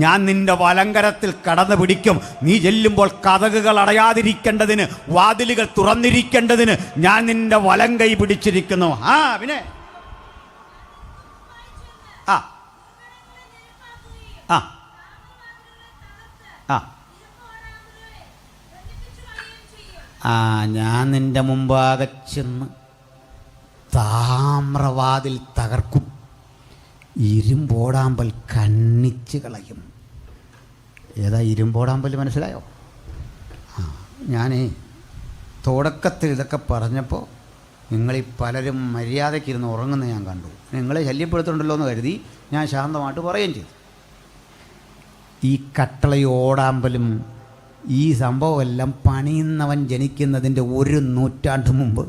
ഞാൻ നിന്റെ വലങ്കരത്തിൽ കടന്നു പിടിക്കും. നീ ചെല്ലുമ്പോൾ കതകുകൾ അടയാതിരിക്കേണ്ടതിന്, വാതിലുകൾ തുറന്നിരിക്കേണ്ടതിന് ഞാൻ നിന്റെ വലങ്കൈ പിടിച്ചിരിക്കുന്നു. പിന്നെ ആ ആ ആ ഞാൻ നിൻ്റെ മുമ്പാകെ ചെന്ന് താമ്രവാതിൽ തകർക്കും, ഇരുമ്പോടാമ്പൽ കണ്ണിച്ച് കളയും. ഏതാ ഇരുമ്പോടാമ്പൽ മനസ്സിലായോ? ആ ഞാനേ തുടക്കത്തിൽ ഇതൊക്കെ പറഞ്ഞപ്പോൾ നിങ്ങളീ പലരും മര്യാദയ്ക്കിരുന്ന് ഉറങ്ങുന്ന ഞാൻ കണ്ടു. നിങ്ങളെ ശല്യപ്പെടുത്തുന്നുണ്ടല്ലോ എന്ന് കരുതി ഞാൻ ശാന്തമായിട്ട് പറയുകയും ചെയ്തു. ഈ കട്ടളയോടാമ്പലും ഈ സംഭവമെല്ലാം പണിയുന്നവൻ ജനിക്കുന്നതിൻ്റെ 1 നൂറ്റാണ്ട് മുമ്പ്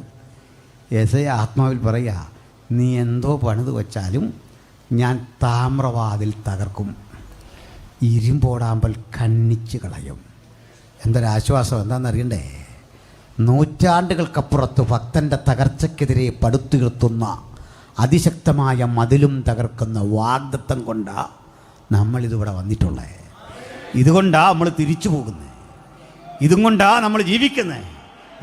യെശയ്യാ ആത്മാവിൽ പറയുക, നീ എന്തോ പണിത് വച്ചാലും ഞാൻ താമ്രവാതിൽ തകർക്കും, ഇരുമ്പോടാമ്പൽ കണ്ണിച്ച് കളയും. എന്തൊരാശ്വാസം! എന്താണെന്നറിയണ്ടേ? നൂറ്റാണ്ടുകൾക്കപ്പുറത്ത് ഭക്തൻ്റെ തകർച്ചയ്ക്കെതിരെ പടുത്തുയർത്തുന്ന അതിശക്തമായ മതിലും തകർക്കുന്ന വാഗ്ദത്തം കൊണ്ടാണ് നമ്മളിതിവിടെ വന്നിട്ടുള്ളത്. ഇതുകൊണ്ടാണ് നമ്മൾ തിരിച്ചു പോകുന്നത്, ഇതും കൊണ്ടാണ് നമ്മൾ ജീവിക്കുന്നത്,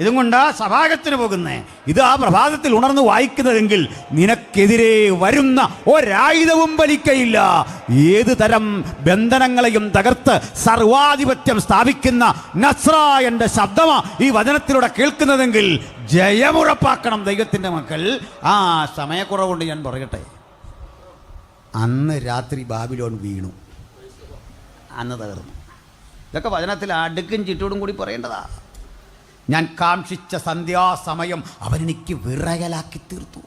ഇതും കൊണ്ടാണ് സഭാഗത്തിന് പോകുന്നത്. ഇത് ആ പ്രഭാതത്തിൽ ഉണർന്ന് വായിക്കുന്നതെങ്കിൽ നിനക്കെതിരെ വരുന്ന ഒരായുധവും വലിക്കയില്ല. ഏത് തരം ബന്ധനങ്ങളെയും തകർത്ത് സർവാധിപത്യം സ്ഥാപിക്കുന്ന നസ്രായന്റെ ശബ്ദമാ ഈ വചനത്തിലൂടെ കേൾക്കുന്നതെങ്കിൽ ജയമുറപ്പാക്കണം ദൈവത്തിൻ്റെ മക്കൾ. ആ സമയക്കുറവുകൊണ്ട് ഞാൻ പറയട്ടെ, അന്ന് രാത്രി ബാബിലോൺ വീണു, അന്ന് തകർന്നു. ഇതൊക്കെ വചനത്തിൽ അടുക്കും ചിട്ടോടും കൂടി പറയേണ്ടതാ. ഞാൻ കാക്ഷിച്ച സന്ധ്യാസമയം അവനെനിക്ക് വിറയലാക്കി തീർത്തു.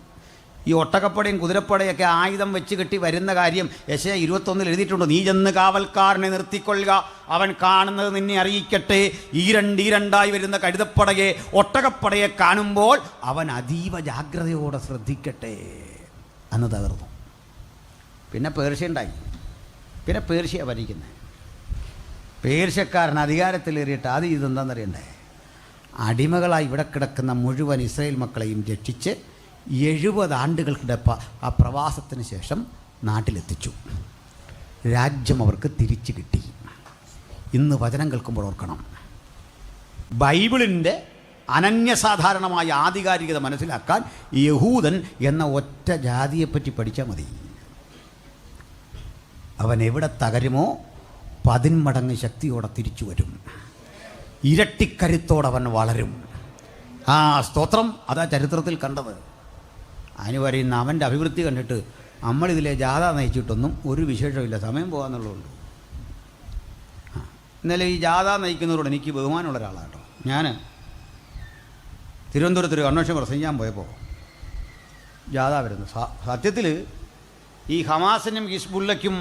ഈ ഒട്ടകപ്പടയും കുതിരപ്പടയൊക്കെ ആയുധം വെച്ച് കെട്ടി വരുന്ന കാര്യം യെശയ്യാ 21 എഴുതിയിട്ടുണ്ട്. നീ ചെന്ന് കാവൽക്കാരനെ നിർത്തിക്കൊള്ളുക, അവൻ കാണുന്നത് നിന്നെ അറിയിക്കട്ടെ. ഈരണ്ടായി വരുന്ന കഴുതപ്പടയെ ഒട്ടകപ്പടയെ കാണുമ്പോൾ അവൻ അതീവ ജാഗ്രതയോടെ ശ്രദ്ധിക്കട്ടെ. അന്ന് തകർന്നു. പിന്നെ പേർഷ്യ ഉണ്ടായി. പിന്നെ പേർഷ്യ ഭരിക്കുന്നത്. പേർഷ്യക്കാരൻ അധികാരത്തിലേറിയിട്ട് ആദ്യം ഇതെന്താണെന്നറിയണ്ടേ? അടിമകളായി ഇവിടെ കിടക്കുന്ന മുഴുവൻ ഇസ്രായേൽ മക്കളെയും രക്ഷിച്ച് 70 ആണ്ടുകൾക്കിടെ ആ പ്രവാസത്തിന് ശേഷം നാട്ടിലെത്തിച്ചു. രാജ്യം അവർക്ക് തിരിച്ചു കിട്ടി. ഇന്ന് വചനം കേൾക്കുമ്പോൾ ഓർക്കണം, ബൈബിളിൻ്റെ അനന്യസാധാരണമായ ആധികാരികത മനസ്സിലാക്കാൻ യഹൂദൻ എന്ന ഒറ്റ ജാതിയെപ്പറ്റി പഠിച്ചാൽ മതി. അവൻ എവിടെ തകരുമോ 10 മടങ്ങ് ശക്തിയോടെ തിരിച്ചു വരും. ഇരട്ടിക്കരുത്തോടവൻ വളരും. ആ സ്തോത്രം! അതാ ചരിത്രത്തിൽ കണ്ടത്. അതിന് പറയുന്ന അവൻ്റെ അഭിവൃദ്ധി കണ്ടിട്ട് നമ്മളിതിലെ ജാഥ നയിച്ചിട്ടൊന്നും ഒരു വിശേഷമില്ല, സമയം പോകാമെന്നുള്ളതുള്ളൂ. ഇന്നലെ ഈ ജാഥ നയിക്കുന്നവരോട് എനിക്ക് ബഹുമാനമുള്ള ഒരാളാണ് കേട്ടോ. ഞാൻ തിരുവനന്തപുരത്തൊരു കൺവെൻഷൻ പ്രസംഗിക്കാൻ പോയപ്പോൾ ജാഥ വരുന്നു. സത്യത്തിൽ ഈ ഹമാസിനും ഹിസ്ബുള്ളയ്ക്കും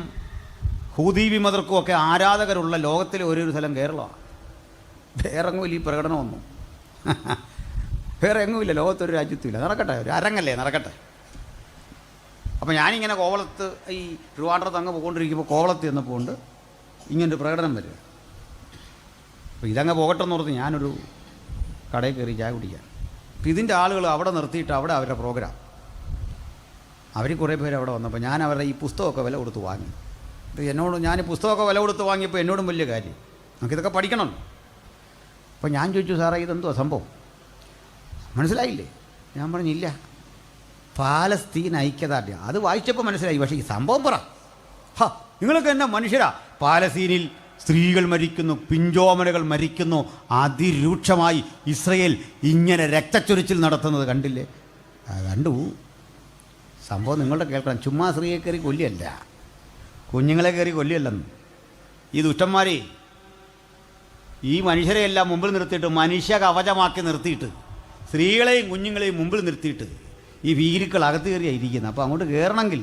ഹൂദി വിമതർക്കും ഒക്കെ ആരാധകരുള്ള ലോകത്തിലെ ഒരു സ്ഥലം കേരളമാണ്. വേറെ എങ്ങുമില്ല ഈ പ്രകടനമൊന്നും, വേറെ എങ്ങുമില്ല, ലോകത്തൊരു രാജ്യത്തുമില്ല. നടക്കട്ടെ, ഒരു അരങ്ങല്ലേ, നടക്കട്ടെ. അപ്പോൾ ഞാനിങ്ങനെ കോവളത്ത് ഈ ട്രിവാൻഡ്രത്ത് അങ്ങ് പോയിക്കൊണ്ടിരിക്കുമ്പോൾ കോവളത്ത് ചെന്നപ്പോൾ ഉണ്ട് ഇങ്ങനൊരു പ്രകടനം വരിക. അപ്പോൾ ഇതങ്ങ് പോകട്ടെന്ന് ഓർത്ത് ഞാനൊരു കടയിൽ കയറി ചായ കുടിക്കാൻ. അപ്പോൾ ഇതിൻ്റെ ആളുകൾ അവിടെ നിർത്തിയിട്ട് അവിടെ അവരുടെ പ്രോഗ്രാം, അവർ കുറേ പേര് അവിടെ വന്നപ്പോൾ ഞാൻ അവരുടെ ഈ പുസ്തകമൊക്കെ വില കൊടുത്ത് വാങ്ങി. എന്നോട് ഞാൻ പുസ്തകമൊക്കെ വില കൊടുത്ത് വാങ്ങിയപ്പോൾ എന്നോടും വലിയ കാര്യം, നമുക്കിതൊക്കെ പഠിക്കണം. അപ്പോൾ ഞാൻ ചോദിച്ചു, സാറേ ഇതെന്തോ സംഭവം മനസ്സിലായില്ലേ? ഞാൻ പറഞ്ഞില്ല, പാലസ്തീൻ ഐക്യദാർഢ്യം. അത് വായിച്ചപ്പോൾ മനസ്സിലായി. പക്ഷേ ഈ സംഭവം പറ. നിങ്ങളൊക്കെ എന്നാ മനുഷ്യരാ? പാലസ്തീനിൽ സ്ത്രീകൾ മരിക്കുന്നു, പിഞ്ചോമനകൾ മരിക്കുന്നു. അതിരൂക്ഷമായി ഇസ്രയേൽ ഇങ്ങനെ രക്തച്ചൊരിച്ചിൽ നടത്തുന്നത് കണ്ടില്ലേ? കണ്ടു. സംഭവം നിങ്ങളുടെ കേൾക്കണം. ചുമ്മാ സ്ത്രീയെ കയറി കൊല്ലിയല്ല, കുഞ്ഞുങ്ങളെ കയറി കൊല്ലിയല്ലെന്ന്. ഈ ദുഷ്ടന്മാരെ ഈ മനുഷ്യരെയെല്ലാം മുമ്പിൽ നിർത്തിയിട്ട്, മനുഷ്യ കവചമാക്കി നിർത്തിയിട്ട്, സ്ത്രീകളെയും കുഞ്ഞുങ്ങളെയും മുമ്പിൽ നിർത്തിയിട്ട് ഈ ഭീരുക്കൾ അകത്ത് കയറിയാണ് ഇരിക്കുന്നത്. അപ്പോൾ അങ്ങോട്ട് കയറണമെങ്കിൽ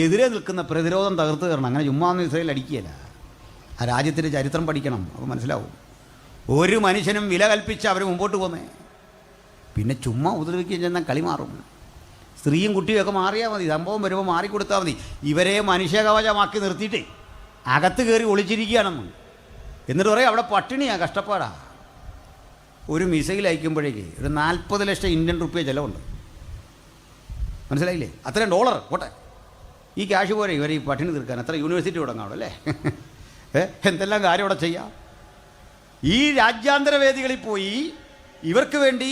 എതിരെ നിൽക്കുന്ന പ്രതിരോധം തകർത്ത് കയറണം. അങ്ങനെ ചുമ്മാ ഒന്നും ഇസ്രായേൽ അടിക്കുകയില്ല. ആ രാജ്യത്തിൻ്റെ ചരിത്രം പഠിക്കണം, അപ്പോൾ മനസ്സിലാവും. ഒരു മനുഷ്യനും വില കൽപ്പിച്ച് അവർ മുമ്പോട്ട് പോന്നേ. പിന്നെ ചുമ്മാ ഉപദ്രവിക്കുകയും ചെന്നാൽ കളി മാറും. സ്ത്രീയും കുട്ടിയൊക്കെ മാറിയാൽ മതി, സംഭവം വരുമ്പോൾ മാറിക്കൊടുത്താൽ മതി. ഇവരെ മനുഷ്യകവചമാക്കി നിർത്തിയിട്ടേ അകത്ത് കയറി ഒളിച്ചിരിക്കുകയാണെന്ന്. എന്നിട്ട് പറയും അവിടെ പട്ടിണിയാണ്, കഷ്ടപ്പാടാ. ഒരു മിസൈൽ അയക്കുമ്പോഴേക്ക് ഒരു 40 ലക്ഷം ഇന്ത്യൻ റുപ്യ ചിലവുണ്ട്. മനസ്സിലായില്ലേ? അത്രയും ഡോളർ പോട്ടെ. ഈ ക്യാഷ് പോരെ ഇവർ ഈ പട്ടിണി തീർക്കാൻ. അത്ര യൂണിവേഴ്സിറ്റി തുടങ്ങാം അവിടെ, അല്ലേ? എന്തെല്ലാം കാര്യം അവിടെ ചെയ്യാം. ഈ രാജ്യാന്തര വേദികളിൽ പോയി ഇവർക്ക് വേണ്ടി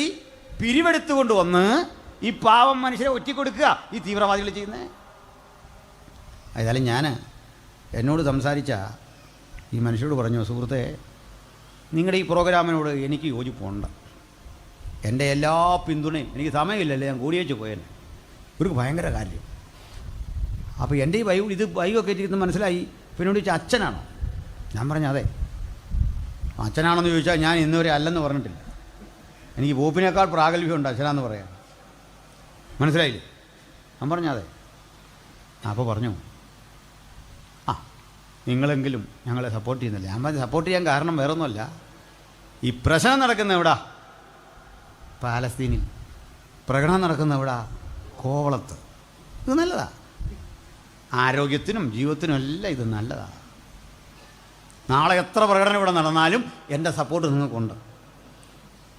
പിരിവെടുത്തുകൊണ്ട് വന്ന് ഈ പാവം മനുഷ്യരെ ഒറ്റിക്കൊടുക്കുക ഈ തീവ്രവാദികൾ ചെയ്യുന്നത്. ഏതായാലും ഞാൻ എന്നോട് സംസാരിച്ച ഈ മനുഷ്യരോട് പറഞ്ഞു, സുഹൃത്തെ, നിങ്ങളുടെ ഈ പ്രോഗ്രാമിനോട് എനിക്ക് യോജിപ്പുണ്ട്. എൻ്റെ എല്ലാ പിന്തുണയും, എനിക്ക് സമയമില്ലല്ലേ, ഞാൻ കൂടിയേച്ച് പോയേനെ. ഇവർക്ക് ഭയങ്കര കാര്യം. അപ്പോൾ എൻ്റെ ഈ ബൈബിളൊക്കെ ഇരിക്കുന്ന മനസ്സിലായി. പിന്നെ ചോദിച്ചാൽ അച്ഛനാണോ? ഞാൻ പറഞ്ഞു അതെ. അച്ഛനാണെന്ന് ചോദിച്ചാൽ ഞാൻ ഇന്നുവരെ അല്ലെന്ന് പറഞ്ഞിട്ടില്ല. എനിക്ക് പോപ്പിനേക്കാൾ പ്രാഗൽഭ്യമുണ്ട് അച്ഛനാന്ന് പറയാൻ. മനസ്സിലായില്ലേ? ഞാൻ പറഞ്ഞു അതെ. അപ്പോൾ പറഞ്ഞു, ആ നിങ്ങളെങ്കിലും ഞങ്ങളെ സപ്പോർട്ട് ചെയ്യുന്നില്ല. ഞാൻ പറഞ്ഞു സപ്പോർട്ട് ചെയ്യാൻ കാരണം വേറൊന്നുമല്ല, ഈ പ്രശ്നം നടക്കുന്ന എവിടാ? പാലസ്തീനിൽ. പ്രകടനം നടക്കുന്ന എവിടാ? കോവളത്ത്. ഇത് നല്ലതാണ്, ആരോഗ്യത്തിനും ജീവിതത്തിനും എല്ലാം ഇത് നല്ലതാണ്. നാളെ എത്ര പ്രകടനം ഇവിടെ നടന്നാലും എൻ്റെ സപ്പോർട്ട് നിങ്ങൾക്കുണ്ട്.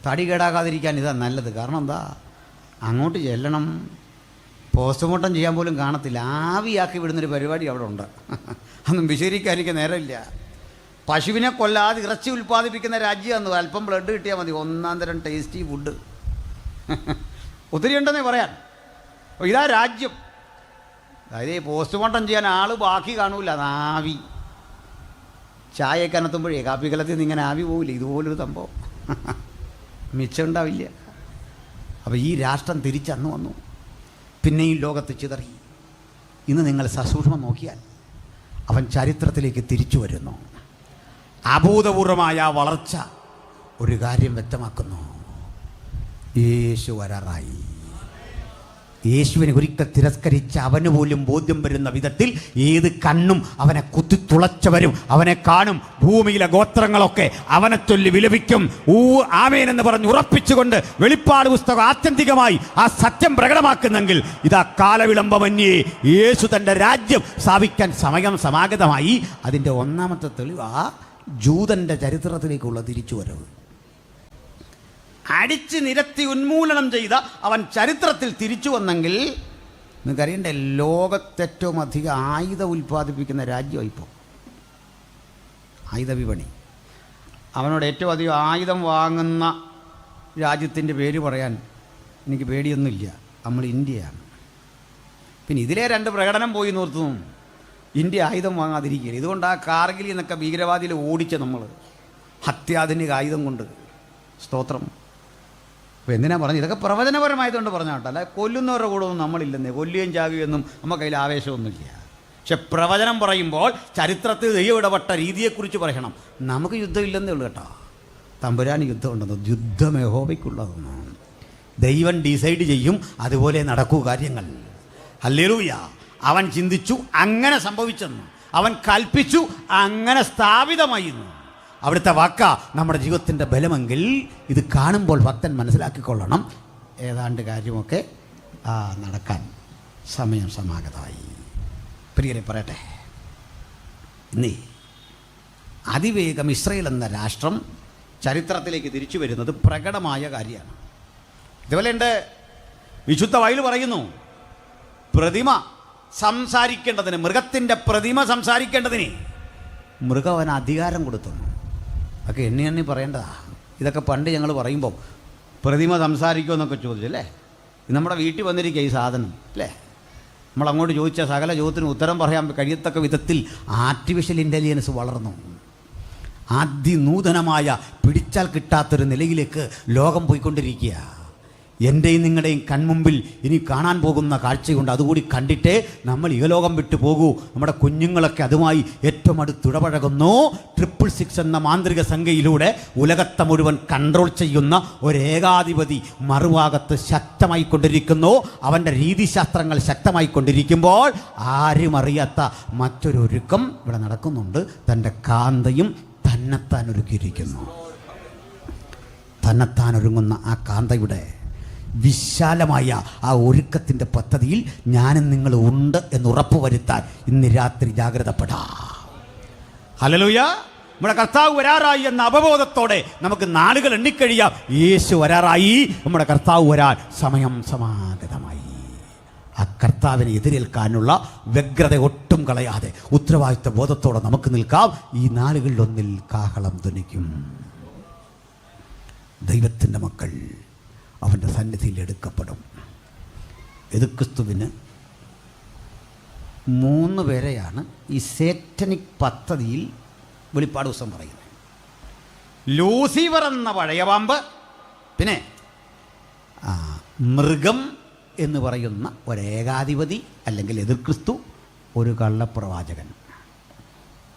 തടി കേടാകാതിരിക്കാൻ ഇതാ നല്ലത്. കാരണം എന്താ, അങ്ങോട്ട് ചെല്ലണം, പോസ്റ്റ്മോർട്ടം ചെയ്യാൻ പോലും കാണത്തില്ല, ആവിയാക്കി വിടുന്നൊരു പരിപാടി അവിടെ ഉണ്ട്. അതൊന്നും വിശദീകരിക്കാൻ എനിക്ക് നേരമില്ല. പശുവിനെ കൊല്ലാതെ ഇറച്ചി ഉൽപ്പാദിപ്പിക്കുന്ന രാജ്യമാണ്. അല്പം ബ്ലഡ് കിട്ടിയാൽ മതി, ഒന്നാം തരം ടേസ്റ്റി ഫുഡ്. ഒത്തിരി ഉണ്ടെന്നേ പറയാൻ. അപ്പോൾ ഇതാ രാജ്യം. അതായത് പോസ്റ്റ്മോർട്ടം ചെയ്യാൻ ആൾ ബാക്കി കാണൂല, അത് ആവി. ചായയൊക്കെ അനത്തുമ്പോഴേ കാപ്പി കലത്തിൽ നിന്ന് ഇങ്ങനെ ആവി പോവില്ല, ഇതുപോലൊരു സംഭവം മിച്ചം ഉണ്ടാവില്ല. അപ്പോൾ ഈ രാഷ്ട്രം തിരിച്ചന്ന് വന്നു, പിന്നെയും ലോകത്ത് ചിതറി. ഇന്ന് നിങ്ങൾ സസൂക്ഷ്മം നോക്കിയാൽ അവൻ ചരിത്രത്തിലേക്ക് തിരിച്ചു വരുന്നു. അഭൂതപൂർവമായ വളർച്ച ഒരു കാര്യം വ്യക്തമാക്കുന്നു, യേശു വരാറായി. യേശുവിനെ ഒരിക്കൽ തിരസ്കരിച്ച അവന് പോലും ബോധ്യം വരുന്ന വിധത്തിൽ ഏത് കണ്ണും അവനെ കുത്തിത്തുളച്ചവരും അവനെ കാണും. ഭൂമിയിലെ ഗോത്രങ്ങളൊക്കെ അവനെ ചൊല്ലി വിലപിക്കും. ആമേൻ എന്ന് പറഞ്ഞ് ഉറപ്പിച്ചുകൊണ്ട് വെളിപ്പാട് പുസ്തകം ആത്യന്തികമായി ആ സത്യം പ്രകടമാക്കുന്നെങ്കിൽ ഇതാ കാലവിളംബമന്യേ യേശു തൻ്റെ രാജ്യം സ്ഥാപിക്കാൻ സമയം സമാഗതമായി. അതിൻ്റെ ഒന്നാമത്തെ തെളിവ് ആ ജൂതൻ്റെ ചരിത്രത്തിലേക്കുള്ള തിരിച്ചുവരവ്. അടിച്ച് നിരത്തി ഉന്മൂലനം ചെയ്ത അവൻ ചരിത്രത്തിൽ തിരിച്ചു വന്നെങ്കിൽ നിങ്ങൾക്കറിയണ്ടേ, ലോകത്തേറ്റവും അധികം ആയുധം ഉൽപ്പാദിപ്പിക്കുന്ന രാജ്യമാണ് ഇപ്പോൾ. ആയുധ വിപണി. അവനോട് ഏറ്റവും അധികം ആയുധം വാങ്ങുന്ന രാജ്യത്തിൻ്റെ പേര് പറയാൻ എനിക്ക് പേടിയൊന്നുമില്ല, നമ്മൾ ഇന്ത്യയാണ്. പിന്നെ ഇതിലെ 2 പ്രകടനം പോയി നിർത്തുന്നു, ഇന്ത്യ ആയുധം വാങ്ങാതിരിക്കുകയാണ്. ഇതുകൊണ്ട് ആ കാർഗിലിൽ നിന്നൊക്കെ ഭീകരവാദിയിൽ ഓടിച്ച നമ്മൾ അത്യാധുനിക ആയുധം കൊണ്ട്. സ്തോത്രം. അപ്പോൾ എന്തിനാ പറഞ്ഞു? ഇതൊക്കെ പ്രവചനപരമായതുകൊണ്ട് പറഞ്ഞ കേട്ടോ, അല്ല കൊല്ലുന്നവരുടെ കൂടെ ഒന്നും നമ്മളില്ലെന്നേ. കൊല്ലുകയും ചാകുകയൊന്നും നമുക്ക് അതിൽ ആവേശമൊന്നുമില്ല. പക്ഷെ പ്രവചനം പറയുമ്പോൾ ചരിത്രത്തിൽ ദൈവം ഇടപെട്ട രീതിയെക്കുറിച്ച് പറയണം. നമുക്ക് യുദ്ധമില്ലെന്നേ ഉള്ളൂ കേട്ടോ. തമ്പുരാന് യുദ്ധമുണ്ടെന്ന്. യുദ്ധം യഹോവയ്ക്കുള്ളതെന്ന് ദൈവം ഡിസൈഡ് ചെയ്യും, അതുപോലെ നടക്കൂ കാര്യങ്ങൾ. ഹല്ലേലൂയ. അവൻ ചിന്തിച്ചു, അങ്ങനെ സംഭവിച്ചെന്ന്. അവൻ കൽപ്പിച്ചു, അങ്ങനെ സ്ഥാപിതമായി. അവിടുത്തെ വാക്ക നമ്മുടെ ജീവിതത്തിൻ്റെ ബലമെങ്കിൽ ഇത് കാണുമ്പോൾ ഭക്തൻ മനസ്സിലാക്കിക്കൊള്ളണം, ഏതാണ്ട് കാര്യമൊക്കെ നടക്കാൻ സമയം സമാഗതമായി. പ്രിയരെ പറയട്ടെ, ഇന്നേ അതിവേഗം ഇസ്രയേൽ എന്ന രാഷ്ട്രം ചരിത്രത്തിലേക്ക് തിരിച്ചു വരുന്നത് പ്രകടമായ കാര്യമാണ്. ഇതുപോലെ എൻ്റെ വിശുദ്ധ ബൈബിൾ പറയുന്നു, പ്രതിമ സംസാരിക്കേണ്ടതിന്, മൃഗത്തിൻ്റെ പ്രതിമ സംസാരിക്കേണ്ടതിന് മൃഗം അവന് അധികാരം കൊടുത്തു. അതൊക്കെ എണ്ണി പറയേണ്ടതാ. ഇതൊക്കെ പണ്ട് ഞങ്ങൾ പറയുമ്പോൾ പ്രതിമ സംസാരിക്കുമെന്നൊക്കെ ചോദിച്ചല്ലേ. നമ്മുടെ വീട്ടിൽ വന്നിരിക്കുക ഈ സാധനം അല്ലേ. നമ്മളങ്ങോട്ട് ചോദിച്ച സകല ചോദ്യത്തിന് ഉത്തരം പറയാൻ കഴിയത്തക്ക വിധത്തിൽ ആർട്ടിഫിഷ്യൽ ഇൻ്റലിജൻസ് വളർന്നു. അതിനൂതനമായ പിടിച്ചാൽ കിട്ടാത്തൊരു നിലയിലേക്ക് ലോകം പോയിക്കൊണ്ടിരിക്കുക. എൻ്റെയും നിങ്ങളുടെയും കൺമുമ്പിൽ ഇനി കാണാൻ പോകുന്ന കാഴ്ചയുണ്ട്. അതുകൂടി കണ്ടിട്ടേ നമ്മൾ ഇഹലോകം വിട്ടു പോകൂ. നമ്മുടെ കുഞ്ഞുങ്ങളൊക്കെ അതുമായി ഏറ്റവും അടുത്തിടപഴകുന്നു. 666 എന്ന മാന്ത്രിക സംഖ്യയിലൂടെ ഉലകത്തെ മുഴുവൻ കൺട്രോൾ ചെയ്യുന്ന ഒരേകാധിപതി മറുഭാഗത്ത് ശക്തമായിക്കൊണ്ടിരിക്കുന്നു. അവൻ്റെ രീതിശാസ്ത്രങ്ങൾ ശക്തമായിക്കൊണ്ടിരിക്കുമ്പോൾ ആരും അറിയാത്ത മറ്റൊരൊരുക്കം ഇവിടെ നടക്കുന്നുണ്ട്. തൻ്റെ കാന്തയും തന്നെത്താൻ ഒരുക്കിയിരിക്കുന്നു. തന്നെത്താൻ ഒരുങ്ങുന്ന ആ കാന്തയുടെ വിശാലമായ ആ ഒരുക്കത്തിൻ്റെ പദ്ധതിയിൽ ഞാനും നിങ്ങൾ ഉണ്ട് എന്ന് ഉറപ്പ് വരുത്താൻ ഇന്ന് രാത്രി ജാഗ്രതപ്പെടാം. ഹല്ലേലൂയ. നമ്മുടെ കർത്താവ് വരാറായി എന്ന അവബോധത്തോടെ നമുക്ക് നാളുകൾ എണ്ണിക്കഴിയാം. യേശു വരാറായി, നമ്മുടെ കർത്താവ് വരാൻ സമയം സമാഗതമായി. ആ കർത്താവിനെ എതിരേൽക്കാനുള്ള വ്യഗ്രത ഒട്ടും കളയാതെ ഉത്തരവാദിത്വ ബോധത്തോടെ നമുക്ക് നിൽക്കാം. ഈ നാളുകളിലൊന്നിൽ കാഹളം ധ്വനിക്കും. ദൈവത്തിൻ്റെ മക്കൾ അവൻ്റെ സന്നിധിയിൽ എടുക്കപ്പെടും. യേശുക്രിസ്തുവിന് 3 പേരെയാണ് ഈ സേറ്റനിക് പദ്ധതിയിൽ വെളിപ്പാട് ദിവസം പറയുന്നത്. ലൂസിഫർ എന്ന പഴയ പാമ്പ്, പിന്നെ മൃഗം എന്ന് പറയുന്ന ഒരേകാധിപതി അല്ലെങ്കിൽ എതിർ ക്രിസ്തു, ഒരു കള്ളപ്രവാചകൻ.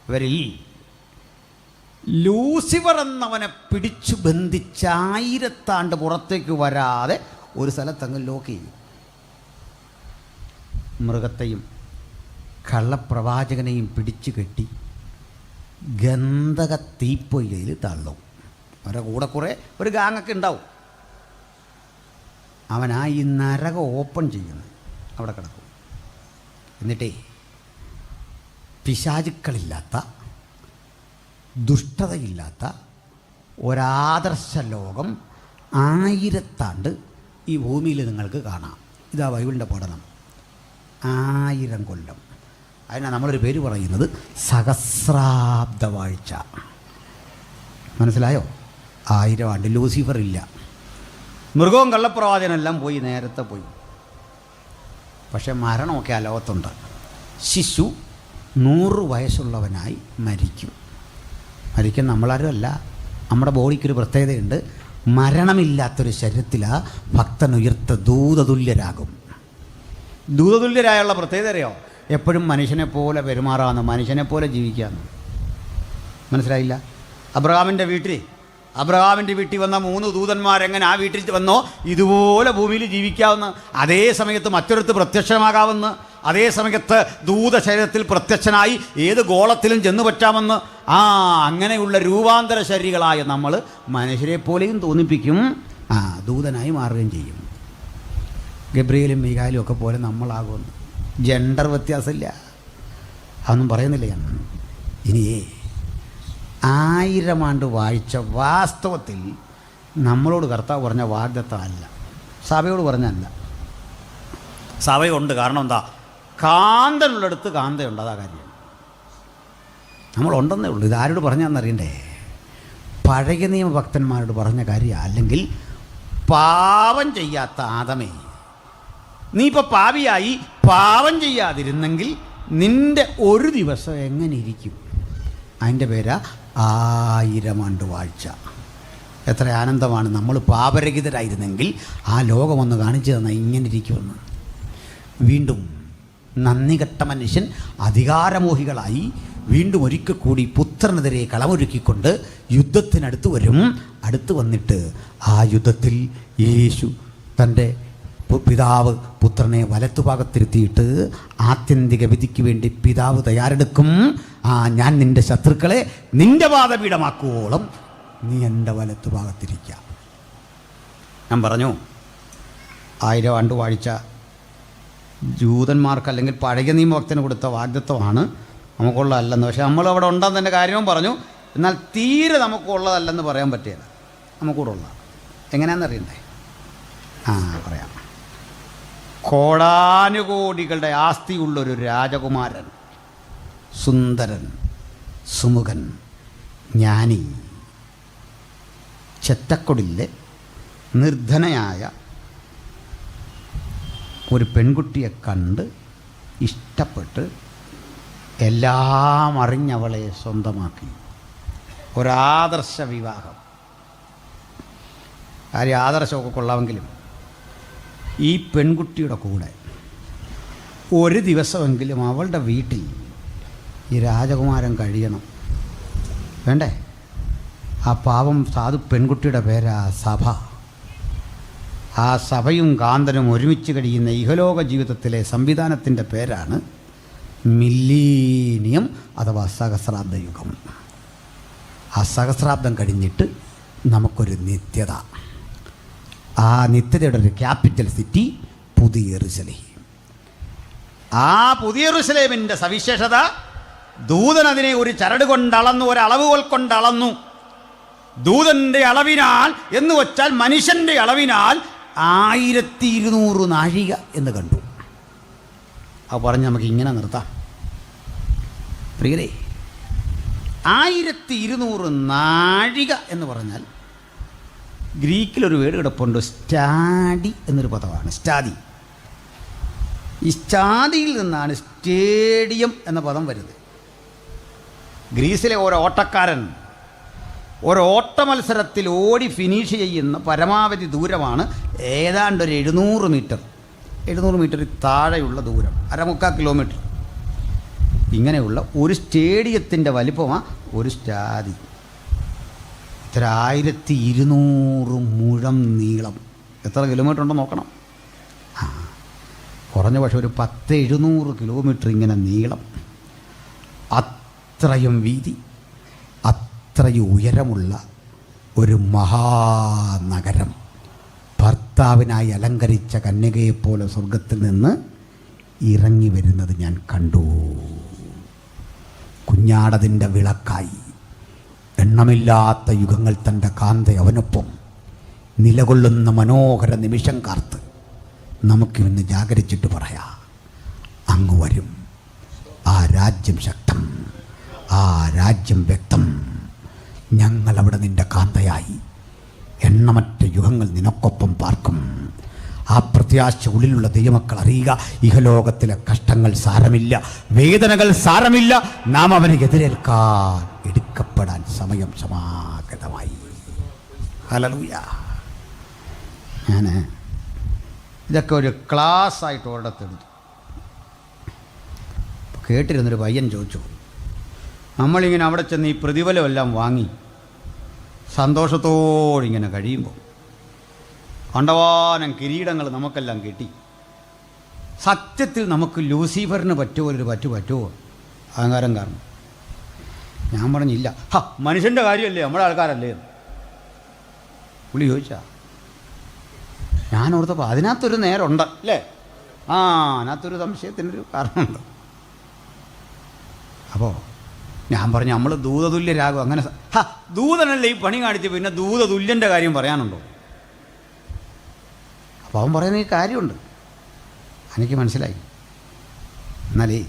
ഇവരിൽ ലൂസിഫർ എന്നവനെ പിടിച്ചു ബന്ധിച്ച് 1000 ആണ്ട് പുറത്തേക്ക് വരാതെ ഒരു സ്ഥലത്തങ്ങ് ലോക്ക് ചെയ്യും. മൃഗത്തെയും കള്ളപ്രവാചകനെയും പിടിച്ചു കെട്ടി ഗന്ധക തീപ്പൊയ്കയിൽ തള്ളും. അവരുടെ കൂടെ കുറേ ഒരു ഗാങ്ങൊക്കെ ഉണ്ടാവും. അവനാ ഈ നരകം ഓപ്പൺ ചെയ്യുന്നു, അവിടെ കിടക്കും. എന്നിട്ടേ പിശാചുക്കളില്ലാത്ത, ദുഷ്ടതയില്ലാത്ത ഒരാദർശ ലോകം 1000 ആണ്ട് ഈ ഭൂമിയിൽ നിങ്ങൾക്ക് കാണാം. ഇതാ ബൈബിളിൻ്റെ പഠനം. 1000 കൊല്ലം. അതിനാണ് നമ്മളൊരു പേര് പറയുന്നത് സഹസ്രാബ്ദ വാഴ്ച. മനസ്സിലായോ? 1000 ആണ്ട്. ലൂസിഫർ ഇല്ല, മൃഗവും കള്ളപ്രവാചകനെല്ലാം പോയി, നേരത്തെ പോയി. പക്ഷെ മരണമൊക്കെ ആ ലോകത്തുണ്ട്. ശിശു 100 വയസ്സുള്ളവനായി മരിക്കും. നമ്മളാരും അല്ല. നമ്മുടെ ബോഡിക്കൊരു പ്രത്യേകതയുണ്ട്. മരണമില്ലാത്തൊരു ശരീരത്തിലാണ് ഭക്തനുയർത്ത ദൂതതുല്യരാകും. ദൂതതുല്യരായുള്ള പ്രത്യേകത അറിയോ? എപ്പോഴും മനുഷ്യനെ പോലെ പെരുമാറാമെന്ന്, മനുഷ്യനെ പോലെ ജീവിക്കാമെന്ന്. മനസ്സിലായില്ല? അബ്രഹാമിൻ്റെ വീട്ടിൽ വന്ന 3 ദൂതന്മാരെങ്ങനെ ആ വീട്ടിൽ വന്നോ ഇതുപോലെ ഭൂമിയിൽ ജീവിക്കാവുന്ന, അതേ സമയത്ത് മറ്റൊരിടത്ത് പ്രത്യക്ഷമാകാമെന്ന്, അതേ സമയത്ത് ദൂതശരീരത്തിൽ പ്രത്യക്ഷനായി ഏത് ഗോളത്തിലും ചെന്നു പറ്റാമെന്ന്. അങ്ങനെയുള്ള രൂപാന്തര ശരീരികളായ നമ്മൾ മനുഷ്യരെ പോലെയും തോന്നിപ്പിക്കും, ദൂതനായി മാറുകയും ചെയ്യും. ഗബ്രിയേലും മീകായലും ഒക്കെ പോലെ നമ്മളാകുമെന്ന്. ജെൻഡർ വ്യത്യാസമില്ല, അതൊന്നും പറയുന്നില്ല ഞാൻ. ഇനിയേ 1000 ആണ്ട് വാഴ്ച വാസ്തവത്തിൽ നമ്മളോട് കർത്താവ് പറഞ്ഞ വാഗ്ദത്തമല്ല, സഭയോട് പറഞ്ഞല്ല. സഭയുണ്ട്. കാരണം എന്താ? കാന്തനുള്ളിടത്ത് കാന്തയുണ്ട്, അതാ കാര്യം. നമ്മളുണ്ടെന്നേ ഉള്ളൂ. ഇതാരോട് പറഞ്ഞാന്നറിയണ്ടേ? പഴയ നിയമ ഭക്തന്മാരോട് പറഞ്ഞ കാര്യം. അല്ലെങ്കിൽ പാപം ചെയ്യാത്ത ആദമേ, നീ ഇപ്പോൾ പാപിയായി പാപം ചെയ്യാതിരുന്നെങ്കിൽ നിൻ്റെ ഒരു ദിവസം എങ്ങനെ ഇരിക്കും? അതിൻ്റെ പേരാ 1000 ആണ്ട് വാഴ്ച. എത്ര ആനന്ദമാണ്! നമ്മൾ പാപരഹിതരായിരുന്നെങ്കിൽ ആ ലോകമൊന്ന് കാണിച്ചു തന്നാൽ ഇങ്ങനെ ഇരിക്കുമെന്ന്. വീണ്ടും നന്ദി കെട്ട മനുഷ്യൻ അധികാരമോഹികളായി വീണ്ടും ഒരിക്കൽ കൂടി പുത്രനെതിരെ കളമൊരുക്കിക്കൊണ്ട് യുദ്ധത്തിനടുത്ത് വരും. അടുത്ത് വന്നിട്ട് ആ യുദ്ധത്തിൽ യേശു തൻ്റെ പിതാവ് പുത്രനെ വലത്തുഭാഗത്തിരുത്തിയിട്ട് ആത്യന്തിക വിധിക്ക് വേണ്ടി പിതാവ് തയ്യാറെടുക്കും. ഞാൻ നിൻ്റെ ശത്രുക്കളെ നിൻ്റെ പാദപീഠമാക്കുവോളം നീ എൻ്റെ വലത്തുഭാഗത്തിരിക്കുക. ഞാൻ പറഞ്ഞു 1000 ആണ്ട് വാഴ്ച ജൂതന്മാർക്ക് അല്ലെങ്കിൽ പഴയ നിയമഭക്തന് കൊടുത്ത വാഗ്ദത്വമാണ്, നമുക്കുള്ളതല്ലെന്ന്. പക്ഷെ നമ്മളവിടെ ഉണ്ടെന്ന് തന്നെ കാര്യവും പറഞ്ഞു. എന്നാൽ തീരെ നമുക്കുള്ളതല്ലെന്ന് പറയാൻ പറ്റില്ല, നമുക്കൂടെ ഉള്ളതാണ്. എങ്ങനെയാണെന്നറിയണ്ടേ? പറയാം. കോടാനുകോടികളുടെ ആസ്തിയുള്ളൊരു രാജകുമാരൻ, സുന്ദരൻ, സുമുഖൻ, ജ്ഞാനി, ചെറ്റക്കൊടിലെ നിർധനയായ ഒരു പെൺകുട്ടിയെ കണ്ട് ഇഷ്ടപ്പെട്ട് എല്ലാം അറിഞ്ഞവളെ സ്വന്തമാക്കി. ഒരാദർശ വിവാഹം. കാര്യം ആദർശമൊക്കെ കൊള്ളാമെങ്കിലും ഈ പെൺകുട്ടിയുടെ കൂടെ ഒരു ദിവസമെങ്കിലും അവളുടെ വീട്ടിൽ ഈ രാജകുമാരൻ കഴിയണം. വേണ്ടേ? ആ പാവം സാധു പെൺകുട്ടിയുടെ പേരാ സഭ. ആ സഭയും കാന്തനും ഒരുമിച്ച് കഴിയുന്ന ഇഹലോക ജീവിതത്തിലെ സംവിധാനത്തിൻ്റെ പേരാണ് മില്ലീനിയം അഥവാ സഹസ്രാബ്ദ യുഗം. ആ സഹസ്രാബ്ദം കഴിഞ്ഞിട്ട് നമുക്കൊരു നിത്യത. ആ നിത്യതയുടെ ഒരു ക്യാപിറ്റൽ സിറ്റി പുതിയ യെരൂശലേം. ആ പുതിയ യെരൂശലേമിൻ്റെ സവിശേഷത, ദൂതൻ അതിനെ ഒരു ചരട് കൊണ്ടളന്നു, ഒരളവുകോൽ കൊണ്ടളന്നു. ദൂതൻ്റെ അളവിനാൽ എന്ന് വച്ചാൽ മനുഷ്യൻ്റെ അളവിനാൽ 1200 നാഴിക എന്ന് കണ്ടു. അത് പറഞ്ഞ് നമുക്ക് ഇങ്ങനെ നിർത്താം പ്രിയരേ. 1200 നാഴിക എന്ന് പറഞ്ഞാൽ ഗ്രീക്കിലൊരു വേർഡ് കിടപ്പുണ്ട്, സ്റ്റാഡി എന്നൊരു പദമാണ്. സ്റ്റാദി. ഈ സ്റ്റാദിയിൽ നിന്നാണ് സ്റ്റേഡിയം എന്ന പദം വരുന്നത്. ഗ്രീസിലെ ഒരു ഓട്ടക്കാരൻ ഒരു ഓട്ട മത്സരത്തിൽ ഓടി ഫിനിഷ് ചെയ്യുന്ന പരമാവധി ദൂരമാണ് ഏതാണ്ട് ഒരു 700 മീറ്റർ. 700 മീറ്ററിൽ താഴെയുള്ള ദൂരം, 1/4 കിലോമീറ്റർ. ഇങ്ങനെയുള്ള ഒരു സ്റ്റേഡിയത്തിൻ്റെ വലിപ്പമാണ് ഒരു സ്റ്റാദി. ഇത്ര 1200 മുഴം നീളം. എത്ര കിലോമീറ്റർ ഉണ്ടെന്ന് നോക്കണം. കുറഞ്ഞ പക്ഷേ ഒരു 10-700 കിലോമീറ്റർ ഇങ്ങനെ നീളം. അത്രയും വീതി, അത്രയും ഉയരമുള്ള ഒരു മഹാനഗരം ഭർത്താവിനായി അലങ്കരിച്ച കന്യകയെപ്പോലെ സ്വർഗത്തിൽ നിന്ന് ഇറങ്ങി വരുന്നത് ഞാൻ കണ്ടു. കുഞ്ഞാടതിൻ്റെ വിളക്കായി എണ്ണമില്ലാത്ത യുഗങ്ങൾ തൻ്റെ കാന്ത അവനൊപ്പം നിലകൊള്ളുന്ന മനോഹര നിമിഷം കാർത്ത് നമുക്കിന്ന് ജാഗരിച്ചിട്ട് പറയാം, അങ്ങ് വരും. ആ രാജ്യം ശക്തം, ആ രാജ്യം വ്യക്തം. ഞങ്ങളവിടെ നിൻ്റെ കാന്തയായി എണ്ണമറ്റ യുഗങ്ങൾ നിനക്കൊപ്പം പാർക്കും. ആ പ്രത്യാശ ഉള്ളിലുള്ള ദൈവമക്കൾ അറിയുക. ഇഹലോകത്തിലെ കഷ്ടങ്ങൾ സാരമില്ല, വേദനകൾ സാരമില്ല. നാം അവനെ എതിരേൽക്കാൻ എടുക്കപ്പെടാൻ സമയം സമാഗതമായി. ഹല്ലേലൂയ. ഞാൻ ഇതൊക്കെ ഒരു ക്ലാസ് ആയിട്ട് ഒരിടത്തെടുത്തു. കേട്ടിരുന്നൊരു പയ്യൻ ചോദിച്ചു, നമ്മളിങ്ങനെ അവിടെ ചെന്ന് ഈ പ്രതിഫലമെല്ലാം വാങ്ങി സന്തോഷത്തോടിങ്ങനെ കഴിയുമ്പോൾ കണ്ടവാനം കിരീടങ്ങൾ നമുക്കെല്ലാം കിട്ടി, സത്യത്തിൽ നമുക്ക് ലൂസിഫറിന് പറ്റുമോ പറ്റുമോ അഹങ്കാരം കാരണം? ഞാൻ പറഞ്ഞില്ല. മനുഷ്യൻ്റെ കാര്യമല്ലേ, നമ്മുടെ ആൾക്കാരല്ലേ പുള്ളി ചോദിച്ചാ. ഞാൻ ഓർത്തപ്പോൾ അതിനകത്തൊരു നേരമുണ്ട് അല്ലേ? അതിനകത്തൊരു സംശയത്തിനൊരു കാരണമുണ്ട്. അപ്പോൾ ഞാൻ പറഞ്ഞു, നമ്മൾ ദൂതതുല്യരാകും. അങ്ങനെ ദൂതനല്ലേ ഈ പണി കാണിച്ച്, പിന്നെ ദൂതതുല്യൻ്റെ കാര്യം പറയാനുണ്ടോ? അപ്പോൾ അവൻ പറയുന്ന ഈ കാര്യമുണ്ട്, എനിക്ക് മനസ്സിലായി. എന്നാലേ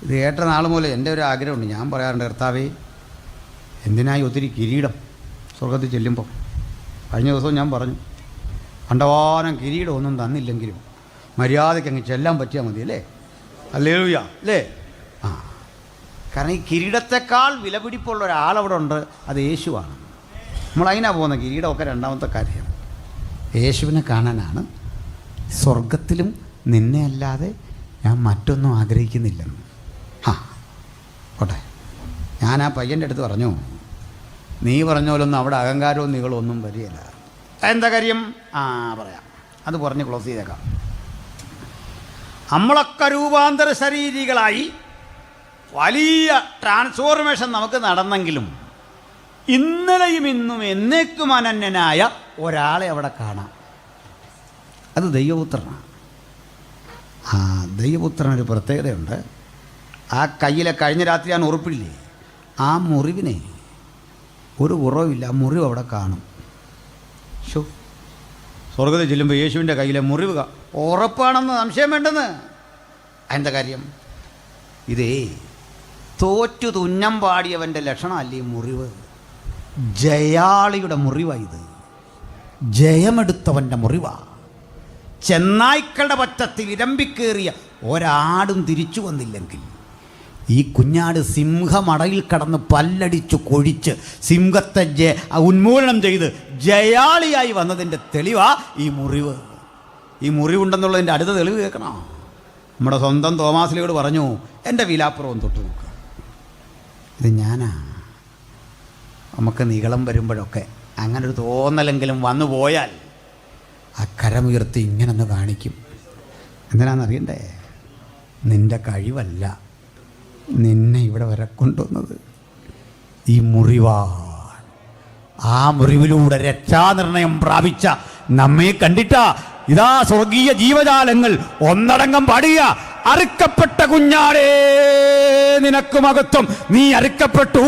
ഇത് കേട്ട നാൾ മുതൽ എൻ്റെ ഒരു ആഗ്രഹമുണ്ട്. ഞാൻ പറയാറുണ്ട്, കർത്താവേ എന്തിനായി ഒത്തിരി കിരീടം സ്വർഗത്തിൽ ചെല്ലുമ്പോൾ. കഴിഞ്ഞ ദിവസവും ഞാൻ പറഞ്ഞു, കണ്ടവാനം കിരീടം ഒന്നും തന്നില്ലെങ്കിലും മര്യാദയ്ക്ക് അങ്ങ് ചെല്ലാൻ പറ്റിയാൽ മതി അല്ലേ? ഹല്ലേലൂയ അല്ലേ? കാരണം ഈ കിരീടത്തെക്കാൾ വിലപിടിപ്പുള്ള ഒരാളവിടെ ഉണ്ട്, അത് യേശുവാണ്. നമ്മളതിനാണ് പോകുന്നത്. കിരീടമൊക്കെ രണ്ടാമത്തെ കാര്യം. യേശുവിനെ കാണാനാണ്. സ്വർഗത്തിലും നിന്നെ അല്ലാതെ ഞാൻ മറ്റൊന്നും ആഗ്രഹിക്കുന്നില്ലെന്ന്. ഓട്ടെ, ഞാൻ ആ പയ്യൻ്റെ അടുത്ത് പറഞ്ഞു, നീ പറഞ്ഞ പോലൊന്നും അവിടെ അഹങ്കാരവും നികളൊന്നും വരികയില്ല. എന്താ കാര്യം? പറയാം, അത് പറഞ്ഞ് ക്ലോസ് ചെയ്തേക്കാം. നമ്മളൊക്കെ രൂപാന്തര ശരീരികളായി വലിയ ട്രാൻസ്ഫോർമേഷൻ നമുക്ക് നടന്നെങ്കിലും ഇന്നലെയും ഇന്നും എന്നേക്കും അനന്യനായ ഒരാളെ അവിടെ കാണാം. അത് ദൈവപുത്രനാണ്. ദൈവപുത്രനൊരു പ്രത്യേകതയുണ്ട്. ആ കയ്യിലെ കഴിഞ്ഞ രാത്രി ഞാൻ ഉറപ്പില്ലേ, ആ മുറിവിനെ ഒരു കുറവില്ല. ആ മുറിവ് അവിടെ കാണും. സ്വർഗത്തിൽ ചെല്ലുമ്പോൾ യേശുവിൻ്റെ കയ്യിലെ മുറിവ് ഉറപ്പാണെന്ന് സംശയം വേണ്ടെന്ന്. എന്താ കാര്യം? ഇതേ തോറ്റു തുന്നം പാടിയവൻ്റെ ലക്ഷണമല്ലേ ഈ മുറിവ്. ജയാളിയുടെ മുറിവാണ് ഇത്. ജയമെടുത്തവൻ്റെ മുറിവാണ്. ചെന്നായ്ക്കളുടെ പറ്റത്തിൽ ഇരമ്പിക്കേറിയ ഒരാടും തിരിച്ചു വന്നില്ലെങ്കിൽ ഈ കുഞ്ഞാട് സിംഹമടയിൽ കടന്ന് പല്ലടിച്ചു കൊഴിച്ച് സിംഹത്തെ ഉന്മൂലനം ചെയ്ത് ജയാളിയായി വന്നതിൻ്റെ തെളിവാ ഈ മുറിവ്. ഈ മുറിവുണ്ടെന്നുള്ളതിൻ്റെ അടുത്ത തെളിവ് കേൾക്കണം. നമ്മുടെ സ്വന്തം തോമാസിലിയോട് പറഞ്ഞു, എൻ്റെ വിലാപ്പുറവും തൊട്ട് നോക്കുക. ഇത് ഞാനാ. നമുക്ക് നീളം വരുമ്പോഴൊക്കെ അങ്ങനൊരു തോന്നലെങ്കിലും വന്നു പോയാൽ ആ കരമുയർത്തി ഇങ്ങനൊന്ന് കാണിക്കും. എന്തിനാണെന്നറിയണ്ടേ? നിൻ്റെ കഴിവല്ല നിന്നെ ഇവിടെ വരെ കൊണ്ടുവന്നത് ഈ മുറിവാണ്. ആ മുറിവിലൂടെ രക്ഷാനിർണയം പ്രാപിച്ച നമ്മെ കണ്ടിട്ടാ ഇതാ സ്വർഗീയ ജീവജാലങ്ങൾ ഒന്നടങ്കം പാടുക, അറുക്കപ്പെട്ട കുഞ്ഞാടേ നിനക്ക് മഹത്വം, നീ അറുക്കപ്പെട്ടു,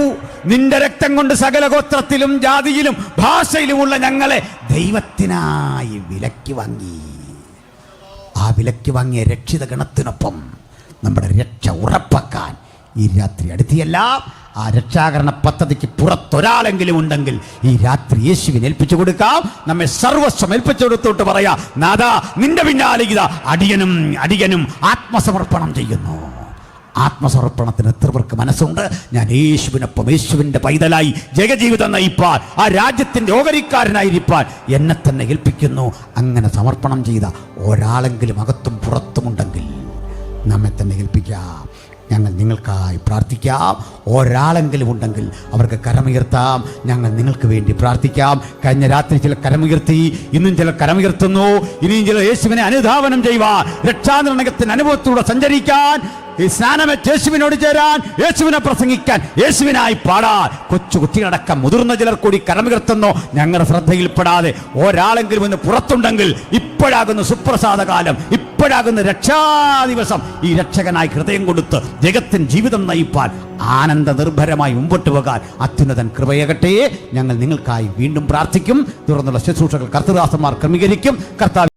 നിന്റെ രക്തം കൊണ്ട് സകല ഗോത്രത്തിലും ജാതിയിലും ഭാഷയിലുമുള്ള ഞങ്ങളെ ദൈവത്തിനായി വിലയ്ക്ക് വാങ്ങി. ആ വിലയ്ക്ക് വാങ്ങിയ രക്ഷിത ഗണത്തിനൊപ്പം നമ്മുടെ രക്ഷ ഉറപ്പാക്കാൻ ഈ രാത്രി അടുത്തിയല്ല ആ രക്ഷാകരണ പദ്ധതിക്ക് പുറത്തൊരാളെങ്കിലും ഉണ്ടെങ്കിൽ ഈ രാത്രി യേശുവിനെ ഏൽപ്പിച്ചു കൊടുക്കാം. നമ്മെ സർവസ്വം ഏൽപ്പിച്ചു കൊടുത്തോട്ട് പറയാ, നാഥാ നിന്റെ പിന്നാലെ ഇതാ അടിയനും ആത്മസമർപ്പണം ചെയ്യുന്നു. ആത്മസമർപ്പണത്തിന് എത്ര പേർക്ക് മനസ്സുണ്ട്? ഞാൻ യേശുവിനൊപ്പം യേശുവിൻ്റെ പൈതലായി ജഗജീവിതം നയിപ്പാൻ, ആ രാജ്യത്തിൻ്റെ ഓഹരിക്കാരനായിരിക്കാൻ എന്നെ തന്നെ ഏൽപ്പിക്കുന്നു. അങ്ങനെ സമർപ്പണം ചെയ്ത ഒരാളെങ്കിലും അകത്തും പുറത്തുമുണ്ടെങ്കിൽ നമ്മെ തന്നെ ഏൽപ്പിക്കാം. ഞങ്ങൾ നിങ്ങൾക്കായി പ്രാർത്ഥിക്കാം. ഒരാളെങ്കിലും ഉണ്ടെങ്കിൽ അവർക്ക് കരമുയർത്താം. ഞങ്ങൾ നിങ്ങൾക്ക് വേണ്ടി പ്രാർത്ഥിക്കാം. കഴിഞ്ഞ രാത്രി ചില കരമുയർത്തി, ഇന്നും ചില കരമുയർത്തുന്നു. ഇനിയും ചില യേശുവിനെ അനുധാവനം ചെയ്യുവാൻ, രക്ഷാനിർണയത്തിന് അനുഭവത്തിലൂടെ സഞ്ചരിക്കാൻ, ഈ സ്നാനമേറ്റ് യേശുവിനോട് ചേരാൻ, യേശുവിനെ പ്രസംഗിക്കാൻ, യേശുവിനായി പാടാൻ കൊച്ചു കുട്ടികളടക്കം മുതിർന്ന ചിലർ കൂടി കരമുയർത്തുന്നു. ഞങ്ങളുടെ ശ്രദ്ധയിൽപ്പെടാതെ ഒരാളെങ്കിലും ഇന്ന് പുറത്തുണ്ടെങ്കിൽ ഇപ്പോഴാകുന്ന സുപ്രസാദ കാലം, ഇപ്പോഴാകുന്ന രക്ഷാദിവസം ഈ രക്ഷകനായി ഹൃദയം കൊടുത്ത് ജഗത്തിന് ജീവിതം നയിപ്പാൻ, ആനന്ദ നിർഭരമായി മുമ്പോട്ട് പോകാൻ അത്യുന്നതൻ കൃപയകട്ടെ. ഞങ്ങൾ നിങ്ങൾക്കായി വീണ്ടും പ്രാർത്ഥിക്കും. തുടർന്നുള്ള ശുശ്രൂഷകൾ കർത്തൃദാസന്മാർ ക്രമീകരിക്കും. കർത്താവ്